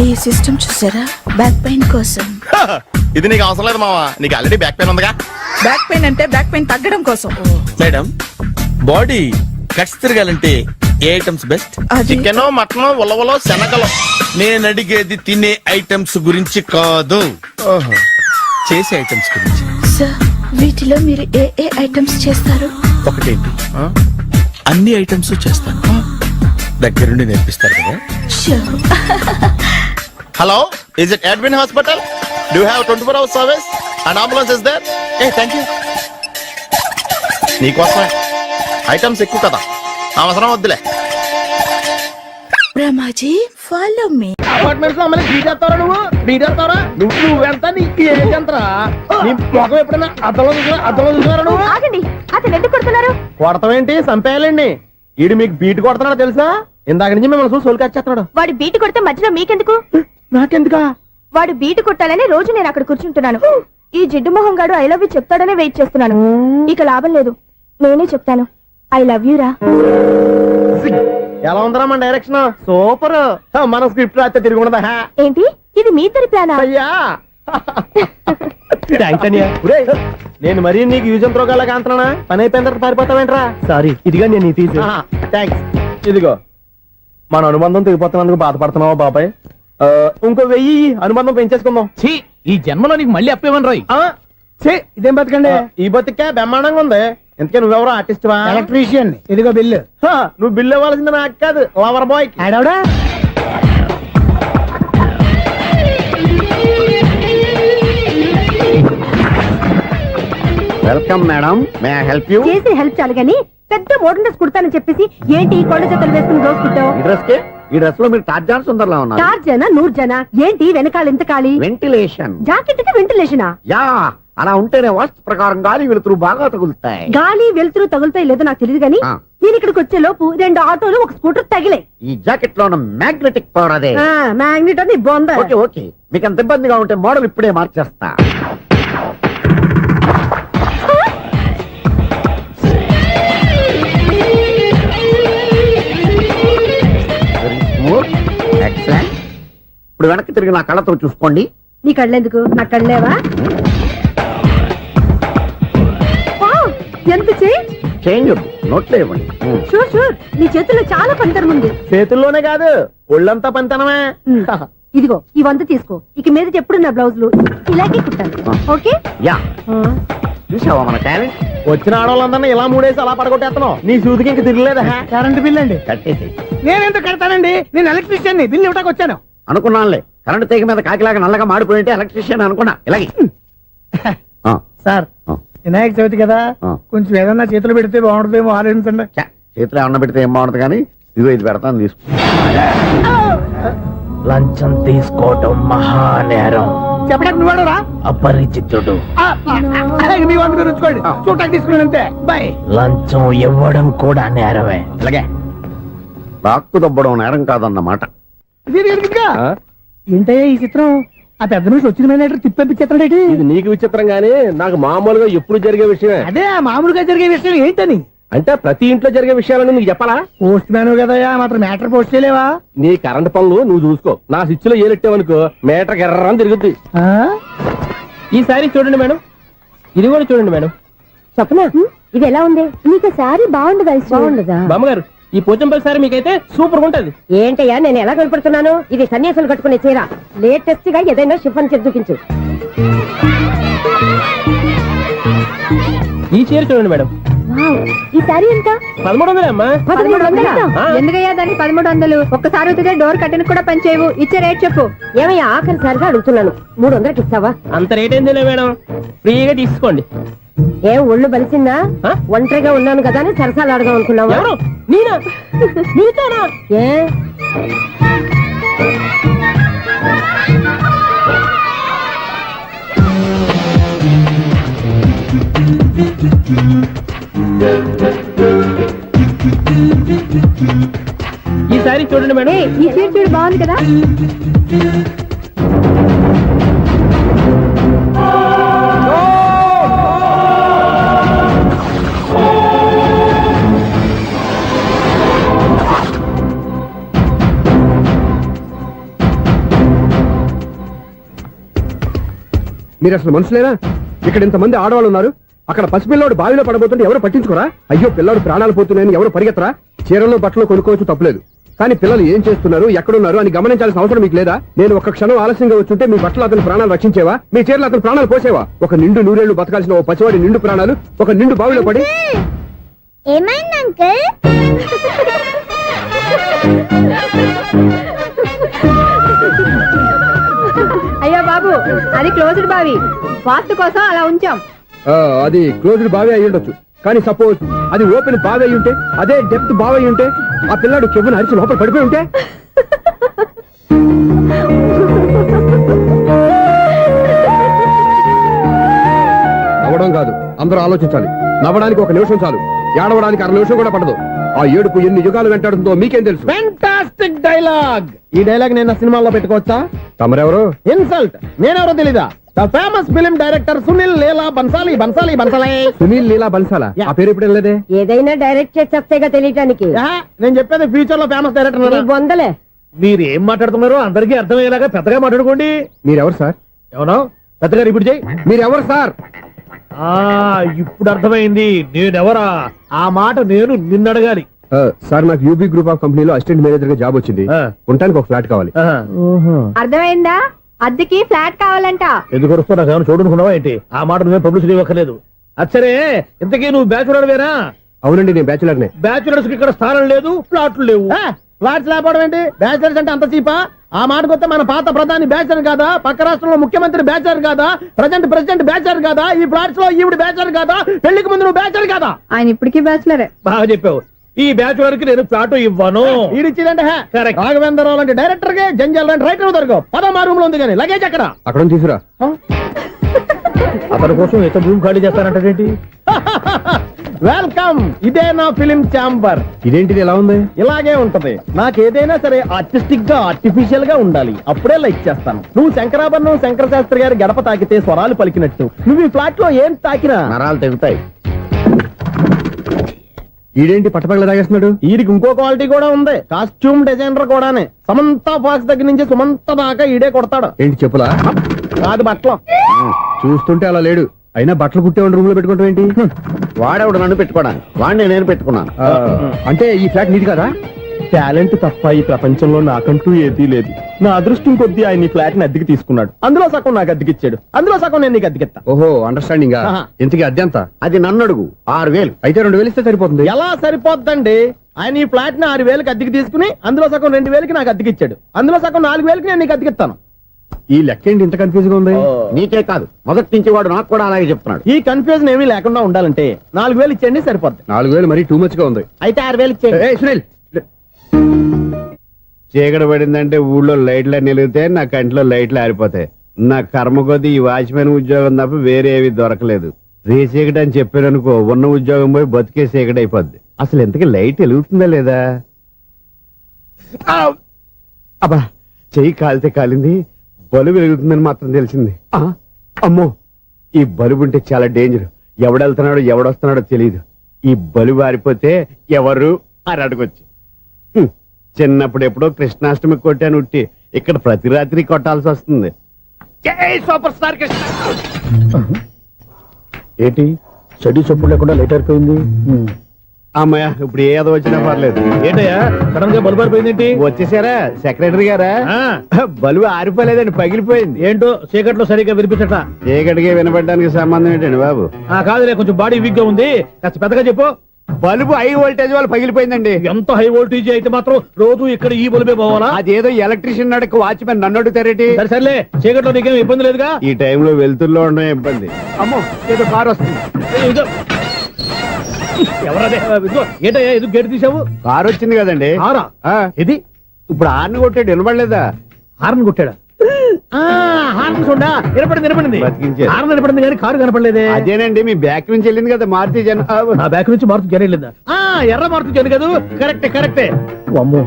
ఈ సిస్టమ్ చూసారా? బ్యాక్ పెయిన్ కోసం. ఇది నీకు అవసరం లేదు మావా, నీకు ఆల్రెడీ బ్యాక్ పెయిన్ ఉందిగా. బ్యాక్ పెయిన్ అంటే బ్యాక్ పెయిన్ తగ్గడం కోసం. మేడం, బాడీ కట్స్ తిరగాలంటే ఏ ఐటమ్స్ బెస్ట్? చికెన్, మటన్, ఉలవలో, శనగలు. నేను అడిగేది తినే ఐటమ్స్ గురించి కాదు, చేసే ఐటమ్స్ గురించి. సార్, వీటిలో మీరు ఏ ఏ ఐటమ్స్ చేస్తారు? ఒకటేంటి, అన్ని ఐటమ్స్ చేస్తాను. దగ్గరుండి నేర్పిస్తారు కదా. Hello, is it admin hospital? Do have 24 hours service and ambulance is there? Thank you. నీకోసమే. ఐటమ్స్ ఎక్కువ కదా, అవసరం వద్దులే. Brahmaji, follow me. అపార్ట్మెంట్స్ లో అమ్మని బీటేస్తావరా నువ్వు? బీటేస్తావరా నువ్వెంత? నీకు ఏంటంతరా? నీ మొఖం ఎప్పుడైనా అద్దంలో చూసారా నువ్వు? ఆగండి, అతను ఎందుకు కొడుతున్నారు? కొడతావేంటి? చంపేయాలండి. ఈడు మీకు బీట్ కొడుతున్నాడు తెలుసా? ఇందాక నుంచి మిమ్మల్ని చూసి సోల్కొచ్చేస్తున్నాడు. వాడు బీటు కొడితే మధ్యలో మీకెందుకు? నాకెందుకా? వాడు బీటు కొట్టాలని రోజు నేను అక్కడ కూర్చుంటున్నాను. ఈ జిడ్డు మొహం గాడు ఐ లవ్ యూ చెప్తాడనే వెయిట్ చేస్తున్నాను. ఇక లాభం లేదు, నేనే చెప్తాను. ఐ లవ్ యూ రా. ఎలా ఉందరా మన డైరెక్షన్? సూపర్. మన స్క్రిప్ట్ రాస్తే తిరిగి ఉండదా? ఏంటి ఇది మీ ఇద్దరి ప్లానా? అయ్యా నేను మరీ నీకు యూజ్ అంత రోగాలాగా అంటున్నా. పని అయిపోయిన తర్వాత పారిపోతావేంట్రా? సారీ, ఇదిగా నేను తీసి. థ్యాంక్స్. ఇదిగో, మన అనుబంధం తెగిపోతున్నందుకు బాధపడుతున్నావా బాబాయ్? ఇంకో 1000 అనుబంధం పెంచేసుకుందాం. ఈ జన్మలో నీకు మళ్ళీ అప్పేమని రాయి. ఇదేం బతికండి? ఈ బతికే బ్రహ్మాండంగా ఉంది. ఎందుకే నువ్వెవరో ఆర్టిస్ట్ వా? ఎలక్ట్రీషియన్. ఇదిగో బిల్లు. నువ్వు బిల్లు ఇవ్వాల్సింది నాకు కాదు, లవర్ బాయ్. ఆడవడా? Welcome madam, may I help you? చేసి హెల్ప్ చాలు గాని పెద్ద మోడల్ డ్రెస్ కుడతానని చెప్పేసి ఏంటి కొండ జతలు వేసుకుని దోసుకుంటావు? ఈ డ్రెస్ కే, ఈ డ్రెస్ లో మీరు టార్జాన్ సుందర్లా ఉన్నారు. 4 జన 100 జన ఏంటి వెనకాల ఎంత ఖాళీ? వెంటిలేషన్. జాకెట్ కి వెంటిలేషనా? యా, అలా ఉంటేనే వాస్తు ప్రకారం గాలి వెలుతురు బాగా తగులుతాయి. గాలి వెలుతురు తగులుతాయి లేదో నాకు తెలియదు గాని నేను ఇక్కడికి వచ్చే లోపు 2 ఆటోలు ఒక స్కూటర్ తగిలే. ఈ జాకెట్ లో ఉన్న మ్యాగ్నెటిక్ పవర్ అదే. మ్యాగ్నెట్ అని బొంద. ఓకే ఓకే, మీకు అంత ఇబ్బందిగా ఉంటే మోడల్ ఇప్పుడే మార్చేస్తా. ఎక్సలెంట్. ఇప్పుడు వెనక్కి తిరిగి నా కళ్ళతో చూసుకోండి. నీ కళ్ళెందుకు? నా కళ్ళేవా? ఎంత చేంజ్? చేంజ్ నోట్లో ఇవ్వండి. షూర్ షూర్, నీ చేతుల్లో చాలా పంతరం ఉంది. చేతుల్లోనే కాదు, ఒళ్ళంతా పంతనమే. ఇదిగో ఈ 100 తీసుకో. ఇక మీద ఎప్పుడు నా బ్లౌజులు ఇలాగే కుట్టాను. ఓకే? యా, చూసావా మన టాలెంట్? వచ్చిన ఆడవాళ్ళందరినీ ఇలా మూడేసి అలా పడగొట్టేస్తున్నావు. నీ సూదికి ఇంక తిరగలేదా? కరెంట్ బిల్ అండి. కట్టేసి. నేనెందుకు కడతానండి? నేను ఎలక్ట్రీషియన్. బిల్ ఇవ్వడానికి వచ్చాను. అనుకున్నానులే, కరెంట్ తీగ మీద కాకిలాగా నల్లగా మాడిపోయింటే ఎలక్ట్రీషియన్ అనుకున్నా. ఇలాగే సార్, వినాయక చవితి కదా, కొంచెం ఏదన్నా చేతులు పెడితే బాగుంటుందేమో ఆలోచించండి. చేతిలో అన్న పెడితే ఏం బాగుంటుంది కానీ ఇదిగో ఇది పెడతాను, తీసుకో. లంచం తీసుకోవటం మహానేరం. చెప్పడానికి నువ్వాడరా? అపరిచితుడు. అలాగే మీ వంద మీరు ఉంచుకోండి, చూడటానికి తీసుకున్నాను అంతే. బాయ్. లంచం ఇవ్వడం కూడా నేరమే. ఇలాగే రాక్కు దబ్బడం నేరం కాదన్నమాట. ఏంటయ్యా ఈ చిత్రం? ఆ పెద్ద నుంచి వచ్చిన మేనేటర్ తిప్పించేస్తాడేటి? ఇది నీకు విచిత్రం గానీ నాకు మామూలుగా ఎప్పుడు జరిగే విషయమే. అదే మామూలుగా జరిగే విషయం ఏంటని? అంటే ప్రతి ఇంట్లో జరిగే విషయాలను నీకు చెప్పాలా? పోస్ట్ మ్యాన్ కదయ్యా, మాత్రం మ్యాటర్ పోస్ట్ చేయలేవా? నీ కరెంట్ పనులు నువ్వు చూసుకో. నా స్విచ్ లో ఏలెట్టావనుకో మీటర్ ఎర్రని తిరుగుద్ది. ఈసారి చూడండి మేడం, ఇది కూడా చూడండి మేడం. చెప్పనా? ఇది ఎలా ఉంది? నీకు సారీ బాగుండదా? బాగుండదా బామ్మగారు? ఈ పోచంపల్లి సారీ మీకైతే సూపర్ ఉంటది. ఏంటయ్యా నేను ఎలా కనపడుతున్నాను? ఇది సన్యాసులు కట్టుకునే చీర. లేటెస్ట్ గా ఏదైనా షిఫాన్ చేసి చూపించు. ఈ చీర చూడండి మేడం. ఈ సారీ ఎంత? 1300 అమ్మా. 1300? ఎందుకయ్యా దానికి 1300? ఒక్కసారి వచ్చితే డోర్ కట్టెన్ కూడా పనిచేయవు. ఇచ్చే రేట్ చెప్పు. ఏమయ్యా ఆఖరిసారిగా అడుగుతున్నాను, 300కి ఇస్తావా? అంత రేట్ ఏంది మేడం, ఫ్రీగా తీసుకోండి. ఏం ఒళ్ళు బలిసిందా? ఒంటరిగా ఉన్నాను కదా అని సరసాలు అడదాం అనుకున్నావా? నేనా? నీతోనా? ఏ ఈ సారీ చూడండి మేడం. ఈ చీర చూడు, బాగుంది కదా? మీరు అసలు మనుషులేనా? ఇక్కడ ఇంతమంది ఆడవాళ్ళు ఉన్నారు, అక్కడ పసిపిల్లాడు బావిలో పడబోతుంటే ఎవరు పట్టించుకోరా? అయ్యో పిల్లాడు ప్రాణాలు పోతున్నాయని ఎవరు పరిగెత్తరా? చీరలు బట్టలు కొనుక్కోవచ్చు, తప్పులేదు. కానీ పిల్లలు ఏం చేస్తున్నారు, ఎక్కడున్నారు అని గమనించాల్సిన అవసరం మీకు లేదా? నేను ఒక్క క్షణం ఆలస్యంగా వచ్చుంటే మీ బట్టలు అతని ప్రాణాలు రక్షించేవా? మీ చీరలు అతని ప్రాణాలు పోసేవా? ఒక నిండు నూరేళ్లు బతకాల్సిన ఓ పసివాడి నిండు ప్రాణాలు ఒక నిండు బావిలో పడి. ఏమైంది అంకుల్? అయ్యో బాబు, అది క్లోజ్డ్ బావి, వాస్తు కోసం అలా ఉంచాం. అది క్లోజ్డ్ బావి అయి ఉండొచ్చు, కానీ సపోజ్ అది ఓపెన్ బావి అయి ఉంటే, అదే డెప్త్ బావి అయి ఉంటే, ఆ పిల్లాడు చెవును అరిచి లోపల పడిపోయి ఉంటే? నవ్వడం కాదు, అందరూ ఆలోచించాలి. నవ్వడానికి 1 నిమిషం చాలు, ఏడవడానికి 1/2 నిమిషం కూడా పడదు. ఆ ఏడుపు ఎన్ని యుగాలు వెంటాడుతుందో మీకేం తెలుసు? Fantastic dialogue. ఈ డైలాగ్ నేను సినిమాలో పెట్టుకోవచ్చా? తమరెవరు? ఇన్సల్ట్. నేనెవరో తెలీదా? The famous film director Sunil Leela Bansali. Sunil Leela బన్సాలా? ఆ పేరు ఇప్పుడు లేదే. ఏదైనా డైరెక్ట్ చేసి చెప్తేగా తెలియటానికి. నేను చెప్పేది ఫ్యూచర్ లో ఫేమస్ డైరెక్టర్. బొందలే. మీరు ఏం మాట్లాడుతున్నారో అందరికీ అర్థమయ్యేలాగా పెద్దగా మాట్లాడుకోండి. మీరెవరు సార్? ఎవరో పెద్దగా రిపీట్ చేయి. మీరెవరు సార్? ఇప్పుడు అర్థమైంది నేనెవరా. ఆ మాట నేను నిన్నడగాలి. సార్ నాకు యూబీ గ్రూప్ ఆఫ్ కంపెనీలో అసిస్టెంట్ మేనేజర్ గా జాబ్ వచ్చింది. ఉండటానికి ఒక ఫ్లాట్ కావాలి. అర్థమైందా? అద్దెకి ఫ్లాట్ కావాలంట. ఎందుకు వస్తావు? నాకు ఏమైనా చూడనుకున్నావా ఏంటి? ఆ మాట నువ్వే పబ్లిసిటీ ఇవ్వక్కర్లేదు. అచ్చరే, ఇంతకీ నువ్వు బ్యాచులర్ వేరా? అవునండి, నేను బ్యాచులర్ నే. బ్యాచులర్స్ కి ఇక్కడ స్థానం లేదు, ప్లాట్లు లేవు. ఫ్లాట్స్ లేకపోవడం ఏంటి? బ్యాచులర్స్ అంటే అంత చీపా? ఆ మాటకొస్తే మన పాత ప్రధాని బ్యాచర్ కాదా? పక్క రాష్ట్రంలో ముఖ్యమంత్రి బ్యాచర్ కాదా? ప్రెసిడెంట్ బ్యాచర్ కాదా? ఈ ఫ్లాట్స్ లో ఈవిడ బ్యాచర్ కాదా? పెళ్లికి ముందు నువ్వు బ్యాచర్ కాదా? ఆయన ఇప్పటికీ బ్యాచులరే. బాగా చెప్పావు. ఈ బ్యాచులర్ కి నేను ఫ్లాట్ ఇవ్వను. ఈడిచ్చిందంటే రాఘవేంద్రరావు లాంటి డైరెక్టర్ కి జంజల్ లాంటి రైటర్ దొరకవు. పదమా రూమ్ లో ఉంది కానీ లగేజ్ అక్కడ అక్కడ తీసుకురా. అతని కోసం ఎంత రూమ్ ఖాళీ చేస్తానంటే వెల్కమ్. ఇదే నా ఫిలిం ఛాంబర్. ఇదేంటిది ఎలా ఉంది? ఇలాగే ఉంటది. నాకు ఏదైనా సరే ఆర్టిస్టిక్ గా ఆర్టిఫిషియల్ గా ఉండాలి. అప్పుడే లైక్ చేస్తాను. నువ్వు శంకరాభరణం శంకర శాస్త్రి గారి గడప తాకితే స్వరాలు పలికినట్టు నువ్వు ఈ ఫ్లాట్ లో ఏం తాకినా నరాలు తెగుతాయి. ఈడేంటి పట్టపగల తాగేస్తున్నాడు? వీడికి ఇంకో క్వాలిటీ కూడా ఉంది. కాస్ట్యూమ్ డిజైనర్ కూడానే. సమంత ఫాక్స్ దగ్గర నుంచి సుమంత దాకా ఈడే కొడతాడు. ఏంటి చెప్పులా? కాదు, బట్టలు. చూస్తుంటే అలా లేడు. అయినా బట్టలు కుట్టేవాడి రూమ్ లో పెట్టుకుంటాం ఏంటి? వాడేవాడు నన్ను పెట్టుకోవడానికి, వాడిని నేను పెట్టుకున్నాను. అంటే ఈ ఫ్లాట్ నీది కదా? టాలెంట్ తప్ప ఈ ప్రపంచంలో నాకంటూ ఏదీ లేదు. నా అదృష్టం కొద్దీ ఆయన ఈ ఫ్లాట్ ని అద్దెకి తీసుకున్నాడు. అందులో సగం నాకు అద్దెకిచ్చాడు, అందులో సగం నేను నీకు అద్దెకిస్తా. ఓహో, అండర్స్టాండింగ్. ఇంతకీ అద్దె ఎంత? అది నన్ను అడుగు. 6,000. అయితే 2,000 ఇస్తే సరిపోతుంది. ఎలా సరిపోద్దండి? ఆయన ఈ ఫ్లాట్ ని 6,000కి అద్దెకి తీసుకుని అందులో సగం 2,000కి నాకు అద్దెకిచ్చాడు. అందులో సగం 4,000కి నేను నీకు అద్దెకిస్తాను. ఈ లెక్క ఏంటి ఇంత కన్ఫ్యూజ్ గా ఉంది? నీకే కాదు, మొదటి నుంచి వాడు నాకు కూడా అలాగే చెప్తున్నాడు. ఈ కన్ఫ్యూజన్ ఏమీ లేకుండా ఉండాలంటే 4,000 ఇచ్చేయండి, సరిపోద్ది. 4,000 మరీ టూ మచ్ గా ఉంది. అయితే 6,000 ఇచ్చేయండి. సునీల్, చీకటి పడిందంటే ఊళ్ళో లైట్లు నిలిగితే నా కంటిలో లైట్లు ఆరిపోతాయి. నా కర్మ కొద్దీ ఈ వాచ్మెన్ ఉద్యోగం తప్ప వేరే ఏవి దొరకలేదు. రేచీకటి అని చెప్పారనుకో, ఉన్న ఉద్యోగం పోయి బతికే చీకటి అయిపోద్ది. అసలు ఇంతకీ లైట్ వెలుగుతుందా లేదా? అబ్బా, చెయ్యి కాలితే కాలింది, బలుబు వెలుగుతుందని మాత్రం తెలిసింది. అమ్మో, ఈ బలుబు ఉంటే చాలా డేంజర్. ఎవడెళ్తున్నాడో ఎవడొస్తున్నాడో తెలియదు. ఈ బలుబు ఆరిపోతే ఎవరు అని అడగొచ్చు. చిన్నప్పుడు ఎప్పుడో కృష్ణాష్టమి కొట్టాను ఉట్టి, ఇక్కడ ప్రతి రాత్రి కొట్టాల్సి వస్తుంది. సూపర్ స్టార్ ఏంటి చెడు చెప్పుడు లేకుండా లైట్ అయిపోయింది? అమ్మాయ, ఇప్పుడు ఏదో వచ్చినా పర్లేదు. ఏంటయ్యా సడన్ గా బల్బు ఆరిపోయింది ఏంటి? వచ్చేసారా సెక్రటరీ గారా? బలుబు ఆరిపోలేదండి, పగిలిపోయింది. ఏంటో చీకట్లో సరిగ్గా వినిపించట. చీకటికి వినపడడానికి సంబంధం ఏంటండి బాబు? కాదులే, కొంచెం బాడీ వీక్ గా ఉంది, కాస్త పెద్దగా చెప్పు. బల్బు హై వోల్టేజ్ వాళ్ళు పగిలిపోయిందండి. ఎంత హై వోల్టేజ్ అయితే మాత్రం రోజు ఇక్కడ ఈ బల్బే పోవాలా? అదేదో ఎలక్ట్రీషియన్ నడక వాచ్మెన్ నన్ను అడుగుతారేటి? సర్లే, చీకట్లో నీకేం ఇబ్బంది లేదుగా? ఈ టైంలో వెళ్తుల్లో ఉండడం ఇబ్బంది. అమ్మో, ఏదో కారు వస్తుంది. ఎవరదే? ఏంటయ్యా ఇది గేట్ తీసావు? కారు వచ్చింది కదండి. ఇది ఇప్పుడు హార్న్ కొట్టాడు, వినపడలేదా? హార్న్ కొట్టాడా? హార్న్ చూడా వినపడింది. హార్న్ వినపడింది కానీ కారు కనపడలేదే. అదేనండి, మీ బ్యాక్ నుంచి వెళ్ళింది కదా మారుతి జన. నా బ్యాక్ నుంచి మారుతి జన వెళ్ళిందా? ఎర్ర మారుతి జన కదా? కరెక్టే. అమ్మో,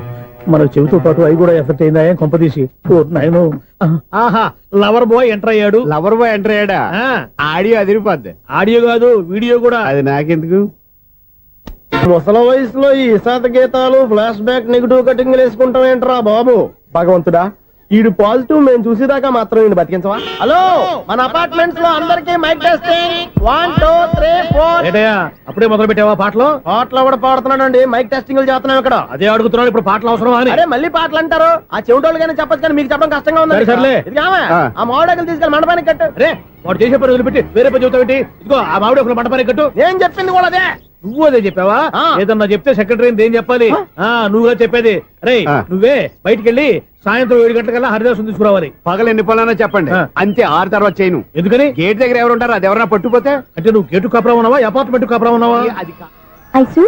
మన చెవితో పాటు అవి కూడా ఎఫెక్ట్ అయిందా? ఏం కొంపదీసి నాయను. ఆహా, లవర్ బాయ్ ఎంటర్ అయ్యాడు. లవర్ బాయ్ ఎంటర్ అయ్యాడా? ఆడియో అదిరిపోద్ది. ఆడియో కాదు, వీడియో కూడా. అది నాకెందుకు? ముసల వయసులో ఈ ఇసాత గీతాలు, ఫ్లాష్ బ్యాక్, నెగిటివ్ కటింగ్ వేసుకుంటాం ఏంట్రా బాబు? భగవంతుడా, ఈడు పాజిటివ్ మేము చూసేదాకా మాత్రం ఈయన బతికించవా? హలో, మన అపార్ట్మెంట్స్ లో అందరికీ మైక్ టెస్టింగ్. 1 2 3 4. అప్పుడే మొదలు పెట్టావా పాటలు? పాటలు ఎవడ పాడుతున్నాడండి? మైక్ టెస్టింగ్ చేస్తున్నాం ఇక్కడ. అదే అడుగుతున్నాడు, ఇప్పుడు పాటలు అవసరం అని. అరే మళ్ళీ పాటలు అంటారు. ఆ చెవిటోళ్ళు కానీ చెప్పచ్చు కానీ మీకు చెప్పడం కష్టంగా ఉంది. సర్లే, ఆ మామిడాకులు తీసుకెళ్ళి మండపానికి కట్టు. రే, వాడు చేసే పని వదిలిపెట్టి వేరే పని చెబుతావు. ఇదిగో ఆ మామిడాకులు మండపానికి కట్టు. నేను చెప్పింది కూడా అదే. నువ్వు అదే చెప్పావా? ఏదన్నా చెప్తే సెక్రటరీ ఏం చెప్పాలి? నువ్వుగా చెప్పేది. రే, నువ్వే బయటికి వెళ్ళి సాయంత్రం 7 గంటలకల్లా హరిదాసు తీసుకురావాలి. పగలు ఎన్ని పనులన్నా చెప్పండి, అంతే. 6 తర్వాత చేయను. ఎందుకని? గేట్ దగ్గర ఎవరు ఉంటారు? అది ఎవరన్నా పట్టుపోతే? అంటే నువ్వు గేటు కాపురా ఉన్నావా, అపార్ట్మెంట్ కాపురా ఉన్నావా? ఐసు,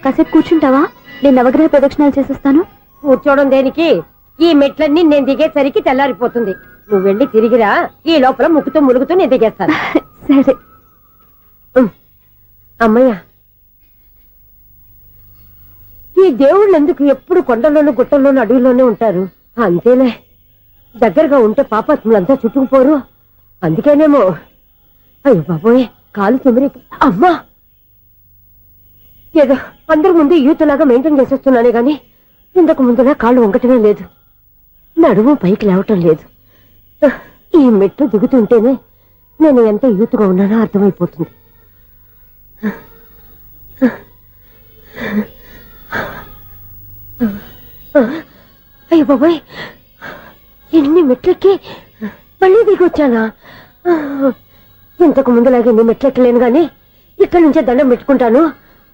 కాసేపు కూర్చుంటావా? నేను నవగ్రహ ప్రదక్షిణాలు చేసేస్తాను. కూర్చోవడం దేనికి? ఈ మెట్లన్నీ నేను దిగేసరికి తెల్లారిపోతుంది. నువ్వు వెళ్ళి తిరిగిరా, ఈ లోపల ముక్కుతూ ములుగుతూ నేను దిగేస్తాను. సరే అమ్మయ్య, ఈ దేవుళ్ళు ఎందుకు ఎప్పుడు కొండల్లోనూ గుట్టల్లోనూ అడవిలోనే ఉంటారు? అంతేలే, దగ్గరగా ఉంటే పాపాత్ములంతా చుట్టుకుపోరు. అందుకేనేమో. అయ్యో బాబోయ్, కాలు చెమిరి. అమ్మా, ఏదో అందరి ముందు యూత్లాగా మెయింటైన్ చేసేస్తున్నానే గాని ఇంతకు ముందులా కాళ్ళు వంకటమే లేదు, నడుము పైకి లేవటం లేదు. ఈ మెట్లు దిగుతుంటేనే నేను ఎంత యూత్గా ఉన్నానో అర్థమైపోతుంది. అయ్య బాబాయ్, ఎన్ని మెట్లెక్కి మళ్ళీ దిగొచ్చానా? ఇంతకు ముందులాగే ఎన్ని మెట్లెక్కలేను గాని ఇక్కడి నుంచే దండం పెట్టుకుంటాను.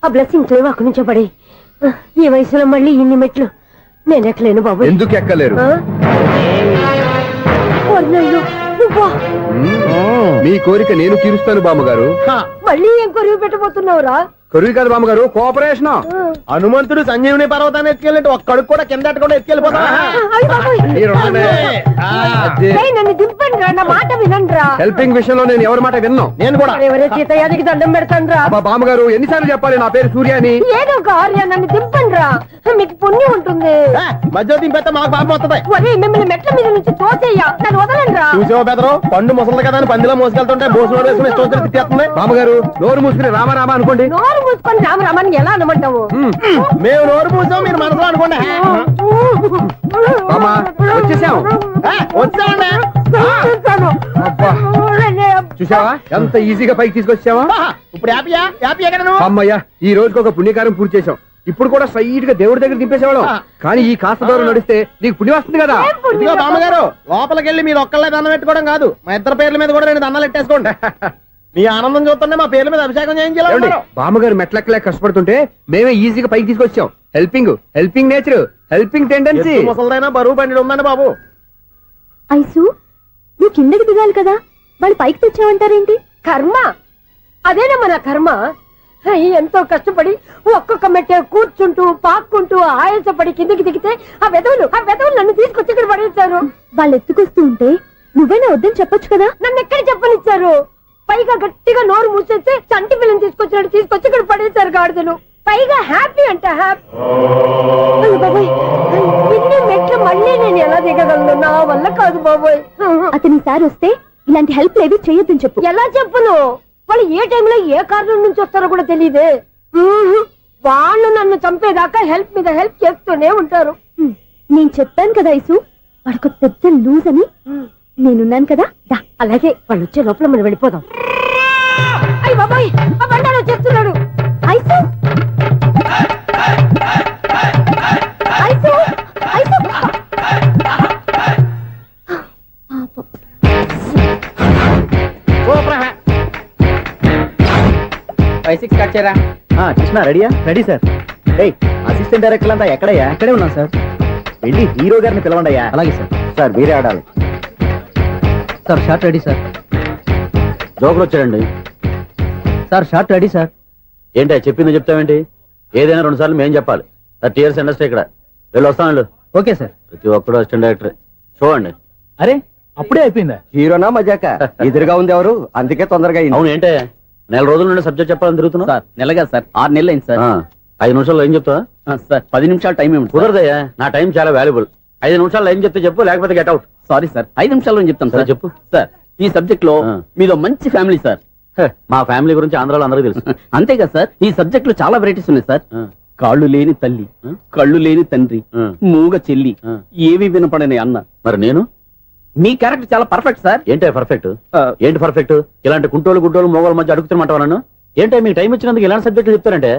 ఆ బ్లెస్సింగ్ లేవు అక్కడి నుంచే పడి. ఈ వయసులో మళ్ళీ ఇన్ని మెట్లు నేను ఎక్కలేను బాబు. ఎందుకు ఎక్కలేరు? మీ కోరిక నేను తీరుస్తాను బామ్మగారు. మళ్ళీ ఏం కొరివి పెట్టబోతున్నావురా? కొరివి కాదు బామ్మగారు, కోఆపరేషన్. హనుమంతుడు సంజీవుని పర్వతాన్ని ఎత్తుకెళ్ళి ఒక్కడికి కూడా కింద కూడా ఎత్తుకెళ్ళిపోతా. నన్ను దింపండి రా, నా మాట వినండి రా. హెల్పింగ్ విషయంలో నేను ఎవరి మాట విన్నాను. నేను కూడా ఎవరే సీతయ్యానికి దండం పెడతాను రా. బామ్మగారు ఎన్నిసార్లు చెప్పాలి నా పేరు సూర్య అని? ఏదో ఒక ఆర్య, నన్ను దింపండి రా, మీకు పుణ్యం ఉంటుంది. మధ్య దింపేస్తే మాకు పాపం వస్తుంది. ఒరే మిమ్మల్ని మెట్ల మీద నుంచి తోచేయ్యా, నన్ను వదలండి రా. చూసావా బెదరు, పండు ముసలి కదా అని పందిలో మోసుకెళ్తుంటే భోజనం వేసుకుని ఇష్టం వచ్చి తిట్టేస్తుంది. బామ్మగారు నోరు మూసుకుని రామారామా అనుకోండి. నోరు మూసుకొని రామరామాన్ని ఎలా అనమంటావు? మేము నోరు మూసాం, మీరు మనసులో అనుకోండి. వచ్చేసాం. వచ్చామండి. చూసావా ఎంత ఈజీగా పైకి తీసుకొచ్చావా? ఇప్పుడు హ్యాపీయా? హ్యాపీ ఎక్కడ? అమ్మయ్యా, ఈ రోజుకి ఒక పుణ్యకారం పూర్తి చేసాం. ఇప్పుడు కూడా స్ట్రైట్ గా దేవుడి దగ్గర దింపేసేవాళ్ళం. కానీ ఈ కాస్త దూరం నడిస్తే నీకు పుణ్యం వస్తుంది కదా. ఇదిగో బామ్మగారు, లోపలికి వెళ్ళి మీరు ఒక్కళ్ళే దండం పెట్టుకోవడం కాదు, మా ఇద్దరు పేర్ల మీద కూడా నేను దండాలు పెట్టేసుకోండి. మీ ఆనందం చూస్తుంటే మా పేర్ల మీద అభిషేకం చేయించాలి. బామ్మగారు మెట్లెక్కలే కష్టపడుతుంటే మేమే ఈజీగా పైకి తీసుకొచ్చాం. Helping nature, helping tendency. ముసలిదైనా బరువు బండి ఉందండి బాబు. ఐసు, నువ్వు కిందకి దిగాలి కదా, వాళ్ళు పైకి తెచ్చావంటారేంటి? కర్మ అదేనమ్మా నా కర్మ. ఎంతో కష్టపడి ఒక్కొక్క మెట్టే కూర్చుంటూ పాక్కుంటూ ఆయాసపడి కిందకి దిగితే ఆ వెధవులు నన్ను తీసుకొచ్చి ఇక్కడ పడేశారు. వాళ్ళు ఎత్తుకొస్తూ ఉంటే నువ్వేనా వద్దని చెప్పొచ్చు కదా. నన్ను ఎక్కడ చెప్పనిచ్చారు? పైగా గట్టిగా నోరు మూసేస్తే చంటి పిల్లని తీసుకొచ్చినట్టు తీసుకొచ్చి ఇక్కడ పడేశారు గాడిదలు. పైగా హ్యాపీ అంట హ్యాపీ. బాబాయ్, ఇన్ని మెట్లు మళ్ళీ నేను ఎలా దిగగలను? నా వల్ల కాదు బాబోయ్. అతని సార్ వస్తే ఇలాంటి హెల్ప్ లేవి చేయొద్దని చెప్పు. ఎలా చెప్పును? వాళ్ళు ఏ టైంలో ఏ కారణం నుంచి వస్తారో కూడా తెలియదే. వాళ్ళు నన్ను చంపేదాకా హెల్ప్ మీద హెల్ప్ చేస్తూనే ఉంటారు. నేను చెప్పాను కదా ఐసు, వాడొక పెద్ద లూజ్ అని. నేనున్నాను కదా. అలాగే వాళ్ళు వచ్చే లోపల మనం వెళ్ళిపోదాం. అయ్య బాబాయ్, ఆ బండారు వచ్చేస్తున్నాడు. Ice, ice, ice. 5-6 కట్ చేయరా. కృష్ణ రెడీయా? Ready sir. అసిస్టెంట్ డైరెక్టర్ అంతా ఎక్కడయ్యా? ఇక్కడే ఉన్నాం సార్. వెళ్ళి హీరో గారిని పిలవండి అయ్యా. అలాగే సార్. సార్ మీరే ఆడాలి సార్. Short ready sir. జోకులు వచ్చాడండి సార్. Short ready sir. ఏంటి చెప్పింది చెప్తావేంటి? ఏదైనా 2 సార్లు మేం చెప్పాలి. 30 years ఇండస్ట్రీ ఇక్కడ. వెళ్ళి వస్తాను. Okay sir. ప్రతి ఒక్కడు అసిస్టెంట్ డైరెక్టర్. చూడండి. అరే అప్పుడే అయిపోయిందా? హీరోనా మజాక? ఎదురుగా ఉంది ఎవరు, అందుకే తొందరగా. అవును ఏంటే, నెల రోజుల నుండి సబ్జెక్ట్ చెప్పాలని తిరుగుతున్నా సార్. నెలగా సార్, 6 నెలలు అయింది సార్. 5 నిమిషాల్లో ఏం చెప్తా సార్? 10 నిమిషాలు టైం ఏమి కుదరదయ్యా. నా టైం చాలా వాల్యుబుల్. 5 నిమిషాల్లో ఏం చెప్తే చెప్పు, లేకపోతే గెట్ అవుట్. సారీ సార్, 5 నిమిషాల్లో చెప్తాను సార్. చెప్పు సార్. ఈ సబ్జెక్ట్ లో మీదో మంచి ఫ్యామిలీ సార్. మా ఫ్యామిలీ గురించి ఆంధ్రాలో అందరికీ తెలుసు. అంతేగా సార్, ఈ సబ్జెక్ట్ లో చాలా వెరైటీస్ ఉన్నాయి సార్. కాళ్ళు లేని తల్లి, కళ్ళు లేని తండ్రి, మూగ చెల్లి, ఏవి వినపడని అన్న. మరి నేను మీ క్యారెక్టర్ చాలా పర్ఫెక్ట్ సార్. ఏంటే పర్ఫెక్ట్? ఏంటి పర్ఫెక్ట్? ఇలాంటి కుంటోలు గుంటోలు మోగోల మధ్య అడుగుతున్నమాట నన్ను. ఏంటో మీకు టైం ఇచ్చినందుకు ఇలాంటి సబ్జెక్టులు చెప్తారంటే,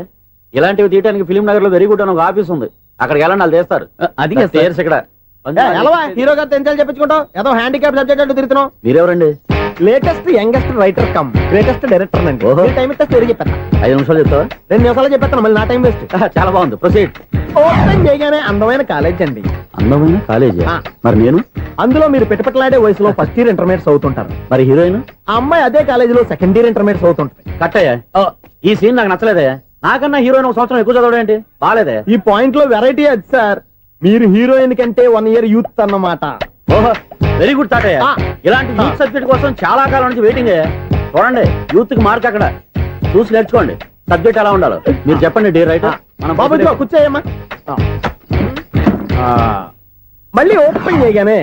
ఇలాంటివి తీయడానికి ఫిలిం నగర్ లో వెరీ గుడ్ అని ఒక ఆఫీస్ ఉంది. అక్కడికి వెళ్ళండి, వాళ్ళు చేస్తారు. అది ఇక్కడ హీరో గారు తెంచాలి చెప్పించుకుంటాం. ఏదో హ్యాండిక్యాప్ సబ్జెక్ట్ అంటూ తిరుగుతున్నాం. మీరెవరండి? Latest youngest writer come greatest director అండి. టైం ఇస్తే స్టోరీ చెప్పాను. 5 నిమిషాలు చెప్తావా? 2 నిమిషాలు చెప్పేస్తాను, మళ్ళీ నా టైం వేస్ట్. చాలా బాగుంది, ప్రొసీడ్. ఓపెన్ చేయగానే అందమైన కాలేజ్ అండి. అందమైన కాలేజ్? మరి నేను అందులో మీరు పెట్టుపట్లాడే వయసులో ఫస్ట్ ఇయర్ ఇంటర్మీడియట్స్ అవుతుంటారు. మరి హీరోయిన్ ఆ అమ్మాయి అదే కాలేజీలో సెకండ్ ఇయర్ ఇంటర్మీడియట్స్ అవుతుంటుంది. కట్టయ్యా, ఈ సీన్ నాకు నచ్చలేదే. నాకన్నా హీరోయిన్ 1 సంవత్సరం ఎక్కువ చదవడం ఏంటి? బాలేదే. ఈ పాయింట్ లో వెరైటీ అది సార్. మీరు హీరోయిన్ కంటే 1 year యూత్ అన్నమాట. ఓహో, వెరీ గుడ్ థాట్. ఇలాంటి యూత్ సబ్జెక్ట్ కోసం చాలా కాలం నుంచి వెయిటింగ్. చూడండి, యూత్ కి మార్క్ అక్కడ చూసి నేర్చుకోండి. సబ్జెక్ట్ ఎలా ఉండాలో మీరు చెప్పండి. డే రైటర్ మన బాబు కూర్చోయమ్మా. మళ్ళీ ఓపెన్ చేయగానే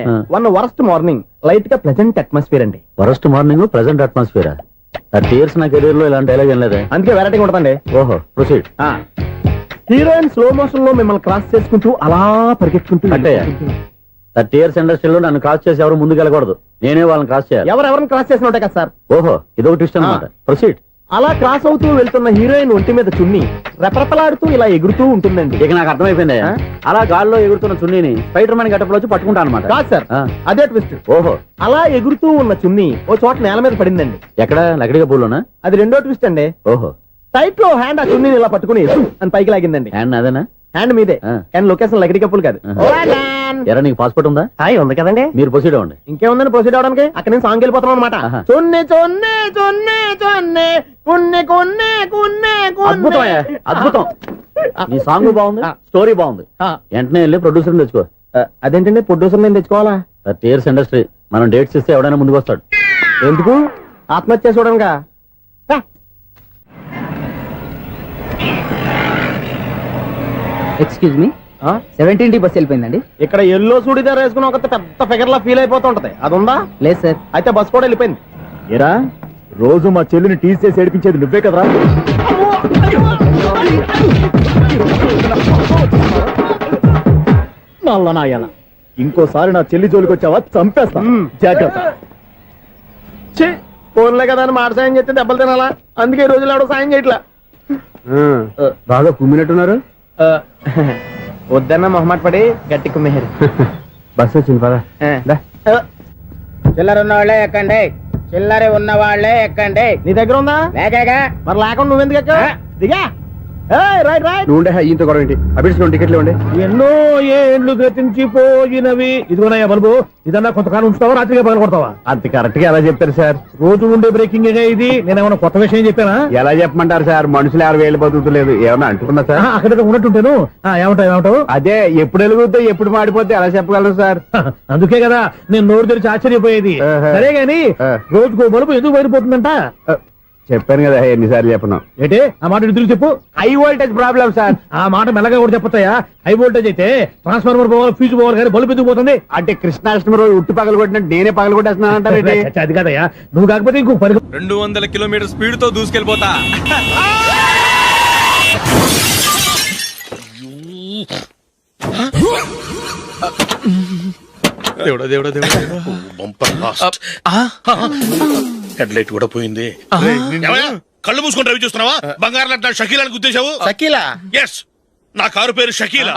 వరస్ట్ మార్నింగ్, లైట్ గా ప్లెజెంట్ అట్మాస్ఫియర్ అండి. Worst morning, pleasant atmosphere. 30 years నా కెరీర్ లో ఇలాంటి డైలాగ్ ఏం లేదు. అందుకే వెరైటీ ఉంటుందండి. ఓహో, ప్రొసీడ్. హీరోయిన్ స్లో మోషన్ లో మిమ్మల్ని క్రాస్ చేసుకుంటూ అలా పరిగెత్తుకుంటూ. అంటే 30 years ఇండస్ట్రీలో నన్ను క్రాస్ చేసి ఎవరు ముందుకు వెళ్ళకూడదు, నేనే వాళ్ళని క్రాస్ చేయాలి. ఎవరెవరిని క్రాస్ చేసిన ఉంటాయి కదా సార్. ఓహో, ఇదొక ట్విస్ట్ అన్నమాట. ప్రొసీడ్. అలా క్రాస్ అవుతూ వెళ్తున్న హీరోయిన్ ఒంటి మీద చున్ని రెపరెపలాడుతూ ఇలా ఎగురుతూ ఉంటుందండి. ఇక నాకు అర్థమైపోయింది. అలా గాల్లో ఎగురుతున్న చున్నీని స్పైడర్ మ్యాన్ గట్టపులో వచ్చి పట్టుకుంటా అనమాట. కాదు సార్, అదే ట్విస్ట్. ఓహో, అలా ఎగురుతూ ఉన్న చున్ని ఓ చోట నేల మీద పడిందండి. ఎక్కడ లకడిగా పూలోనా? అది రెండో ట్విస్ట్ అండి. ఓహో, టైట్ లో హ్యాండ్ ఆ చున్నీని ఇలా పట్టుకుని అని పైకి లాగిందండి. హ్యాండ్ అదేనా? హ్యాండ్ మీదే, కానీ లొకేషన్ లకడి కప్పులు కాదు. ఎరా నీకు పాస్పోర్ట్ ఉందా? హాయ్ ఉంది కదండి. మీరు ప్రొసీడ్ అవ్వండి. ఇంకేముందని ప్రొసీడ్ అవడానికి? అక్కడ నేను సాంగ్ వెళ్ళిపోతాం అనమాట. చున్ని చున్ని చున్ని చున్ని కున్ని కున్ని కున్ని అద్భుతం, అద్భుతం. నీ సాంగ్ బాగుంది, స్టోరీ బాగుంది. వెంటనే వెళ్ళి ప్రొడ్యూసర్ తెచ్చుకో. అదేంటండి ప్రొడ్యూసర్ నేను తెచ్చుకోవాలా? టీయర్స్ ఇండస్ట్రీ, మనం డేట్స్ ఇస్తే ఎవడైనా ముందుకు వస్తాడు. ఎందుకు? ఆత్మహత్య చూడనుగా. Excuse me, 17D bus వెళ్ళిపోయిందండి. ఇక్కడ ఎల్లో చూడిదార్ వేసుకుని ఒక పెద్ద ఫిగర్ లా ఫీల్ అయిపోతూ ఉంటది, అది ఉందా? లేదు సార్. అయితే బస్ కూడా వెళ్ళిపోయింది. ఏరా రోజు మా చెల్లిని టీస్ చేసి ఏడిపించేది నువ్వే కదరా? నల్ల నాయన, ఇంకోసారి నా చెల్లి జోలికి వచ్చావా చంపేస్తా, జాగ్రత్త. ఫోన్లే కదా అని మాట సాయం చేస్తే దెబ్బలు తినాలా? అందుకే ఈ రోజులు ఎవడో సాయం చేయట్లా. బాగా కుమ్మినట్టున్నారు. వద్దన్న మొహమాట పడి గట్టి కుమ్మేహారు. బస్సు వచ్చింది పదా. చిల్లర ఉన్న వాళ్ళే ఎక్కండి, చిల్లర ఉన్న వాళ్ళే ఎక్కండి. నీ దగ్గర ఉందా? లేకేగా. మరి లేకుండా నువ్వెందుకు ఎక్కా? దిగా. Right right. నువ్వు ఈయంతో కూడా ఏంటి? అభిడ్స్ టికెట్లు ఇవ్వండి. ఎన్నో ఏండ్లు గతించిపోయినవి. ఇదిగోనయ్యా బల్బు, ఇదన్నా కొంతకాలం ఉంచుతావా, రాత్రిగా పగల కొడతావా? అంత కరెక్ట్ గా ఎలా చెప్తారు సార్? రోజు ఉండే బ్రేకింగ్ ఇది. నేనేమన్నా కొత్త విషయం చెప్పానా? ఎలా చెప్పమంటారు సార్? మనుషులు 60 బతుకుతలేదు, ఏమన్నా అంటున్నా సార్? అక్కడ ఉన్నట్టుంటాను. ఏమంటావు? అదే ఎప్పుడు వెలుగుతో ఎప్పుడు మాడిపోతే ఎలా చెప్పగలరు సార్? అందుకే కదా నేను నోరు తెరిచి ఆశ్చర్యపోయేది. సరే గాని రోజుకో బలుపు ఎందుకు బయటపోతుందంట? చెప్పాను కదా ఎన్నిసార్లు చెప్పను. ఏంటే ఆ మాట తిరిగి చెప్పు. High voltage problem sir. ఆ మాట మెల్లగా కూడా చెప్పొచ్చాయా? హై వోల్టేజ్ అయితే ట్రాన్స్ఫార్మర్ పోవాలి, ఫ్యూజ్ పోవాలి, కానీ బల్బు ఎందుకు పోతుంది? అంటే కృష్ణాష్టమి రోజు ఉట్టు పగలు కొట్టినట్టు నేనే పగలు కొట్టేస్తున్నానంటారు. అది కాదయ్యా, నువ్వు కాకపోతే ఇంకో 200 కిలోమీటర్ స్పీడ్ తో దూసుకెళ్ళిపోతా. దేవుడా దేవుడా దేవుడా, హెడ్ లైట్ కూడా పోయింది. కళ్ళు మూసుకొని రవి చూస్తున్నావా? బంగారం లాంటి షకీలాని గుర్తించావు? షకీలా? ఎస్, నా కారు పేరు Shakeela.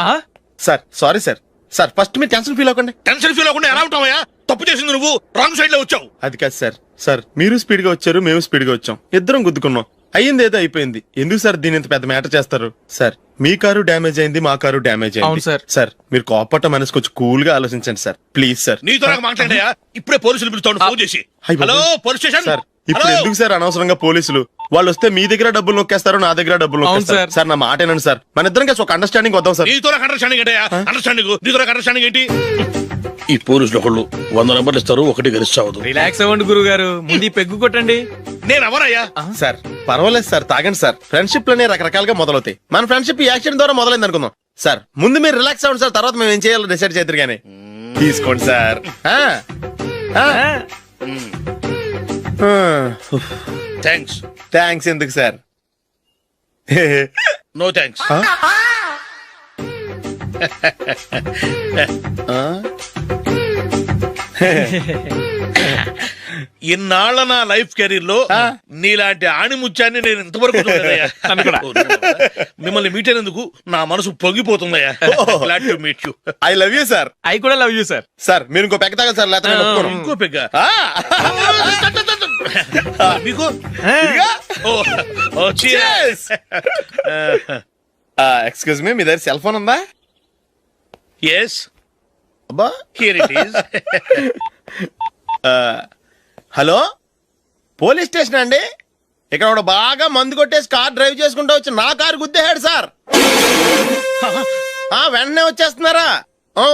Sir sorry sir. Sir first మీరు టెన్షన్ ఫీల్ అవ్వకండి. టెన్షన్ ఫీల్ అవ్వకుండా ఎలా ఉంటావయ్యా? తప్పు చేసింది నువ్వు, రాంగ్ సైడ్ లో వచ్చావు. అది కాదు సార్. సార్ మీరు స్పీడ్ గా వచ్చారు, మేము స్పీడ్ గా వచ్చాం, ఇద్దరం గుద్దుకున్నాం. అయ్యింది ఏదో అయిపోయింది. ఎందుకు సార్ దీని ఇంత పెద్ద మ్యాటర్ చేస్తారు? సార్ మీ కారు డ్యామేజ్ అయింది, మా కారు డ్యామేజ్ అయింది. సార్ సార్ మీరు కోపట్ట మనసు కొంచెం కూల్ గా ఆలోచించండి సార్, ప్లీజ్ సార్. నీతో నాకు మాట్లాడాయా? ఇప్పుడే పోలీసులు పిలుస్తాను, ఫోన్ చేసి. Hello police station. సార్ ఇప్పుడు ఎందుకు సార్ అనవసరంగా పోలీసులు? వాళ్ళు వస్తే మీ దగ్గర డబ్బులు నొక్కేస్తారు, నా దగ్గర డబ్బులు నొక్కేస్తారు. సార్ నా మాట ఏనండి సార్, మన ఇద్దరం కలిసి ఒక అండర్స్టాండింగ్ వద్దాం సార్. నీతో నాకు అండర్స్టాండింగ్ ఏంటయ్యా? అండర్స్టాండింగ్ నీతో నాకు అండర్స్టాండింగ్ ఏంటి? ఈ పోలీసులు ఒకళ్ళు 100 నెంబర్లు ఇస్తారు, ఒకటి గెలిచావదు. రిలాక్స్ అవ్వండి గురువు గారు, ముందు పెగ్గు కొట్టండి. నేను ఎవరయ్యా? సార్ పర్వాలేదు సార్, తాగండి సార్. ఫ్రెండ్షిప్ లోనే రకరకాలుగా మొదలవుతాయి. మన ఫ్రెండ్షిప్ యాక్సిడెంట్ ద్వారా మొదలైంది అనుకుందాం. సార్ ముందు మీరు రిలాక్స్ అవ్వండి సార్, తర్వాత మేము ఏం చేయాలో డిసైడ్ చేద్దరు గానీ. తీసుకోండి సార్. థ్యాంక్స్. థ్యాంక్స్ ఎందుకు సార్? No thanks. ఇన్నాళ్ళ నా లైఫ్ కెరీర్ లో నీలాంటి ఆణిముత్యాన్ని నేను ఇంతవరకు చూడలేదయ్యా. మిమ్మల్ని మీట్ అయినందుకు నా మనసు పొంగిపోతుందయ్యా. Glad to meet you. I love you sir. I కూడా లవ్ యూ సార్. సార్ మీరు ఇంకో పెగ్గ తాగాలి సార్, లేకపోతే ఇంకో పెగ్గ మీకు. ఎక్స్క్యూజ్ మీ, మీ దగ్గర సెల్ ఫోన్ ఉందా? ఎస్. అబ్బా, here it is. Hello, police station అండి. ఇక్కడ ఒకడు బాగా మందు కొట్టేసి కార్ డ్రైవ్ చేసుకుంటూ వచ్చి నా కారు గుద్దేశాడు సార్. వెంటనే వచ్చేస్తున్నారా?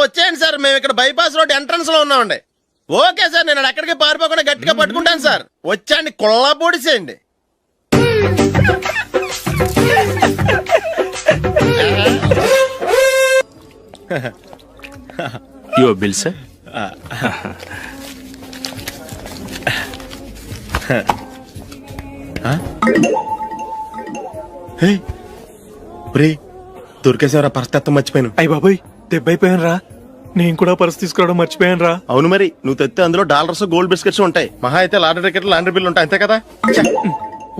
వచ్చేయండి సార్, మేము ఇక్కడ బైపాస్ రోడ్ ఎంట్రన్స్ లో ఉన్నామండి. ఓకే సార్, నేను ఎక్కడికి పారిపోకుండా గట్టిగా పట్టుకుంటాను సార్. వచ్చాండి, కుళ్ళ పొడిసేయండి. Your bill sir. దొరికేసేవరా? పరిస్థితి మర్చిపోయాను. అయ్య బాబోయ్, దెబ్బైపోయాను రా. నేను కూడా పర్స్ తీసుకురావడం మర్చిపోయాను రా. అవును మరి, నువ్వు తెస్తే అందులో డాలర్స్ గోల్డ్ బిస్కెట్స్ ఉంటాయి. మహా అయితే లాటరీ టికెట్ లాండ్రీ బిల్ ఉంటాయి, అంతే కదా.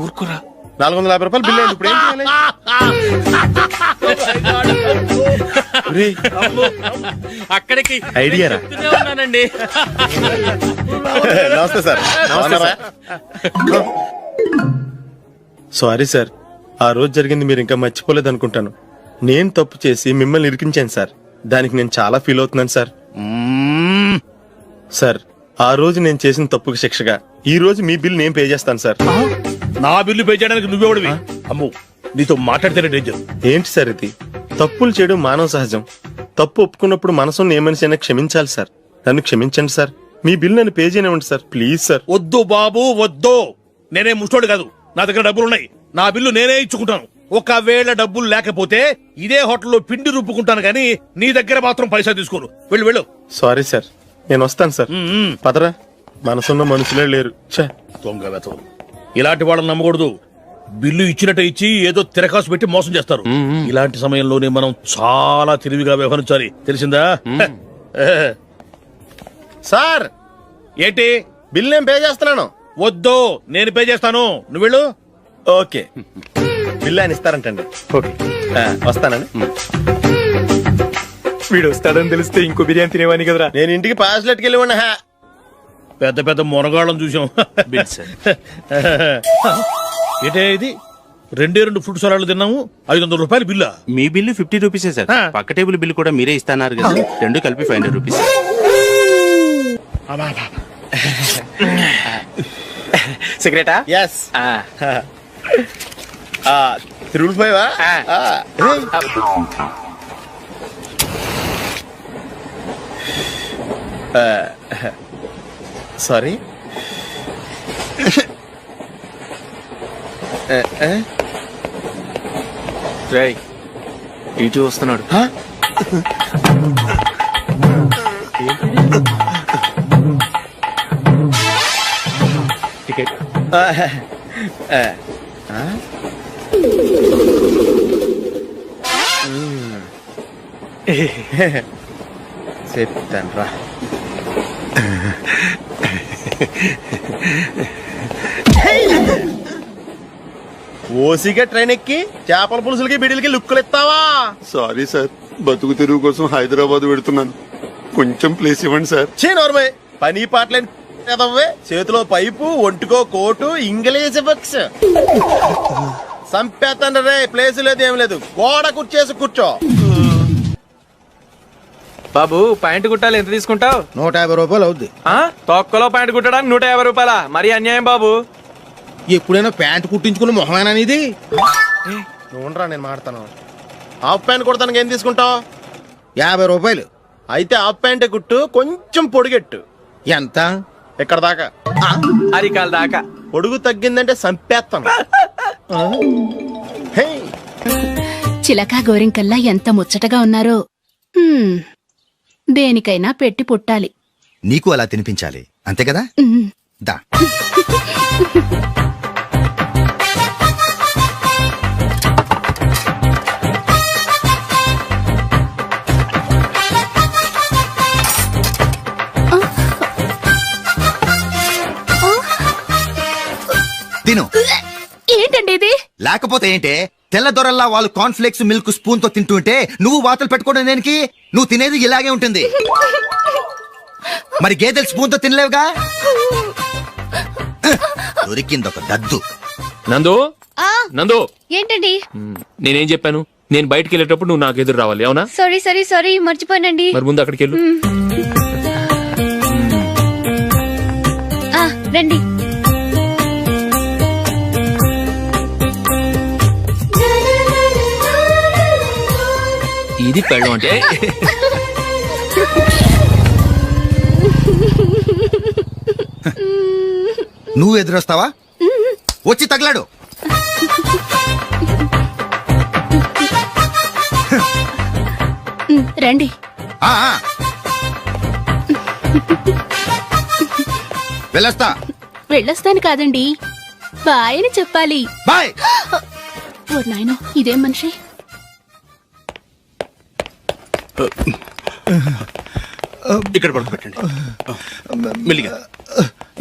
ఊరుకురా. 450 రూపాయలు బిల్ అయింది. ఇప్పుడు ఏం చేయాలి? ఒరేయ్, అక్కడికి ఐడియా రా. చెప్తూనే ఉన్నానండి. నమస్తే సార్. బాగున్నారా? సారీ సార్, ఆ రోజు జరిగింది మీరు ఇంకా మర్చిపోలేదు అనుకుంటాను. నేను తప్పు చేసి మిమ్మల్ని ఇరికించాను సార్. దానికి నేను చాలా ఫీల్ అవుతున్నాను సార్. సార్, ఆ రోజు నేను చేసిన తప్పుకి శిక్షగా ఈ రోజు మీ బిల్ నేను పే చేస్తాను సార్. నా బిల్లు పే చేయడానికి నువ్వెవడివి? అమ్ము, నీతో మాట్లాడితేనే డేంజర్. ఏంటి సార్ ఇది? తప్పులు చేయడం మానవ సహజం. తప్పు ఒప్పుకున్నప్పుడు మనసుని ఏ మనిషి అయినా క్షమించాలి సార్. నన్ను క్షమించండి సార్. మీ బిల్ నన్ను పే చేయనివ్వండి సార్, ప్లీజ్ సార్. వద్దు బాబు, వద్దు. నేనే ముష్టోడు కాదు, నా దగ్గర డబ్బులున్నాయి. నా బిల్లు నేనే ఇచ్చుకుంటాను. ఒకవేళ డబ్బులు లేకపోతే ఇదే హోటల్లో పిండి రుబ్బుకుంటాను కానీ నీ దగ్గర మాత్రం పైసా తీసుకోను. వెళ్ళు వెళ్ళు. సారీ సార్, నేను వస్తాను సార్. పదరా, మనసున్న మనుషులే లేరు. దొంగ వెతవు. ఇలాంటి వాళ్ళని నమ్మకూడదు. బిల్లు ఇచ్చినట్టు ఇచ్చి ఏదో తిరకాసు పెట్టి మోసం చేస్తారు. ఇలాంటి సమయంలోనే మనం చాలా తెలివిగా వ్యవహరించాలి, తెలిసిందా? సార్, ఏంటి? బిల్ నేను పే చేస్తున్నాను. వద్దు, నేను పే చేస్తాను, నువ్వు వెళ్ళు. ఓకే, బిల్ ఆయన ఇస్తారంటండి. ఓకే, వస్తానండి. వీడు వస్తాడని తెలిస్తే ఇంకో బిర్యానీ తినేవాని కదరా. నేను ఇంటికి పాస్లెట్కి వెళ్ళి ఉన్నా. పెద్ద పెద్ద మొనగాళ్ళం చూసాం. ఏంటే ఇది? 2 ఫ్రూట్ సలాడ్లు తిన్నాము, 500 రూపాయలు బిల్లా? మీ బిల్లు 50 రూపీసే సార్. పక్క టేబుల్ బిల్లు కూడా మీరే ఇస్తాన్నారు కదా, రెండు కలిపి 500 రూపీస్. సిగరెటా? ఎస్. 3 సారీ. ఇటు వస్తున్నాడు. టికెట్. చెప్తాను రా. ఓసిగా ట్రైన్ ఎక్కి చేపల పులుసులకి బిడిలకి లుక్కులు ఇస్తావా? సారీ సార్, బతుకు తెరువు కోసం హైదరాబాద్ పెడుతున్నాను, కొంచెం ప్లేస్ ఇవ్వండి సార్. నోర్మే, పని పాటలేని కదవ్వే. చేతిలో పైపు, ఒంటికో కోటు, ఇంగ్లీష్ బుక్స్. సంపేతండ్రి రే, ప్లేస్ లేదు ఏం లేదు, గోడ కుర్చేసి కూర్చో. బాబు, ప్యాంటు కుట్టాలి, ఎంత తీసుకుంటావు? 150 రూపాయలు అవుద్ది. తొక్కలో ప్యాంటు కుట్టడానికి 150 రూపాయల? మరి అన్యాయం బాబు. ఎప్పుడైనా ప్యాంటు కుట్టించుకున్న మొహమేనా ఇది? చూడరా, నేను మాడతాను. హాఫ్ ప్యాంట్ కుడతానికి ఏం తీసుకుంటావు? 50 రూపాయలు. అయితే హాఫ్ ప్యాంటే కుట్టు, కొంచెం పొడిగెట్టు. ఎంత? ఇక్కడ దాకా, అరికాల దాకా. పొడుగు తగ్గిందంటే సంపేస్తాను. చిలకా గోరింకల్లా ఎంత ముచ్చటగా ఉన్నారో. దేనికైనా పెట్టి పుట్టాలి. నీకు అలా తినిపించాలి, అంతే కదా? దా. తిను. ఏంటండి ఇది? లేకపోతే ఏంటే, తెల్లదొరల్లా వాళ్ళు కార్న్ఫ్లేక్స్ మిల్క్ స్పూన్ తో తింటుంటే నువ్వు వాతలు పెట్టుకోవడం దేనికి? నువ్వు తినేది ఇలాగే ఉంటుంది. మరి గేదెలు స్పూన్ తో తినలేవుగా. దొరికింది ఒక దద్దు. నందు, నందు, ఏంటండి? నేనేం చెప్పాను? నేను బయటికి వెళ్ళేటప్పుడు నువ్వు నాకు ఎదురు రావాలి, అవునా? సారీ మర్చిపోయానండి. మరి ముందు అక్కడికి వెళ్ళు. రండి. ఇది పెళ్ళం అంటే. నువ్వు ఎదురొస్తావా? వచ్చి తగలాడు. రండి. వెళ్ళొస్తాను కాదండి, బాయ్ అని చెప్పాలి. బాయ్. ఓ నాయనో, ఇదేం మనిషి? ఇక్కడ పడుకోబెట్టండి. మెల్లిగా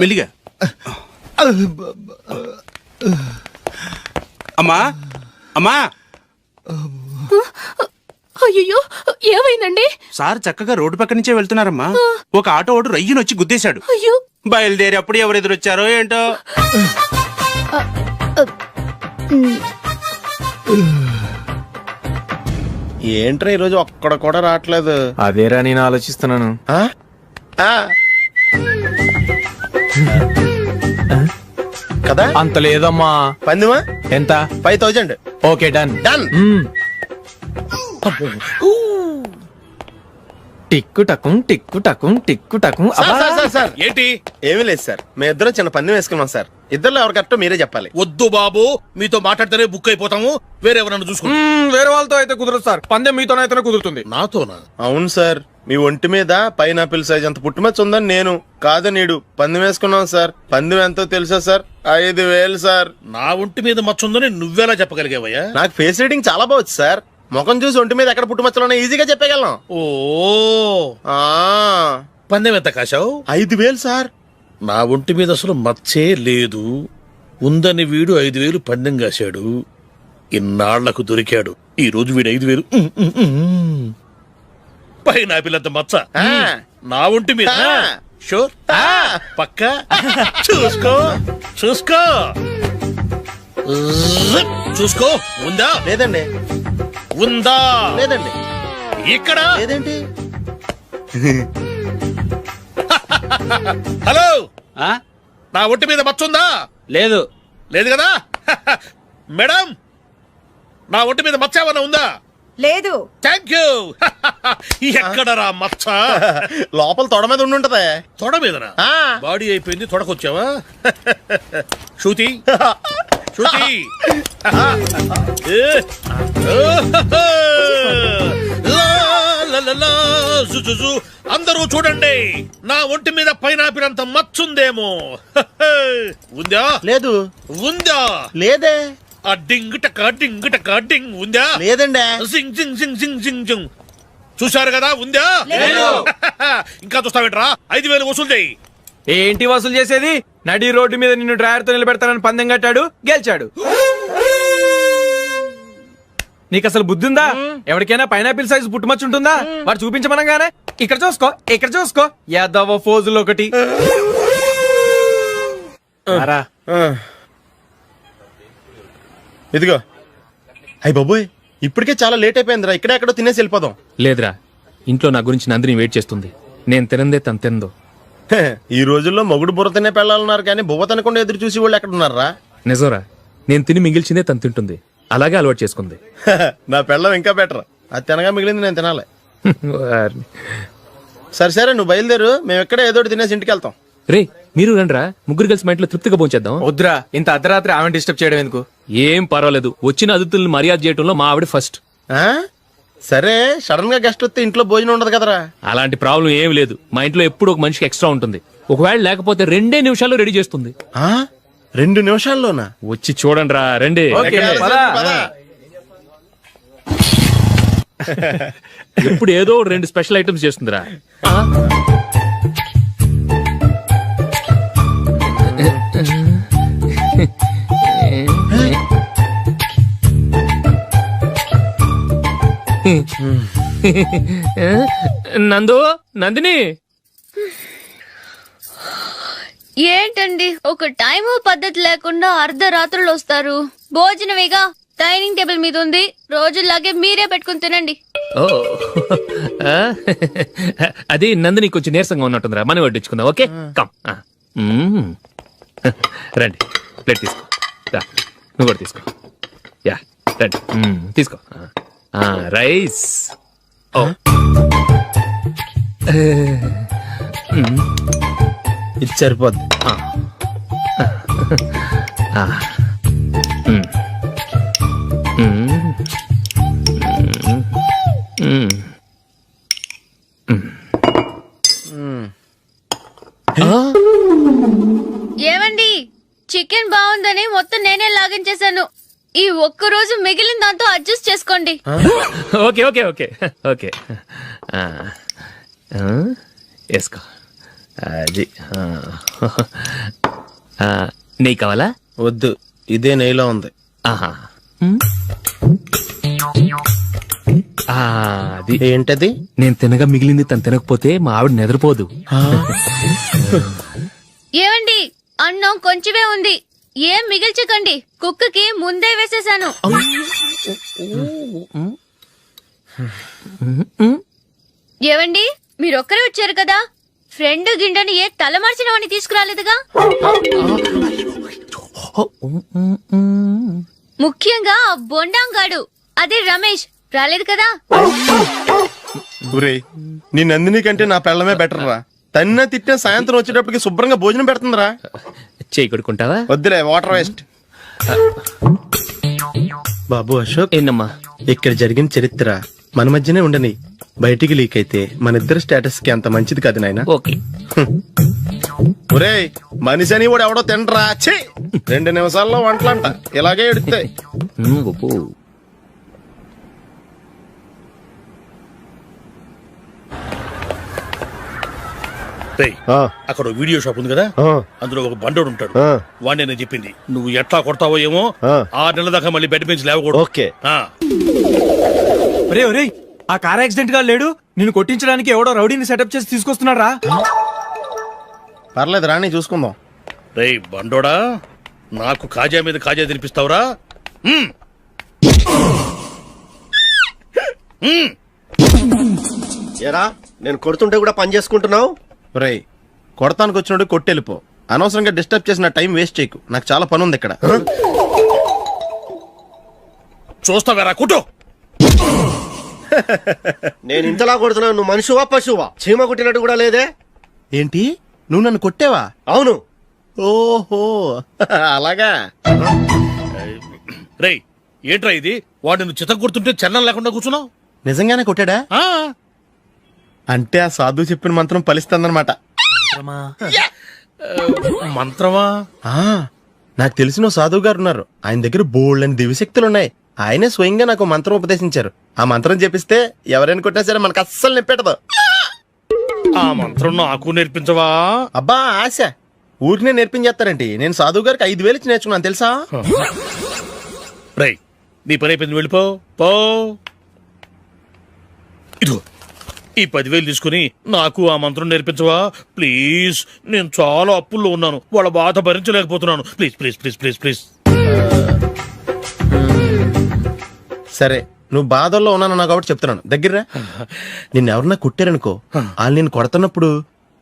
మెల్లిగా. అమ్మా అమ్మా అయ్యో ఏమైందండి? సార్ చక్కగా రోడ్డు పక్క నుంచే వెళ్తున్నారమ్మా. ఒక ఆటో ఓడు రయ్యను వచ్చి గుద్దేశాడు. అయ్యో బయలుదేరి అప్పుడు ఎవరు ఎదురొచ్చారో ఏంటో. ఏంట్రా ఈరోజు ఒక్కడ కూడా రావట్లేదు. అదేరా నేను ఆలోచిస్తున్నాను. కదా అంత లేదమ్మా. పందిమా ఎంత? 5000. Okay done done. టిక్కు టకుం టిక్కు టకుం టిక్కు టకుం. సార్ ఏంటి? ఏమీ లేదు సార్, మేము ఇద్దరం చిన్న పందెం వేసుకున్నాం సార్. ఇద్దరు ఎవరు కరెక్టో మీరే చెప్పాలి. వద్దు బాబు, మీతో మాట్లాడితేనే బుక్ అయిపోతాము. వేరే ఎవరన్నా చూసుకుంటాం. వేరే వాళ్ళతో అయితే కుదరదు సార్, పందెం మీతోనైతేనే కుదురుతుంది. నాతోనా? అవును సార్, మీ ఒంటి మీద పైనాపిల్ సైజ్ అంత పుట్టుమచ్చ ఉందని నేను కాదు నీడు పందెం వేసుకున్నాం సార్. పందెం ఎంతో తెలుసా సార్? 5000 సార్. నా ఒంటి మీద మచ్చ ఉందని నువ్వెలా చెప్పగలిగావయ్యా? నాకు ఫేస్ రీడింగ్ చాలా బాగుంది సార్. ముఖం చూసి ఒంటి మీద ఎక్కడ పుట్టుమచ్చలో ఈజీగా చెప్పగలం. ఓ పందెం ఎంత కాశావు? 5000 సార్. నా ఒంటి మీద అసలు మచ్చే లేదు. ఉందని వీడు 5000 పందెం కాశాడు. ఇన్నాళ్లకు దొరికాడు. ఈ రోజు వీడు 5000. పైన పిల్లంత మచ్చ నా ఒంటి మీద. షూర్ పక్క చూసుకో చూసుకో చూసుకో. ఉందా? లేదండి. ఉందా? లేదండి. ఇక్కడ లేదేంటి? హలో, నా ఒంటి మీద మచ్చ ఉందా? లేదు. లేదు కదా? మేడం, నా ఒంటి మీద మచ్చ ఏమన్నా ఉందా? లేదు. Thank you. ఎక్కడరా మచ్చ? లోపల తొడ మీద ఉండుంటదే. తొడ మీదనా? బాడీ అయిపోయింది, తొడకొచ్చావా? శృతి శృతి అందరూ చూడండి, నా ఒంటి మీద పైనాపినంత మచ్చుందేమో. ఉందా? లేదు. ఉందా? లేదే. ఆ డింగ్ టక డింగ్ టక డింగ్ ఉందా? లేదండి. సింగ్ సింగ్ సింగ్ సింగ్ సింగ్ సింగ్. చూశారు కదా? ఉందా? ఇంకా చూస్తావేంట్రా? 5000 వసూలు చేయి. ఏంటి వసూలు చేసేది? నడి రోడ్డు మీద నిన్ను డ్రైవర్ తో నిలబెడతానని పందెం కట్టాడు, గెలిచాడు. నీకు అసలు బుద్ధి ఉందా? ఎవరికైనా పైనాపిల్ సైజ్ పుట్టుమచ్చ ఉంటుందా? వాడు చూపించమనగానే ఇక్కడ చూసుకో ఇక్కడ చూసుకో యాదవ ఫోజులు ఒకటి. ఇదిగో. అయ్య బాబోయ్, ఇప్పటికే చాలా లేట్ అయిపోయిందిరా. ఇక్కడే ఎక్కడో తినేసి వెళ్ళిపోదాం. లేదురా, ఇంట్లో నా గురించి నందిని వెయిట్ చేస్తుంది. నేను తినందే తను తిందో. ఈ రోజుల్లో మొగుడు బుర్ర తినే పెళ్ళాలన్నారు కానీ బువ్వ తినకుండా ఎదురు చూసి వాళ్ళు ఎక్కడ ఉన్నారా? నిజంరా, నేను తిని మిగిల్చిందే తను తింటుంది. అలాగే అలవాటు చేసుకుంది. నా పెళ్ళం ఇంకా బెటర్. అది తినగా మిగిలింది నేను తినాలి. సరే సరే, నువ్వు బయలుదేరు. మేము ఎక్కడ ఏదో తినేసి ఇంటికి వెళ్తాం. రే, మీరు రండ్రా, ముగ్గురు కలిసి మా ఇంట్లో తృప్తిగా పోంచేద్దాం. వద్దురా, ఇంత అర్ధరాత్రి ఆమె డిస్టర్బ్ చేయడం ఎందుకు? ఏం పర్వాలేదు, వచ్చిన అతిథులను మర్యాద చేయడంలో మా ఆవిడ ఫస్ట్. సరే, సడన్ గా గెస్ట్ వస్తే ఇంట్లో భోజనం ఉండదు కదరా? అలాంటి ప్రాబ్లం ఏం లేదు. మా ఇంట్లో ఎప్పుడు ఒక మనిషికి ఎక్స్ట్రా ఉంటుంది. ఒకవేళ లేకపోతే 2 నిమిషాల్లో రెడీ చేస్తుంది. 2 నిమిషాల్లోనా? వచ్చి చూడండి రా, రండి. ఎప్పుడు ఏదో 2 స్పెషల్ ఐటమ్స్ చేస్తుందిరా. నందు, నందిని. ఏంటండి ఒక టైము పద్ధతి లేకుండా అర్ధరాత్రులు వస్తారు? భోజనమేగా డైనింగ్ టేబుల్ మీద ఉంది. రోజుల్లాగే మీరే పెట్టుకుని తినండి. ఓ, అది నందిని కొంచెం నీరసంగా ఉన్నట్టుందిరా. మనీ వడ్డించుకుందాం. Okay, come. రండి, ప్లేట్ తీసుకో. నువ్వు కూడా తీసుకో. యా, రండి, తీసుకో. రైస్. ఇది సరిపోద్ది. ఏమండి, చికెన్ బాగుందని మొత్తం నేనే లాగించేశాను. ఈ ఒక్క రోజు మిగిలిన దాంతో అడ్జస్ట్ చేసుకోండి. ఓకే ఓకే ఓకే ఓకే, వేసుకో. అది నెయ్యి కావాలా? వద్దు, ఇదే నెయ్యిలో ఉంది. ఆహా. ఆ, అది ఏంటది? నేను తినగా మిగిలింది తను తినకపోతే మా ఆవిడ నిద్రపోదు. ఏమండి అన్నం కొంచెమే ఉంది, ఏం మిగిల్చకండి, కుక్కకి ముందే వేసేసాను. ఏవండి మీరొక్కరే వచ్చారు కదా, ఫ్రెండ్ గిండెని ఏ తలమార్చిన వాడిని తీసుకురాలేదుగా? ముఖ్యంగా ఆ బొండాంగాడు అదే రమేష్ రాలేదు కదా? ఒరేయ్, నీ నందిని కంటే నా పెళ్ళమే బెటర్ రా. తన్న తిట్టిన సాయంత్రం వచ్చేటప్పటికి శుభ్రంగా భోజనం పెడుతుందిరా. చేయి కొడుకుంటావా? వద్దులే, వాటర్ వేస్ట్. బాబు అశోక్, ఏంటమ్మా ఇక్కడ జరిగిన చరిత్ర మన మధ్యనే ఉండని, బయటికి లీక్ అయితే మన ఇద్దరు స్టేటస్ కి అంత మంచిది కాదు నాయన. ఓకే. ఒరేయ్, మనిషి అని కూడా ఎవడో తినరా. ఛీ, 2 నిమిషాల్లో వంటలంట ఇలాగే ఎడుతాయి. అక్కడ వీడియో షాప్ ఉంది కదా, అందులో ఒక బండోడు ఉంటాడు. వాడిని నేను చెప్పింది, నువ్వు ఎట్లా కొడతావో ఏమో, 6 నెలల దాకా మళ్ళీ బెడ్ బెంచ్ లేవకూడదు. ఓకే. ఒరే ఒరే, ఆ కార్ యాక్సిడెంట్ గా లేడు, నిన్ను కొట్టించడానికి ఎవడో రౌడీని సెటప్ చేసి తీసుకొస్తున్నారా? పర్లేదు రాని, చూసుకుందాం. రేయ్ బండోడా, నాకు కాజా మీద కాజా తినిపిస్తావురా? ఎరా, నేను కొడుతుంటే కూడా పని చేసుకుంటున్నావు. రేయ్, కొడతానికి వచ్చినట్టు కొట్టెళ్ళిపో. అనవసరంగా డిస్టర్బ్ చేసిన టైం వేస్ట్ చేయకు, నాకు చాలా పని ఉంది ఇక్కడ. చూస్తావేరా కుట్టు. నేను ఇంతలా కొడుతున్నావు, నువ్వు మనిషివా పశువా? చీమ కుట్టినట్టు కూడా లేదే. ఏంటి, నువ్వు నన్ను కొట్టావా? అవును. ఓహో అలాగా. రేయ్ ఏంట్రా ఇది, వాడు నువ్వు చిత్త కొడుతుంటే చలనం లేకుండా కూర్చున్నావు. నిజంగానే కొట్టాడా? అంటే ఆ సాధువు చెప్పిన మంత్రం ఫలిస్తుందన్నమాట. మంత్రమా? నాకు తెలిసిన సాధువు గారు ఉన్నారు, ఆయన దగ్గర బోల్డని దివ్యశక్తులు ఉన్నాయి. ఆయనే స్వయంగా నాకు మంత్రం ఉపదేశించారు. ఆ మంత్రం చెప్పిస్తే ఎవరైనా కొట్టినా సరే మనకు అస్సలు నిప్పెట్టదు. ఆ మంత్రం నాకు నేర్పించవా? అబ్బా ఆశ, ఊరినే నేర్పించేస్తారండి. నేను సాధువు గారికి 5,000 ఇచ్చి నేర్చుకున్నాను తెలుసా? రేయ్, నీ పని అయిపోయింది, వెళ్ళిపో పో. ఇదిగో ఈ 10,000 తీసుకుని నాకు ఆ మంత్రం నేర్పించవా ప్లీజ్? నేను చాలా అప్పుల్లో ఉన్నాను, వాళ్ళ బాధ భరించలేకపోతున్నాను. Please please please please please. సరే, నువ్వు బాధల్లో ఉన్నాను నాకు కాబట్టి చెప్తున్నాను. దగ్గర నిన్ను ఎవరన్నా కుట్టారనుకో, వాళ్ళు నేను కొడుతున్నప్పుడు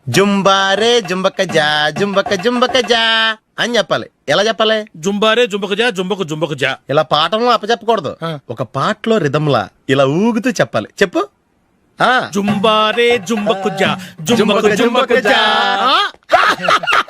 జుంబారే జుంబక జా జుంబక జుంబక జా అని చెప్పాలి. ఎలా చెప్పాలి? జుంబారే జుంబక జా జుంబక జుంబక జా. ఇలా పాఠంలో అప్పచెప్పకూడదు, ఒక పాటలో రిధంలా ఇలా ఊగుతూ చెప్పాలి. చెప్పు. జుంబారే జుంబకు జా జుంబకు జుంబకు జా.